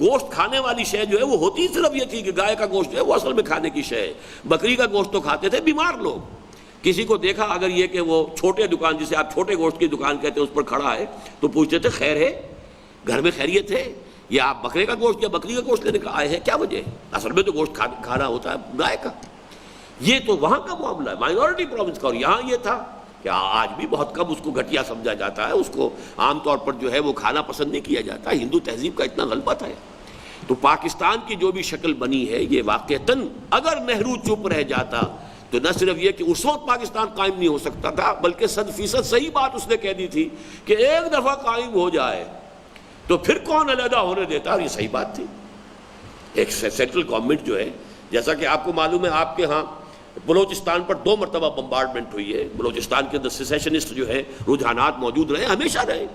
گوشت کھانے والی شے جو ہے وہ ہوتی صرف یہ تھی کہ گائے کا گوشت جو ہے وہ اصل میں کھانے کی شے ہے۔ بکری کا گوشت تو کھاتے تھے بیمار لوگ، کسی کو دیکھا اگر یہ کہ وہ چھوٹے دکان جسے آپ چھوٹے گوشت کی دکان کہتے ہیں اس پر کھڑا ہے تو پوچھتے تھے خیر ہے، گھر میں خیریت ہے، یا آپ بکرے کا گوشت یا بکری کا گوشت لینے کا آئے ہیں، کیا وجہ ہے؟ اصل میں تو گوشت کھانا ہوتا ہے گائے کا۔ یہ تو وہاں کا معاملہ ہے مائنورٹی پروونس کا، اور یہاں یہ تھا کہ آج بھی بہت کم اس کو گھٹیا سمجھا جاتا ہے، اس کو عام طور پر جو ہے وہ کھانا پسند نہیں کیا جاتا، ہندو تہذیب کا اتنا غلبہ تھا۔ تو پاکستان کی جو بھی شکل بنی ہے یہ واقعتاً اگر نہرو چپ رہ جاتا تو نہ صرف یہ کہ اس وقت پاکستان قائم نہیں ہو سکتا تھا، بلکہ 100% صحیح بات اس نے کہہ دی تھی کہ ایک دفعہ قائم ہو جائے تو پھر کون علیحدہ ہونے دیتا، اور یہ صحیح بات تھی۔ ایک سینٹرل گورنمنٹ جو ہے، جیسا کہ آپ کو معلوم ہے آپ کے ہاں بلوچستان پر 2 مرتبہ بمبارڈمنٹ ہوئی ہے، بلوچستان کے اندر سیسیشنسٹ جو ہے رجحانات موجود رہے، ہمیشہ رہے،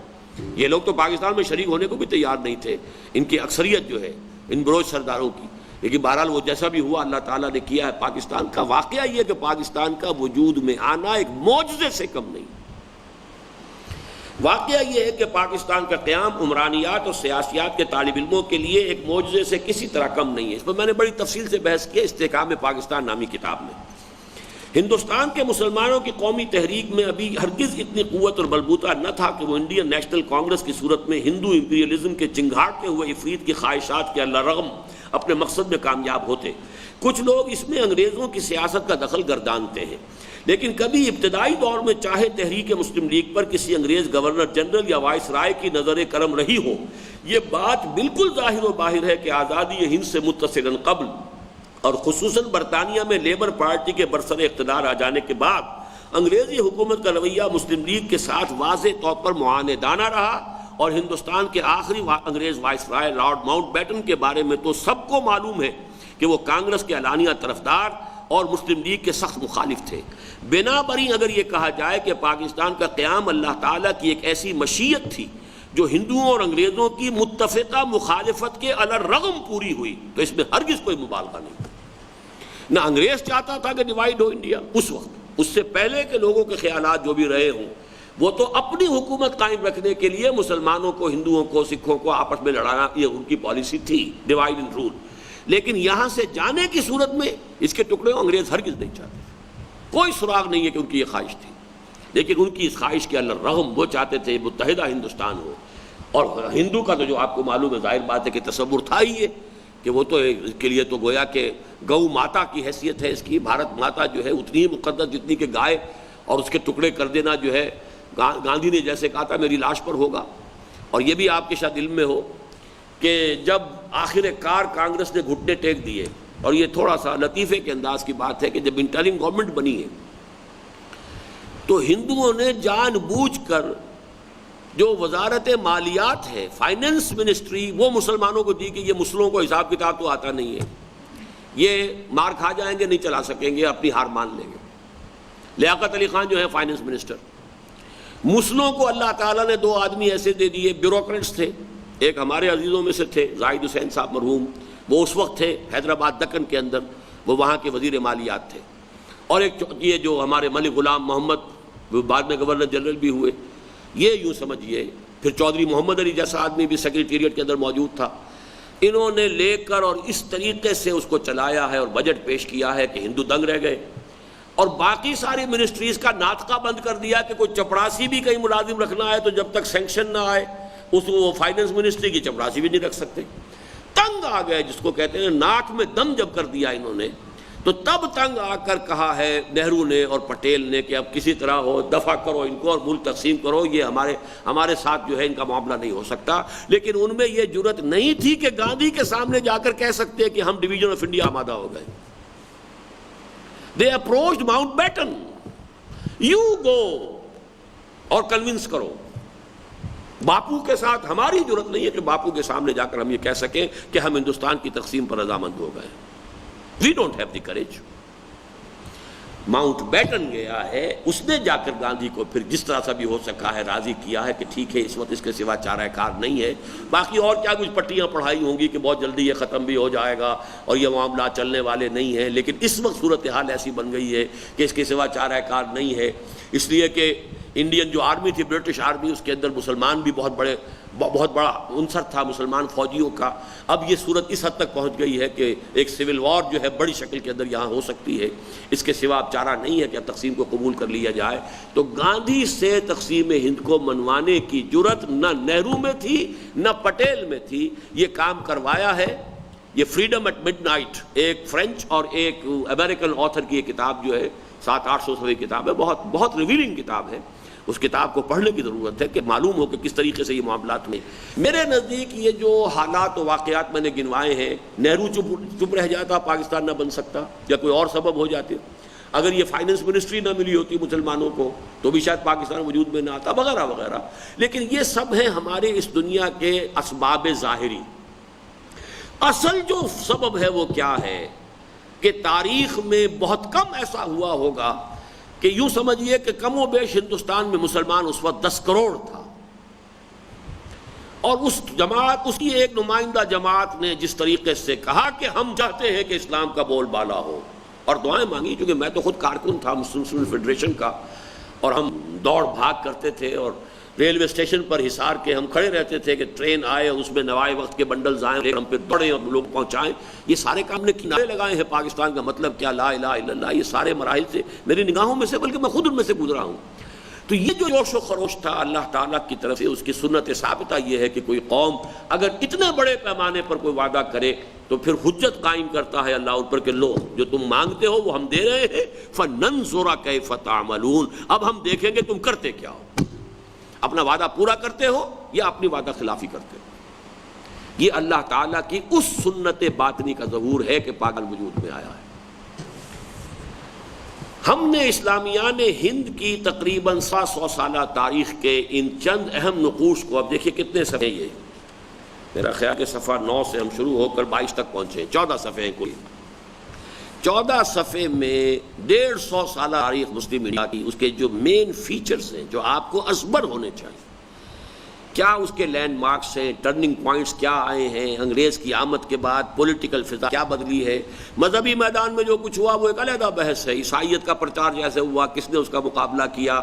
یہ لوگ تو پاکستان میں شریک ہونے کو بھی تیار نہیں تھے، ان کی اکثریت جو ہے ان بلوچ سرداروں کی، لیکن بہرحال وہ جیسا بھی ہوا اللہ تعالیٰ نے کیا ہے۔ پاکستان کا واقعہ یہ کہ پاکستان کا وجود میں آنا ایک معجزے سے کم نہیں، واقعہ یہ ہے کہ پاکستان کا قیام عمرانیات اور سیاسیات کے طالب علموں کے لیے ایک معجزے سے کسی طرح کم نہیں ہے۔ اس پر میں نے بڑی تفصیل سے بحث کی استحکام پاکستان نامی کتاب میں۔ ہندوستان کے مسلمانوں کی قومی تحریک میں ابھی ہرگز اتنی قوت اور بلبوتا نہ تھا کہ وہ انڈین نیشنل کانگریس کی صورت میں ہندو امپیریلزم کے چنگھاڑتے ہوئے افریت کی خواہشات کے اللہ رغم اپنے مقصد میں کامیاب ہوتے۔ کچھ لوگ اس میں انگریزوں کی سیاست کا دخل گردانتے ہیں، لیکن کبھی ابتدائی دور میں چاہے تحریک مسلم لیگ پر کسی انگریز گورنر جنرل یا وائس رائے کی نظر کرم رہی ہو، یہ بات بالکل ظاہر و باہر ہے کہ آزادی ہند سے متصلاً قبل اور خصوصاً برطانیہ میں لیبر پارٹی کے برسر اقتدار آ جانے کے بعد انگریزی حکومت کا رویہ مسلم لیگ کے ساتھ واضح طور پر معاندانہ رہا، اور ہندوستان کے آخری انگریز وائس رائے لارڈ ماؤنٹ بیٹن کے بارے میں تو سب کو معلوم ہے کہ وہ کانگریس کے اعلانیہ طرفدار اور مسلم لیگ کے سخت مخالف تھے۔ بنا بری اگر یہ کہا جائے کہ پاکستان کا قیام اللہ تعالیٰ کی ایک ایسی مشیت تھی جو ہندوؤں اور انگریزوں کی متفقہ مخالفت کے الرغم پوری ہوئی، تو اس میں ہرگز کوئی مبالغہ نہیں۔ نہ انگریز چاہتا تھا کہ ڈیوائیڈ ہو انڈیا اس وقت، اس سے پہلے کے لوگوں کے خیالات جو بھی رہے ہوں، وہ تو اپنی حکومت قائم رکھنے کے لیے مسلمانوں کو، ہندوؤں کو، سکھوں کو آپس میں لڑانا، یہ ان کی پالیسی تھی، ڈیوائیڈ اینڈ رول۔ لیکن یہاں سے جانے کی صورت میں اس کے ٹکڑے انگریز ہرگز نہیں چاہتے، کوئی سراغ نہیں ہے کہ ان کی یہ خواہش تھی، لیکن ان کی اس خواہش کے الرغم وہ چاہتے تھے متحدہ ہندوستان ہو۔ اور ہندو کا تو جو آپ کو معلوم ہے ظاہر بات ہے کہ تصور تھا ہی ہے کہ وہ تو اس کے لیے تو گویا کہ گو ماتا کی حیثیت ہے اس کی، بھارت ماتا جو ہے اتنی ہی مقدس جتنی کہ گائے، اور اس کے ٹکڑے کر دینا جو ہے گاندھی نے جیسے کہا تھا میری لاش پر ہوگا۔ اور یہ بھی آپ کے شاید علم میں ہو کہ جب آخر کار کانگریس نے گھٹنے ٹیک دیے، اور یہ تھوڑا سا لطیفے کے انداز کی بات ہے کہ جب انٹرم گورنمنٹ بنی ہے تو ہندوؤں نے جان بوجھ کر جو وزارت مالیات ہے، فائننس منسٹری، وہ مسلمانوں کو دی کہ یہ مسلموں کو حساب کتاب تو آتا نہیں ہے، یہ مار کھا جائیں گے، نہیں چلا سکیں گے، اپنی ہار مان لیں گے۔ لیاقت علی خان جو ہے فائننس منسٹر، مسلموں کو اللہ تعالیٰ نے 2 آدمی ایسے دے دیے، بیوروکریٹس تھے، ایک ہمارے عزیزوں میں سے تھے زاہد حسین صاحب مرحوم، وہ اس وقت تھے حیدرآباد دکن کے اندر، وہ وہاں کے وزیر مالیات تھے، اور ایک یہ جو ہمارے ملک غلام محمد، وہ بعد میں گورنر جنرل بھی ہوئے، یہ یوں سمجھیے. پھر چودھری محمد علی جیسا آدمی بھی سیکریٹریٹ کے اندر موجود تھا. انہوں نے لے کر اور اس طریقے سے اس کو چلایا ہے اور بجٹ پیش کیا ہے کہ ہندو دنگ رہ گئے. اور باقی ساری منسٹریز کا ناطقہ بند کر دیا کہ کوئی چپڑاسی بھی کہیں ملازم رکھنا ہے تو جب تک سینکشن نہ آئے اس وہ فائننس منسٹری کی چپڑاسی بھی نہیں رکھ سکتے. تنگ آ گئے جس کو کہتے ہیں, ناک میں دم جب کر دیا انہوں نے, تو تب تنگ آ کر کہا ہے نہرو نے اور پٹیل نے کہ اب کسی طرح ہو دفع کرو ان کو اور ملک تقسیم کرو, یہ ہمارے ساتھ جو ہے ان کا معاملہ نہیں ہو سکتا. لیکن ان میں یہ جرت نہیں تھی کہ گاندھی کے سامنے جا کر کہہ سکتے کہ ہم ڈویژن آف انڈیا آمادہ ہو گئے. They approached Mount Batten. You go اور کنونس کرو. باپو کے ساتھ ہماری ضرورت نہیں ہے کہ باپو کے سامنے جا کر ہم یہ کہہ سکیں کہ ہم ہندوستان کی تقسیم پر رضامند ہو گئے. We don't have the courage. Mountbatten گیا ہے, اس نے جا کر گاندھی کو پھر جس طرح سے بھی ہو سکا ہے راضی کیا ہے کہ ٹھیک ہے اس وقت اس کے سوا چارہ کار نہیں ہے. باقی اور کیا کچھ پٹیاں پڑھائی ہوں گی کہ بہت جلدی یہ ختم بھی ہو جائے گا اور یہ معاملات چلنے والے نہیں ہیں. لیکن اس وقت صورتحال ایسی بن گئی ہے کہ اس کے سوا چارہ کار نہیں ہے. اس لیے کہ انڈین جو آرمی تھی, برٹش آرمی, اس کے اندر مسلمان بھی بہت بڑا عنصر تھا مسلمان فوجیوں کا. اب یہ صورت اس حد تک پہنچ گئی ہے کہ ایک سول وار جو ہے بڑی شکل کے اندر یہاں ہو سکتی ہے. اس کے سوا اب چارہ نہیں ہے کہ تقسیم کو قبول کر لیا جائے. تو گاندھی سے تقسیم ہند کو منوانے کی جرت نہ نہرو میں تھی نہ پٹیل میں تھی. یہ کام کروایا ہے. یہ فریڈم ایٹ مڈ نائٹ, ایک فرینچ اور ایک امریکن آتھر کی یہ کتاب جو ہے 700-800 صفحے کی کتاب ہے, بہت ریویلنگ کتاب ہے. اس کتاب کو پڑھنے کی ضرورت ہے کہ معلوم ہو کہ کس طریقے سے یہ معاملات میں. میرے نزدیک یہ جو حالات و واقعات میں نے گنوائے ہیں, نہرو چپ رہ جاتا پاکستان نہ بن سکتا, یا کوئی اور سبب ہو جاتے. اگر یہ فائننس منسٹری نہ ملی ہوتی مسلمانوں کو تو بھی شاید پاکستان وجود میں نہ آتا, وغیرہ وغیرہ. لیکن یہ سب ہیں ہمارے اس دنیا کے اسباب ظاہری. اصل جو سبب ہے وہ کیا ہے کہ تاریخ میں بہت کم ایسا ہوا ہوگا کہ یوں سمجھیے کہ کم و بیش ہندوستان میں مسلمان اس وقت 10 کروڑ تھا, اور اس جماعت, اس کی ایک نمائندہ جماعت نے جس طریقے سے کہا کہ ہم چاہتے ہیں کہ اسلام کا بول بالا ہو, اور دعائیں مانگی. چونکہ میں تو خود کارکن تھا مسلم فیڈریشن کا, اور ہم دوڑ بھاگ کرتے تھے, اور ریلوے اسٹیشن پر حصار کے ہم کھڑے رہتے تھے کہ ٹرین آئے, اس میں نوائے وقت کے بنڈلز آئیں, ہم پہ دوڑیں اور لوگ پہنچائیں. یہ سارے کام نے کنارے لگائے ہیں. پاکستان کا مطلب کیا, لا الہ الا اللہ, یہ سارے مراحل سے میری نگاہوں میں سے, بلکہ میں خود ان میں سے گزرا ہوں. تو یہ جو جوش و خروش تھا اللہ تعالیٰ کی طرف سے, اس کی سنت ثابتہ یہ ہے کہ کوئی قوم اگر اتنے بڑے پیمانے پر کوئی وعدہ کرے تو پھر حجت قائم کرتا ہے اللہ ان پر کہ لو جو تم مانگتے ہو وہ ہم دے رہے ہیں, فَنَنْظُرَ كَيْفَ تَعْمَلُونَ, اب ہم دیکھیں گے تم کرتے کیا ہو, اپنا وعدہ پورا کرتے ہو یا اپنی وعدہ خلافی کرتے ہو. یہ اللہ تعالیٰ کی اس سنت باطنی کا ظہور ہے کہ پاگل وجود میں آیا ہے. ہم نے اسلامیان ہند کی تقریباً 100 سالہ تاریخ کے ان چند اہم نقوش کو, اب دیکھیے کتنے صفحے, یہ میرا خیال کہ صفحہ 9 سے ہم شروع ہو کر 22 تک پہنچے, 14 صفحے ہیں کوئی. 14 صفحے میں 150 سالہ تاریخ مسلم انڈیا کی, اس کے جو مین فیچرز ہیں جو آپ کو ازبر ہونے چاہیے, کیا اس کے لینڈ مارکس ہیں, ٹرننگ پوائنٹس کیا آئے ہیں, انگریز کی آمد کے بعد پولیٹیکل فضا کیا بدلی ہے, مذہبی میدان میں جو کچھ ہوا وہ ایک علیحدہ بحث ہے, عیسائیت کا پرچار جیسے ہوا کس نے اس کا مقابلہ کیا,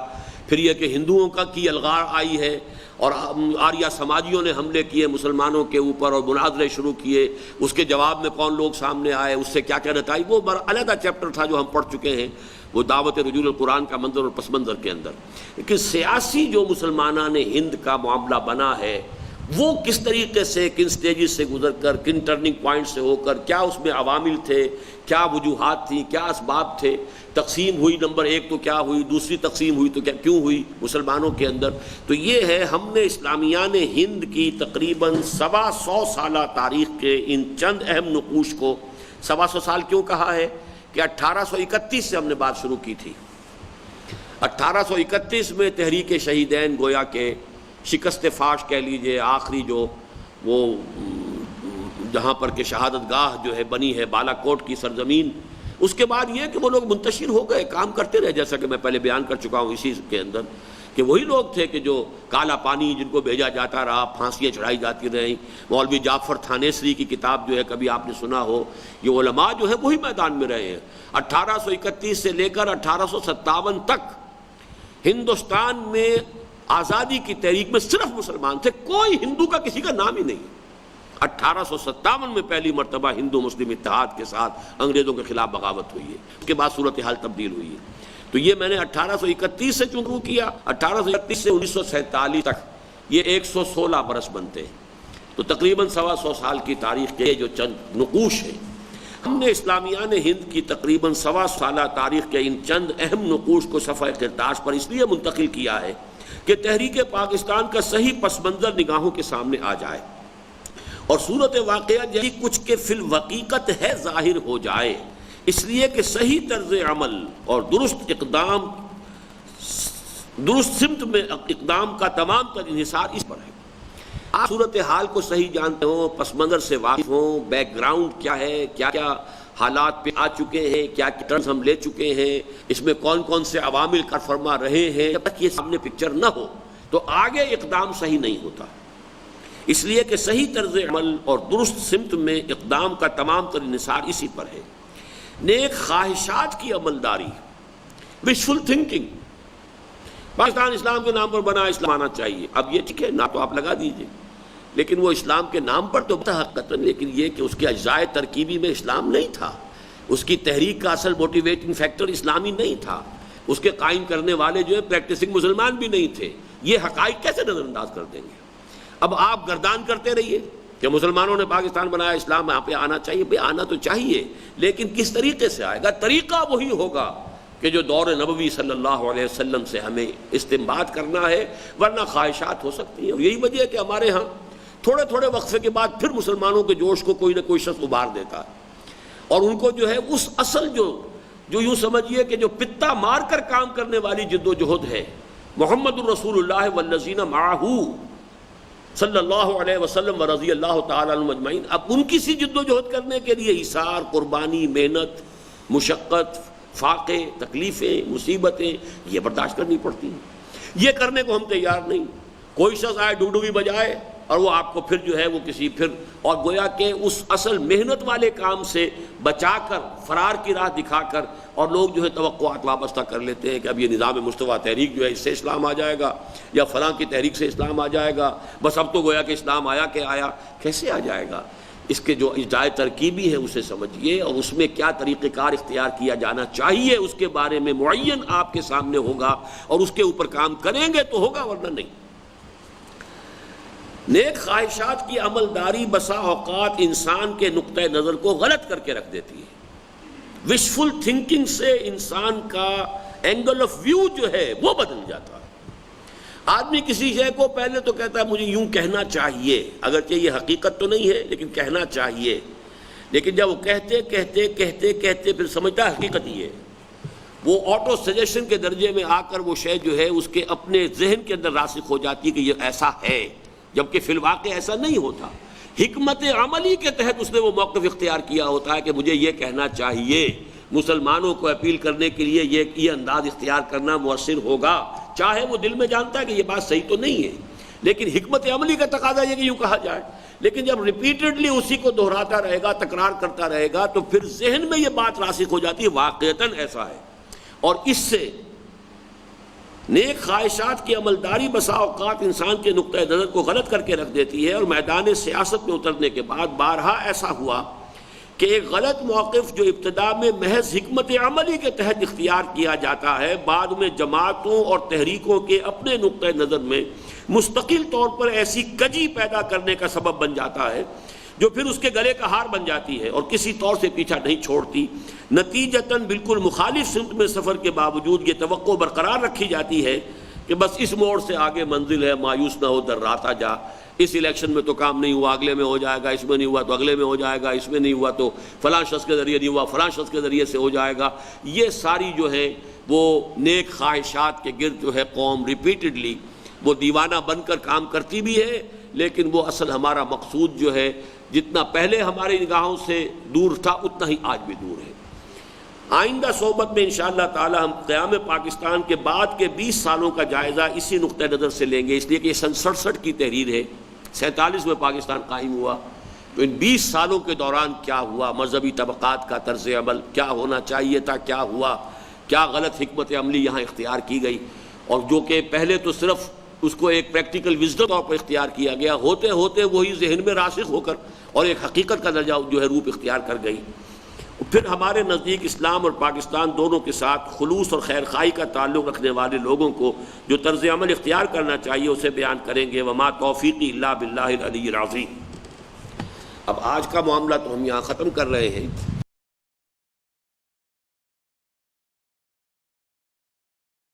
پھر یہ کہ ہندوؤں کی الغار آئی ہے اور آریہ سماجیوں نے حملے کیے مسلمانوں کے اوپر اور مناظرے شروع کیے, اس کے جواب میں کون لوگ سامنے آئے, اس سے کیا کیا نتائج, وہ علیحدہ چیپٹر تھا جو ہم پڑھ چکے ہیں, وہ دعوت رجوع القرآن کا منظر اور پس منظر کے اندر. لیکن سیاسی جو مسلمانان ہند کا معاملہ بنا ہے وہ کس طریقے سے, کن سٹیجز سے گزر کر, کن ٹرننگ پوائنٹ سے ہو کر, کیا اس میں عوامل تھے, کیا وجوہات تھیں, کیا اسباب تھے, تقسیم ہوئی نمبر 1 تو کیا ہوئی, دوسری تقسیم ہوئی تو کیوں ہوئی مسلمانوں کے اندر. تو یہ ہے ہم نے اسلامیان ہند کی تقریباً 125 سالہ تاریخ کے ان چند اہم نقوش کو, 125 سال کیوں کہا ہے کہ 1831 سے ہم نے بات شروع کی تھی. 1831 میں تحریک شہیدین گویا کہ شکست فاش کہہ لیجئے, آخری جو وہ جہاں پر کہ شہادت گاہ جو ہے بنی ہے بالا کوٹ کی سرزمین, اس کے بعد یہ کہ وہ لوگ منتشر ہو گئے, کام کرتے رہے, جیسا کہ میں پہلے بیان کر چکا ہوں اسی کے اندر کہ وہی لوگ تھے کہ جو کالا پانی جن کو بھیجا جاتا رہا, پھانسیاں چڑھائی جاتی رہیں. مولوی جعفر تھانیسری کی کتاب جو ہے کبھی آپ نے سنا ہو, یہ علماء جو ہے وہی میدان میں رہے ہیں. 1831 سے لے کر 1857 تک ہندوستان میں آزادی کی تحریک میں صرف مسلمان تھے، کوئی ہندو کا کسی کا نام ہی نہیں۔ 1857 میں پہلی مرتبہ ہندو مسلم اتحاد کے ساتھ انگریزوں کے خلاف بغاوت ہوئی ہے، اس کے بعد صورتحال تبدیل ہوئی ہے۔ تو یہ میں نے 1831 سے شروع کیا، 1831 سے 1947 تک یہ 116 برس بنتے ہیں، تو تقریباً 125 سال کی تاریخ کے جو چند نقوش ہیں، ہم نے اسلامیان ہند کی تقریباً 125 سالہ تاریخ کے ان چند اہم نقوش کو صفحہ کرتاش پر اس لیے منتقل کیا ہے کہ تحریک پاکستان کا صحیح پس منظر نگاہوں کے سامنے آ جائے اور صورت واقعہ جیسی کچھ کے فی الحقیقت ہے ظاہر ہو جائے، اس لیے کہ صحیح طرز عمل اور درست اقدام، درست سمت میں اقدام کا تمام تر انحصار اس پر ہے۔ آپ صورتحال کو صحیح جانتے ہوں، پس منظر سے واقف ہوں، بیک گراؤنڈ کیا ہے، کیا کیا حالات پہ آ چکے ہیں، کیا کیا ٹرنز ہم لے چکے ہیں، اس میں کون کون سے عوامل کار فرما رہے ہیں، جب تک یہ سامنے پکچر نہ ہو تو آگے اقدام صحیح نہیں ہوتا۔ اس لیے کہ صحیح طرز عمل اور درست سمت میں اقدام کا تمام تر انحصار اسی پر ہے۔ نیک خواہشات کی عملداری، وشفل تھنکنگ، پاکستان اسلام کے نام پر بنا، اسلام آنا چاہیے، اب یہ ٹھیک ہے نا، تو آپ لگا دیجئے، لیکن وہ اسلام کے نام پر تو حقیقت، لیکن یہ کہ اس کے اجزاء ترکیبی میں اسلام نہیں تھا، اس کی تحریک کا اصل موٹیویٹنگ فیکٹر اسلامی نہیں تھا، اس کے قائم کرنے والے جو ہے پریکٹسنگ مسلمان بھی نہیں تھے۔ یہ حقائق کیسے نظر انداز کر دیں گے؟ اب آپ گردان کرتے رہیے کہ مسلمانوں نے پاکستان بنایا، اسلام یہاں پہ آنا چاہیے، بھئی آنا تو چاہیے، لیکن کس طریقے سے آئے گا؟ طریقہ وہی ہوگا کہ جو دور نبوی صلی اللہ علیہ وسلم سے ہمیں استنباط کرنا ہے، ورنہ خواہشات ہو سکتی ہیں۔ اور یہی وجہ ہے کہ ہمارے ہاں تھوڑے تھوڑے وقفے کے بعد پھر مسلمانوں کے جوش کو کوئی نہ کوئی شخص ابھار دیتا ہے، اور ان کو جو ہے اس اصل جو یوں سمجھیے کہ جو پتا مار کر کام کرنے والی جد و جہد ہے، محمد الرسول اللہ والذین معہ صلی اللہ علیہ وسلم ورضی اللہ تعالیٰ عنہم اجمعین، اب ان کی سی جد و جہد کرنے کے لیے ایثار، قربانی، محنت، مشقت، فاقے، تکلیفیں، مصیبتیں یہ برداشت کرنی پڑتی ہیں۔ یہ کرنے کو ہم تیار نہیں۔ کوئی شخص آئے ڈوڈوی بجائے اور وہ آپ کو پھر جو ہے وہ کسی پھر اور گویا کہ اس اصل محنت والے کام سے بچا کر، فرار کی راہ دکھا کر، اور لوگ جو ہے توقعات وابستہ کر لیتے ہیں کہ اب یہ نظام مصطفیٰ تحریک جو ہے اس سے اسلام آ جائے گا، یا فلاں کی تحریک سے اسلام آ جائے گا، بس اب تو گویا کہ اسلام آیا کہ آیا۔ کیسے آ جائے گا؟ اس کے جو اجزاء ترکیبی ہے اسے سمجھیے، اور اس میں کیا طریقہ کار اختیار کیا جانا چاہیے اس کے بارے میں معین آپ کے سامنے ہوگا، اور اس کے اوپر کام کریں گے تو ہوگا، ورنہ نہیں۔ نیک خواہشات کی عملداری بسا اوقات انسان کے نقطہ نظر کو غلط کر کے رکھ دیتی ہے۔ وشفل تھنکنگ سے انسان کا اینگل آف ویو جو ہے وہ بدل جاتا ہے۔ آدمی کسی شے کو پہلے تو کہتا ہے مجھے یوں کہنا چاہیے، اگرچہ یہ حقیقت تو نہیں ہے لیکن کہنا چاہیے، لیکن جب وہ کہتے کہتے کہتے کہتے پھر سمجھتا ہے حقیقت یہ ہے، وہ آٹو سجیشن کے درجے میں آ کر وہ شے جو ہے اس کے اپنے ذہن کے اندر راسخ ہو جاتی ہے کہ یہ ایسا ہے، جبکہ فی الواقع ایسا نہیں ہوتا۔ حکمت عملی کے تحت اس نے وہ موقف اختیار کیا ہوتا ہے کہ مجھے یہ کہنا چاہیے، مسلمانوں کو اپیل کرنے کے لیے یہ انداز اختیار کرنا مؤثر ہوگا، چاہے وہ دل میں جانتا ہے کہ یہ بات صحیح تو نہیں ہے، لیکن حکمت عملی کا تقاضا یہ کہ یوں کہا جائے۔ لیکن جب ریپیٹڈلی اسی کو دہراتا رہے گا، تکرار کرتا رہے گا، تو پھر ذہن میں یہ بات راسخ ہو جاتی ہے واقعتاً ایسا ہے، اور اس سے نیک خواہشات کی عملداری بسا اوقات انسان کے نقطہ نظر کو غلط کر کے رکھ دیتی ہے۔ اور میدان سیاست میں اترنے کے بعد بارہا ایسا ہوا کہ ایک غلط موقف جو ابتدا میں محض حکمت عملی کے تحت اختیار کیا جاتا ہے، بعد میں جماعتوں اور تحریکوں کے اپنے نقطہ نظر میں مستقل طور پر ایسی کجی پیدا کرنے کا سبب بن جاتا ہے جو پھر اس کے گلے کا ہار بن جاتی ہے اور کسی طور سے پیچھا نہیں چھوڑتی۔ نتیجتاً بالکل مخالف سمت میں سفر کے باوجود یہ توقع برقرار رکھی جاتی ہے کہ بس اس موڑ سے آگے منزل ہے، مایوس نہ ہو، درراتا جا، اس الیکشن میں تو کام نہیں ہوا، اگلے میں ہو جائے گا، اس میں نہیں ہوا تو اگلے میں ہو جائے گا، اس میں نہیں ہوا تو فلاں شخص کے ذریعے نہیں ہوا، فلاں شخص کے ذریعے سے ہو جائے گا۔ یہ ساری جو ہے وہ نیک خواہشات کے گرد جو ہے قوم ریپیٹڈلی وہ دیوانہ بن کر کام کرتی بھی ہے، لیکن وہ اصل ہمارا مقصود جو ہے جتنا پہلے ہماری نگاہوں سے دور تھا اتنا ہی آج بھی دور ہے۔ آئندہ صحبت میں انشاءاللہ تعالی ہم قیام پاکستان کے بعد کے 20 سالوں کا جائزہ اسی نقطہ نظر سے لیں گے، اس لیے کہ یہ سن 67 کی تحریر ہے، 47 میں پاکستان قائم ہوا، تو ان 20 سالوں کے دوران کیا ہوا، مذہبی طبقات کا طرز عمل کیا ہونا چاہیے تھا، کیا ہوا، کیا غلط حکمت عملی یہاں اختیار کی گئی، اور جو کہ پہلے تو صرف اس کو ایک پریکٹیکل وزڈم طور پر اختیار کیا گیا، ہوتے ہوتے وہی ذہن میں راسخ ہو کر اور ایک حقیقت کا درجہ جو ہے روپ اختیار کر گئی۔ پھر ہمارے نزدیک اسلام اور پاکستان دونوں کے ساتھ خلوص اور خیر خواہی کا تعلق رکھنے والے لوگوں کو جو طرز عمل اختیار کرنا چاہیے اسے بیان کریں گے۔ وما توفیقی الا باللہ العلی العظیم۔ اب آج کا معاملہ تو ہم یہاں ختم کر رہے ہیں۔